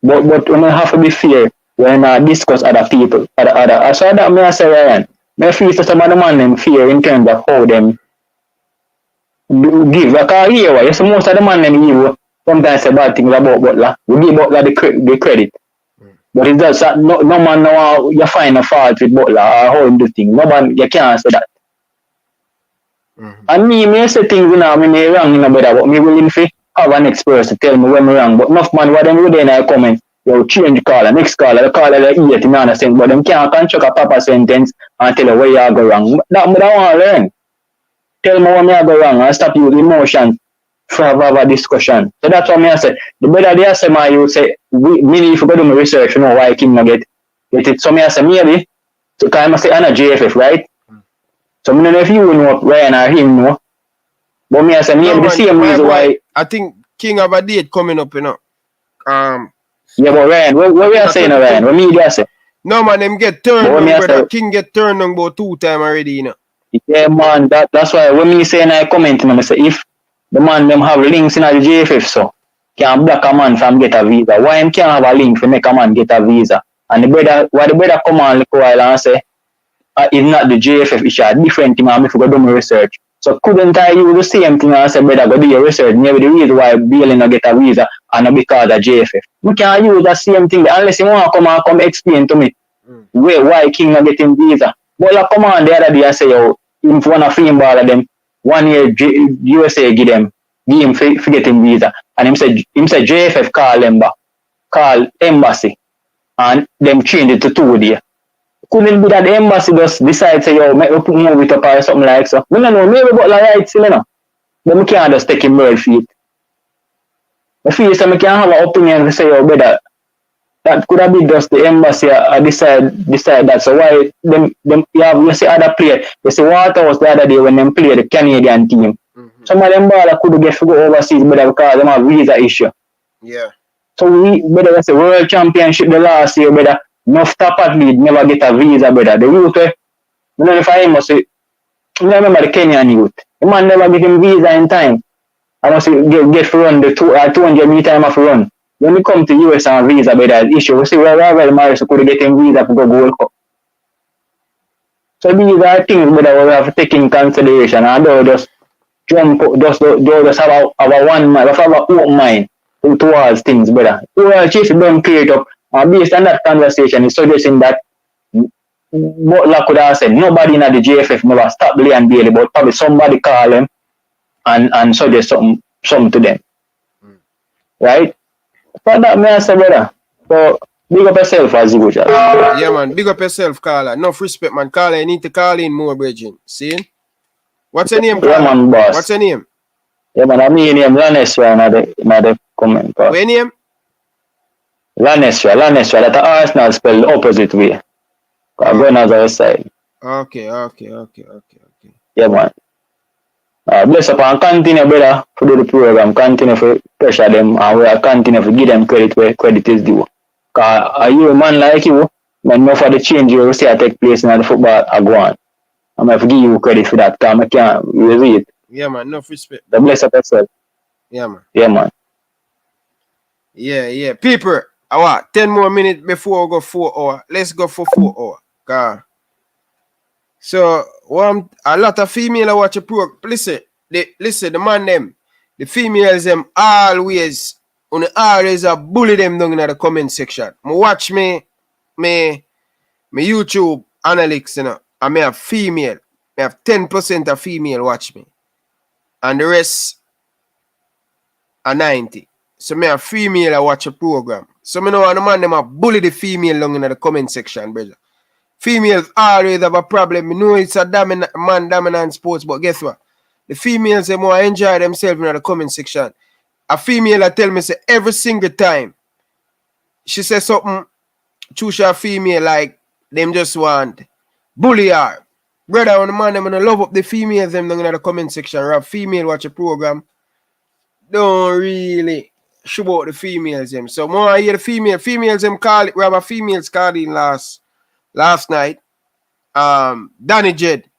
But we have to be fair when I discuss other people. So that may I say Ryan. I feel some of the man them fear in terms of how them give. Like I hear what you see most of the man them give sometimes say bad things about Butler. We give Butler the credit. But it does no man know you find a fault with Butler or how him do things. No man you can't say that. And me say things me wrong brother, but me willing to have an next person tell me when me wrong. But enough man what them do in a comment, you change the caller, next caller, the caller the idiot in understand, but them can't construct a proper sentence and tell you where you go wrong. That me don't want to learn. Tell me when I go wrong and stop using emotion for have a discussion. So that's what I say. The better they say my you say me if you go do my research, you know why King not get it. So I say maybe so can I say I'm a JFF, right? So I don't know if you know Ryan or him know. But me I say maybe the same reason why I think King have a date coming up, you know. Yeah, but Ryan, what we are saying, Ryan? What media say? No man, them get turned on, brother. King get turned on about 2 times already, you know. Yeah, man, that's why when me say and I comment, I say if the man them have links in the JFF, so can block a man from get a visa. Why him can't have a link to make a man get a visa? And the brother, why the brother come on look while and say, it's not the JFF issue, a different thing, and if you go do my research. So couldn't I use the same thing and say, brother, go do your research, maybe the reason why Bailey not get a visa and not because of JFF. We can't use the same thing unless you want to come explain to me why King not getting visa. But I come on the other day and say, yo, if one of him ball of them, 1 year USA give him for getting visa. And him say JFF call them back, call embassy, and them change it to 2 days. Couldn't be that the embassy just decide say, yo, make we move it up or something like so. I don't know, maybe Butler right still, you know. But we can't just take him word for it. I feel so I can't have an opinion to say, yo, brother, that could have been just the embassy decide that. So why them you see other players, you see Waterhouse the other day when them play the Canadian team. Some of them baller could get to go overseas brother because them have visa issue. Yeah. So we brother say World Championship the last year, brother. Enough top athlete never get a visa, brother. The youth, I don't know if I must say, I remember the Kenyan youth. The man never get him visa in time. I must get to run the 200 meter time of run. When we come to US and visa, brother, issue, we see where Maris could get him visa to go World Cup. So these are things, brother, we have to take in consideration. And don't just jump, just have a one mind, have a open mind towards things, brother. Well, chief don't clear it up. Based on that conversation, he's suggesting that Butler could have said nobody in the JFF never stopped Leon Bailey, but probably somebody call him and suggest something to them. Right? For that, may I say, brother. So, big up yourself as usual. Yeah, man. Big up yourself, Carla. Enough respect, man. Carla, you need to call in more, brethren. See? What's your name, Carla? Yeah, man, boss. What's your name? Yeah, man. I'm name Lanesra in the comment. What's your name? Lanesra, that the Arsenal spelled the opposite way. I'm going on the other side. Okay. Yeah, man. Bless up and continue, brother, to do the program. Continue to pressure them and we continue to give them credit where credit is due. Because are you a man like you, man, enough of the change you will see take place in the football I go on. I'm going to give you credit for that because I can't use it. Yeah, man. Enough respect. The bless up yourself. Yeah, man. Yeah, man. Yeah. People. 10 more minutes before we go 4 hours. Let's go for 4 hours. So, a lot of female watch a program. Listen, the man them, the females them always bully them down in the comment section. I watch me YouTube analytics, you know, and I have female. I have 10% of female watch me. And the rest are 90. So I have female I watch a program. So I know the man them a bully the female long in the comment section, brother. Females always have a problem. I know it's a dominant sports, but guess what? The females them more enjoy themselves in the comment section. A female I tell me say every single time she says something, choose a female like them just want bully her. Brother, when the man them love up the females them in the comment section, or a female watch a program, don't really show about the females them. So more I hear the females them call it. We have a females calling last night. Danny Jed.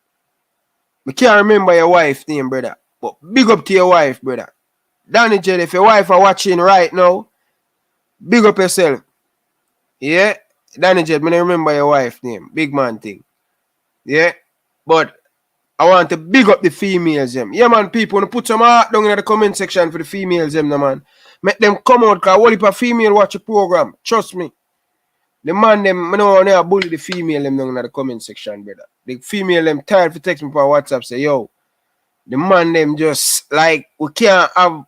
I can't remember your wife name, brother. But big up to your wife, brother. Danny Jed, if your wife are watching right now, big up yourself. Yeah? Danny Jed, I don't remember your wife name. Big man thing. Yeah? But I want to big up the females them. Yeah, man, people, want to put some heart down in the comment section for the females them, no, man. Make them come out, because what if a female watch a program? Trust me. The man them, I don't want to bully the female them down in the comment section, brother. The female them tired to text me for WhatsApp, say, yo, the man them just, like, we can't have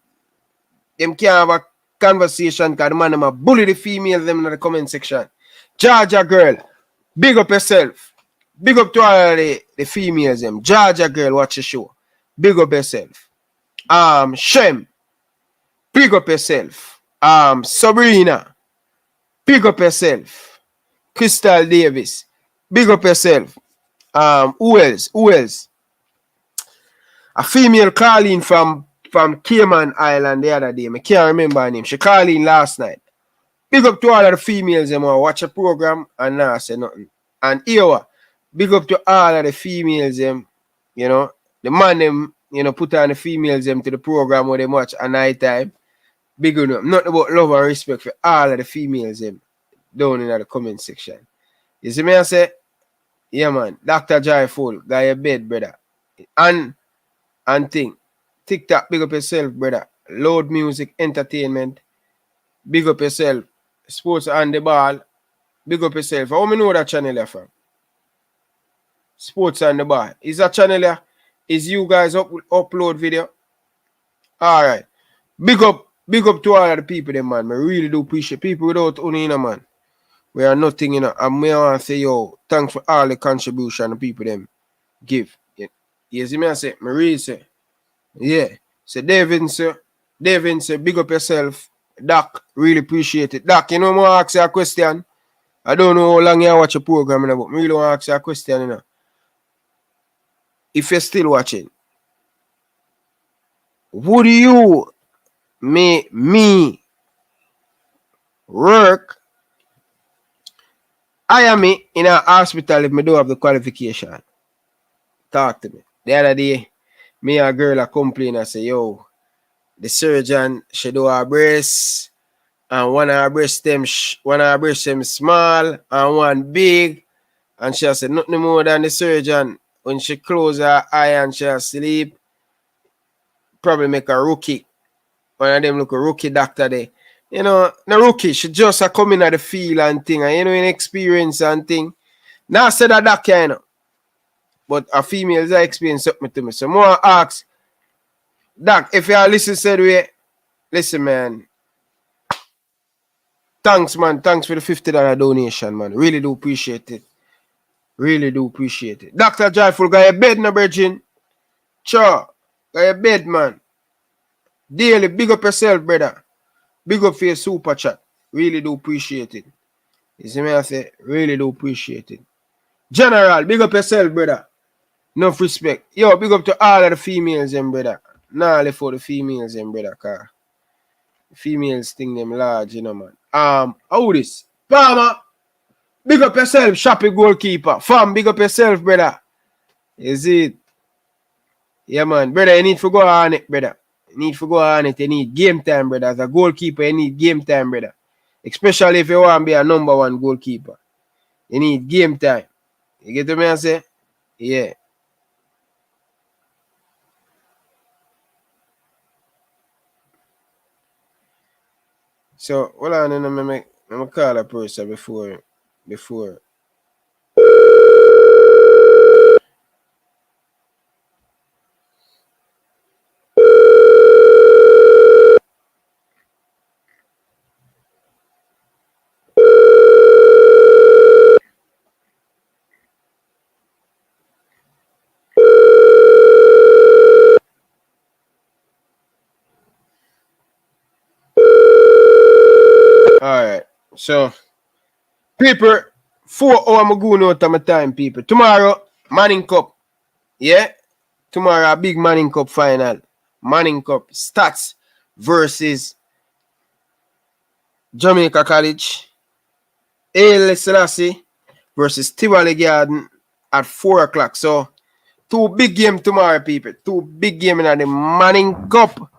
a conversation, because the man them a bully the female them in the comment section. Georgia girl, big up yourself. Big up to all the females them. Georgia girl, watch the show. Big up yourself. Shem, big up yourself. Sabrina, big up yourself. Crystal Davis, big up yourself. Who else? A female calling from Cayman Island the other day. I can't remember her name. She called in last night. Big up to all of the females them who watch a program and not say nothing. And here, big up to all of the females them You know, the man them, you know, put on the females them to the program where they watch at night time. Big enough. Nothing about love and respect for all of the females them down in the comment section. You see me I say, yeah man, Dr. Joyful, got your bed, brother. And thing. TikTok, big up yourself, brother. Loud music, entertainment. Big up yourself. Sports on the ball. Big up yourself. How many know that channel here from? Sports on the ball. Is that channel here? Is you guys upload video? Alright. Big up to all of the people them, man. I really do appreciate people without only, you know, man. We are nothing, you know. And I want to say, yo, thanks for all the contribution the people them give. You see me I say, I really say. Yeah. So Devin, sir, big up yourself. Doc, really appreciate it. Doc, you know, I want to ask you a question. I don't know how long you watch your program, but I really want to ask you a question, you know. If you're still watching, would you make me work? I am in a hospital if I don't have the qualification. Talk to me. The other day, me and a girl complain and say, yo, the surgeon she do her breast, and one of her breast them small and one big, and she said nothing more than the surgeon when she close her eye and she sleep, probably make a rookie. One of them look a rookie doctor there. You know, the rookie, she just a come in at the field and thing, and you know, in experience and thing. Now I said that doctor, you know. But a female is explain something to me. So more ask, Doc, if you are listening said way, listen, man. Thanks, man. Thanks for the $50 donation, man. Really do appreciate it. Really do appreciate it. Dr. Joyful, got your bed no virgin. Sure. Got your bed, man. Daily, big up yourself, brother. Big up for your super chat. Really do appreciate it. You see me I say, really do appreciate it. General, big up yourself, brother. Enough respect. Yo, big up to all of the females, them, brother. Nah, left for the females, them, brother, car. Females think them large, you know, man. How this? Palmer, big up yourself, shopping goalkeeper. Fam, big up yourself, brother. Is it? Yeah, man. Brother, you need to go on it, brother. You need to go on it. You need game time, brother. As a goalkeeper, you need game time, brother. Especially if you want to be a number one goalkeeper. You need game time. You get what I say? Yeah. So, hold on, I'm gonna call a person before. Alright, so people, 4 hours I'm going out of my time, people. Tomorrow, Manning Cup. Yeah? Tomorrow, a big Manning Cup final. Manning Cup Stats versus Jamaica College. Haile Selassie versus Tivoli Garden at 4 o'clock. So, 2 big games tomorrow, people. 2 big games in the Manning Cup.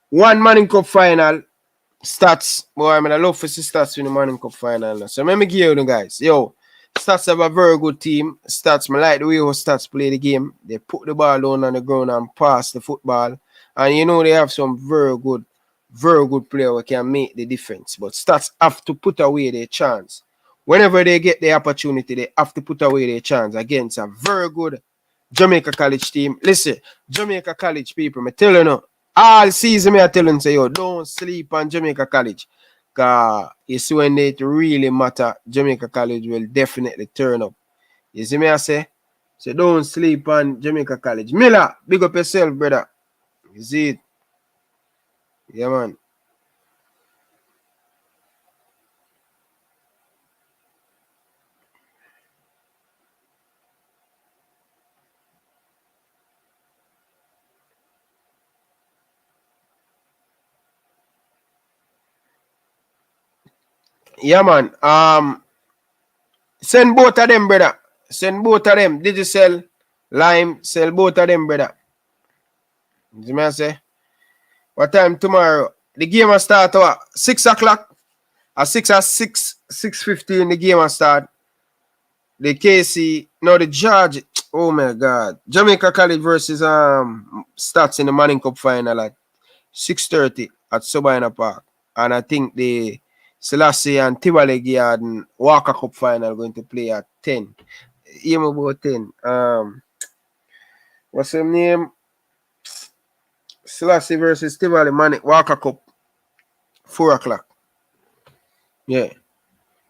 1 Manning Cup final. Stats, boy, I love for see Stats in the Manning Cup final. So let me give you guys. Yo, Stats have a very good team. Stats, I like the way how Stats play the game. They put the ball down on the ground and pass the football. And you know they have some very good players who can make the difference. But Stats have to put away their chance. Whenever they get the opportunity, they have to put away their chance against a very good Jamaica College team. Listen, Jamaica College people, I tell you now, all season I tell them, say, yo, don't sleep on Jamaica College. Because you see when it really matter, Jamaica College will definitely turn up. You see me I say? So don't sleep on Jamaica College. Miller, big up yourself, brother. You see it? Yeah, man. Yeah, man. Send both of them, brother. Send both of them. Digicel Lime, sell both of them, brother. You see me I say? What time tomorrow? The game will start at 6 o'clock. At 6:15 the game will start. The KC, no, the George, oh my God. Jamaica College versus starts in the Manning Cup final at 6:30 at Sabina Park. And I think the Selassie and Tibalegi and Walker Cup final going to play at 10. Aim about 10. What's his name? Selassie versus Tivoli Manning Walker Cup. 4 o'clock. Yeah.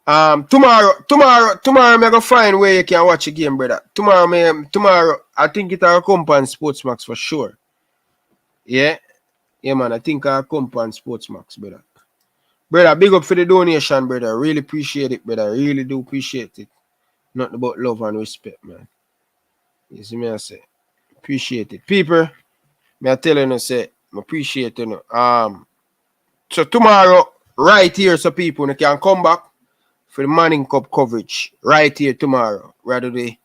Tomorrow I'm gonna find where you can watch a game, brother. Tomorrow I think it'll come on Sportsmax for sure. Yeah. Yeah, man. I think I'll come on Sportsmax, brother. Brother, big up for the donation, brother. Really appreciate it, brother. Really do appreciate it. Nothing about love and respect, man. You see me I say? Appreciate it. People, me I tell you, say, I appreciate it. So tomorrow, right here, so people you can come back for the Manning Cup coverage. Right here tomorrow. Rather the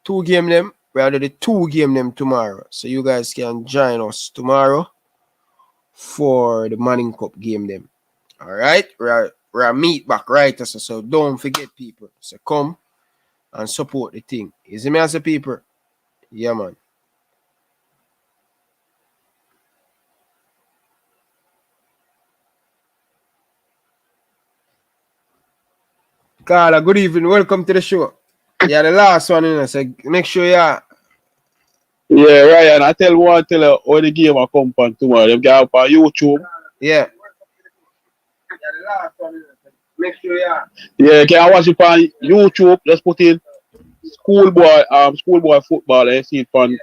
2 game them tomorrow. So you guys can join us tomorrow for the Manning Cup game them. Alright? We're meet back right. So don't forget, people. So come and support the thing. You see me as a people? Yeah, man. Carla, good evening. Welcome to the show. Yeah, the last one, so make sure Yeah, Ryan, I tell all the game will come on tomorrow. Them get up on YouTube. Yeah. Make sure you can watch it on YouTube. Just put in schoolboy football and see it on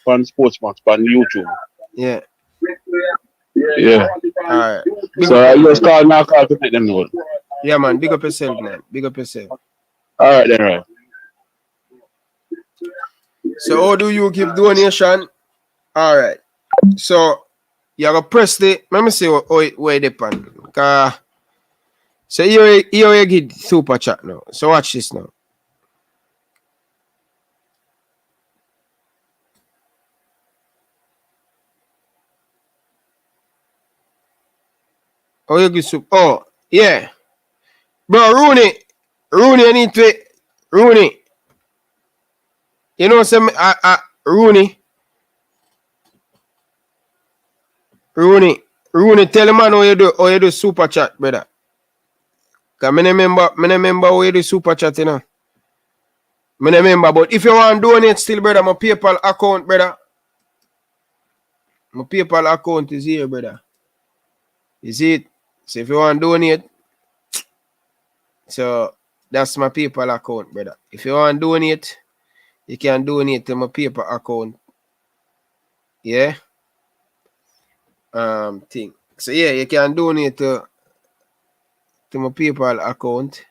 Sportsmax on YouTube. Yeah. Yeah. Alright. So I just call to let them know. Yeah, man. Big up yourself, man. Big up yourself. Alright then, right. So how do you give donation? Alright. So you have to press the, let me see where they pan. So you get super chat now. So watch this now. Oh, you get super. Oh, yeah. Bro, Rooney, I need to. Rooney. You know some Rooney, tell the man how you do super chat, brother. Cause I remember how you do super chat, you know. I remember, but if you want to donate still, brother, my PayPal account, brother. My PayPal account is here, brother. You see it? So if you want to donate, so that's my PayPal account, brother. If you want to donate, you can donate to my PayPal account. Yeah. Thing. So yeah, you can donate to my PayPal account.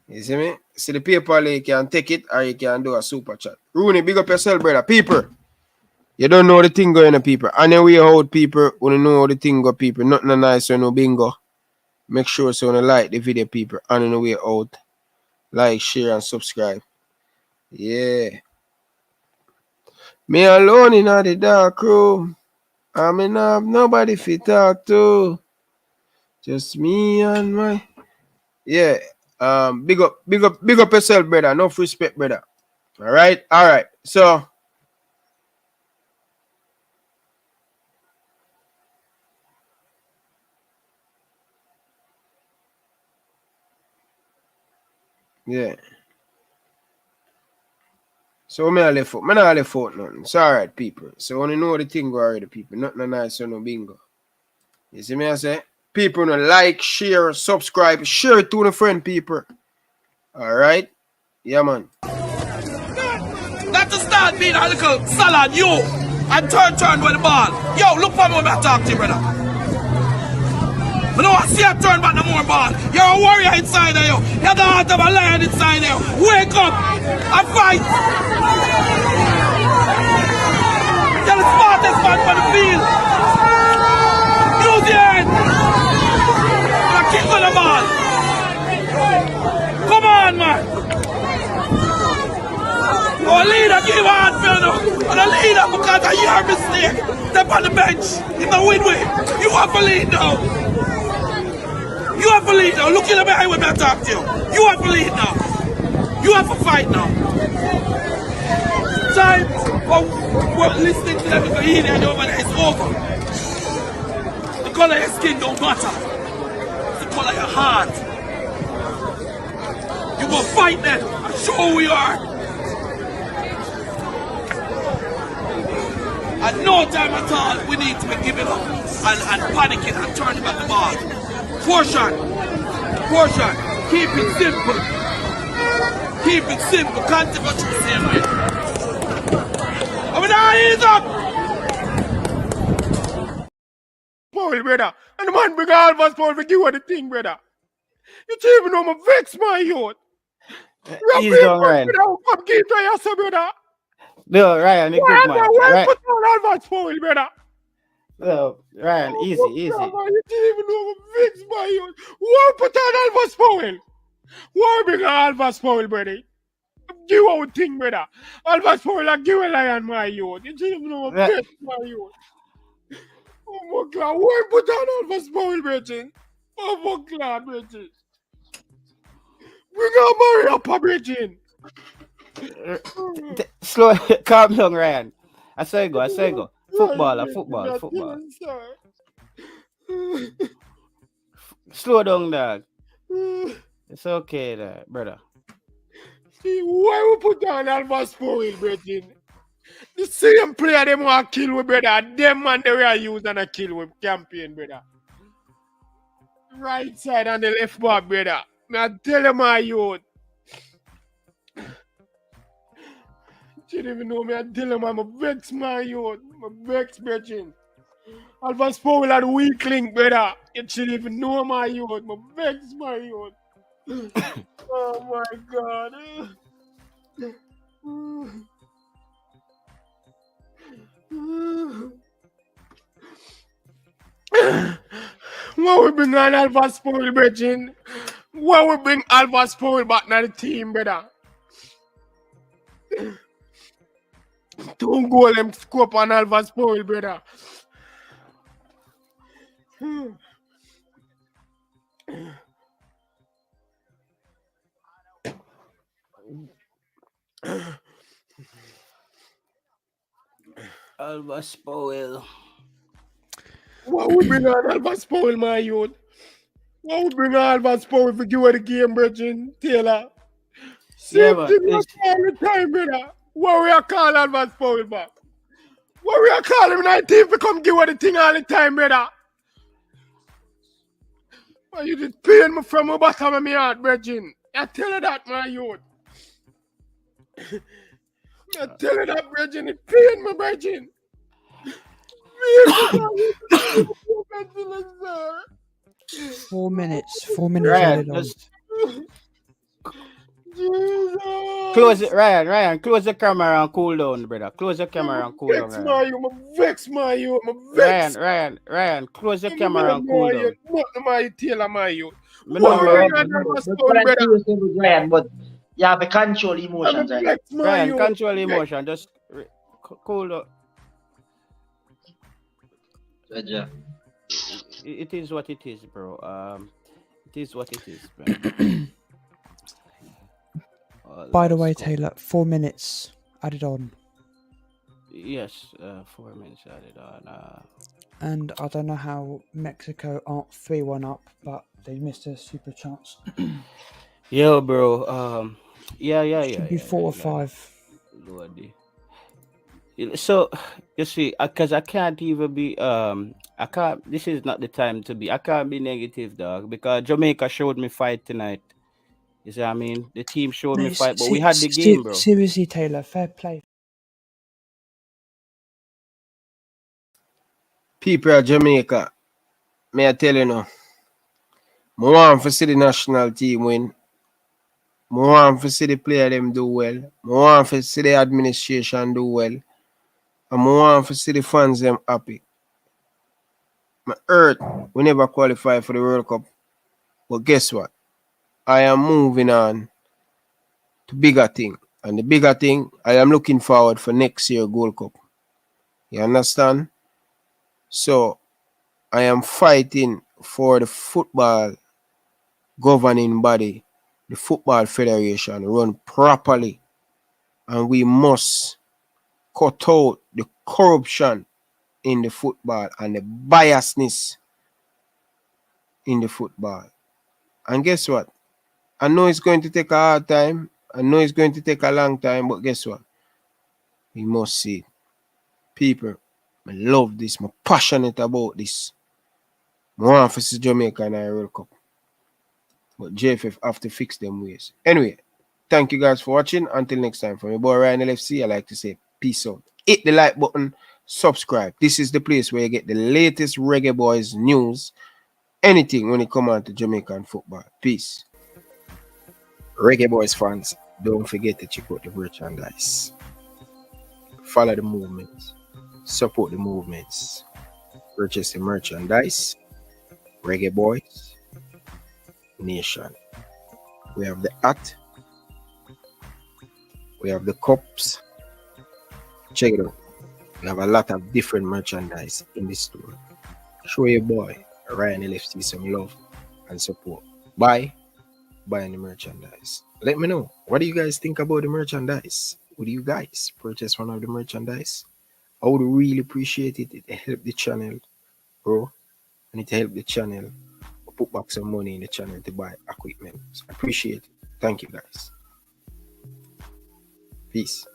You see me? So the PayPal, you can take it or you can do a super chat. Rooney, big up yourself, brother. People, you don't know the thing going on, people. Anyway, how people, when you know how the thing go, people. Nothing nice or no bingo. Make sure so you like the video, people. On the way out. Like, share, and subscribe. Yeah. Me alone in the dark room. I mean, have nobody fit talk to. Just me and my. Yeah. Big up yourself, brother. Enough respect, brother. All right. So. Yeah. So me not left out nothing. It's alright, people. So when you know the thing go already, people. Nothing nice or no bingo. You see me I say? People no like, share, subscribe, share it to the friend, people. Alright? Yeah, man. Got to start being a little salad, you. And turn with the ball. Yo, look for me when I talk to you, brother. I don't want to see you turn back no more ball. You're a warrior inside of you. You're the heart of a lion inside of you. Wake up and fight. You're the smartest man for the field. Use your head. And kick with the ball. Come on, man. Our leader. Because of your mistake. Step on the bench. It's a win-win. You have to lead now. You have to lead now. Look in the eye when I talk to you. You have to lead now. You have to fight now. Time for listening to them because here and over there is over. The color of your skin don't matter. It's the color of your heart. You will fight them and show who you are. At no time at all, we need to be giving up and panicking and turning back the ball. Portion. Keep it simple. Keep it simple. Can't take what you say, man. I'm gonna ease up. Paul, brother. And the man bring all of us Paul for give her the thing, brother. You don't even know my vex, my youth. He's done, Ryan. Come give to yourself, brother. No, Ryan, a good man. Why put on all of us Paul, brother? No, Ryan, easy. You don't even know my vex, my youth. Why put on all of us Paul? Why bring all of us Paul, brother? Give out thing, brother. All of us Paul like give a lion, my youth. You don't even know my vex, my youth. Oh my God, why put on all of us Paul, brother? Oh my God, brother. We gonna marry up, Bridging. Slow, calm down, Ryan. I say go. Football. Slow down, dog. It's okay, dog, brother. See, why we put down Alva's foil, Bridging? The same player them want to kill with, brother. Them man they were used and a kill with campaign, brother. Right side and the left back, brother. I tell him my youth. You don't even know me. I tell him I'm a vex, my youth. I'm a vex, Bridging. Alva's Powell had a weak link, brother. You shouldn't even know my youth. I'm a vex, my youth. Oh my God. Why we bring on Alva's Powell, Bridging? Why we bring Alva's Powell back to the team, brother? 2 goals them scope on Alva's Powell, brother. Alva's Powell. Why we bring on Alva's Powell, my youth? Why we bring on Alva's Powell for give her the game, Bridging, Taylor? Same thing we all the time, brother. Why we are call Alva's Powell back? Why we are call him 19 to come give her the thing all the time, brother? Why you just pain me from the bottom of my heart, Bridging? I tell you that, my youth. I tell you that, Bridging. It pain me, Bridging. 4 minutes. 4 minutes. Ryan, close it, Ryan. Close the camera and cool down, brother. Close the camera and cool down. Vex, my youth. Vex. Ryan, close the camera and cool down. My Taylor, my youth. Ryan, but you have to control emotions, right? Ryan, control emotion. Just cool down. It is what it is, bro. It is what it is, man. By the way, Taylor, 4 minutes added on. Yes, 4 minutes added on. And I don't know how Mexico aren't 3-1 up, but they missed a super chance. Yo, bro. Yeah. Should be 4 or 5. Lordy. So you see, because I can't even be I can't. This is not the time to be. I can't be negative, dog, because Jamaica showed me fight tonight. You see what I mean? The team showed me fight, but we had the game, bro. Seriously, Taylor, fair play. People of Jamaica, may I tell you now, I want to see the national team win. I want to see the player them do well. I want to see the administration do well. And I want to see the fans them happy. My earth, we never qualify for the World Cup. But guess what? I am moving on to bigger thing. And the bigger thing, I am looking forward for next year Gold Cup. You understand? So I am fighting for the football governing body, the football federation, run properly, and we must cut out the corruption in the football and the biasness in the football. And guess what? I know it's going to take a hard time. I know it's going to take a long time, but guess what? We must see it. People, I love this. I'm passionate about this. I want to see Jamaica in a World Cup. But JFF have to fix them ways. Anyway, thank you guys for watching. Until next time, from your boy Ryan LFC, I like to say peace out. Hit the like button, subscribe. This is the place where you get the latest Reggae Boyz news, anything when it comes on to Jamaican football. Peace. Reggae Boyz fans, don't forget to check out the merchandise. Follow the movements. Support the movements. Purchase the merchandise. Reggae Boyz Nation. We have the hat. We have the cups. Check it out. We have a lot of different merchandise in the store. Show your boy Ryan LFC some love and support. Buy the merchandise. Let me know. What do you guys think about the merchandise? Would you guys purchase one of the merchandise? I would really appreciate it. It help the channel grow, and it help the channel put back some money in the channel to buy equipment. So I appreciate it. Thank you guys. Peace.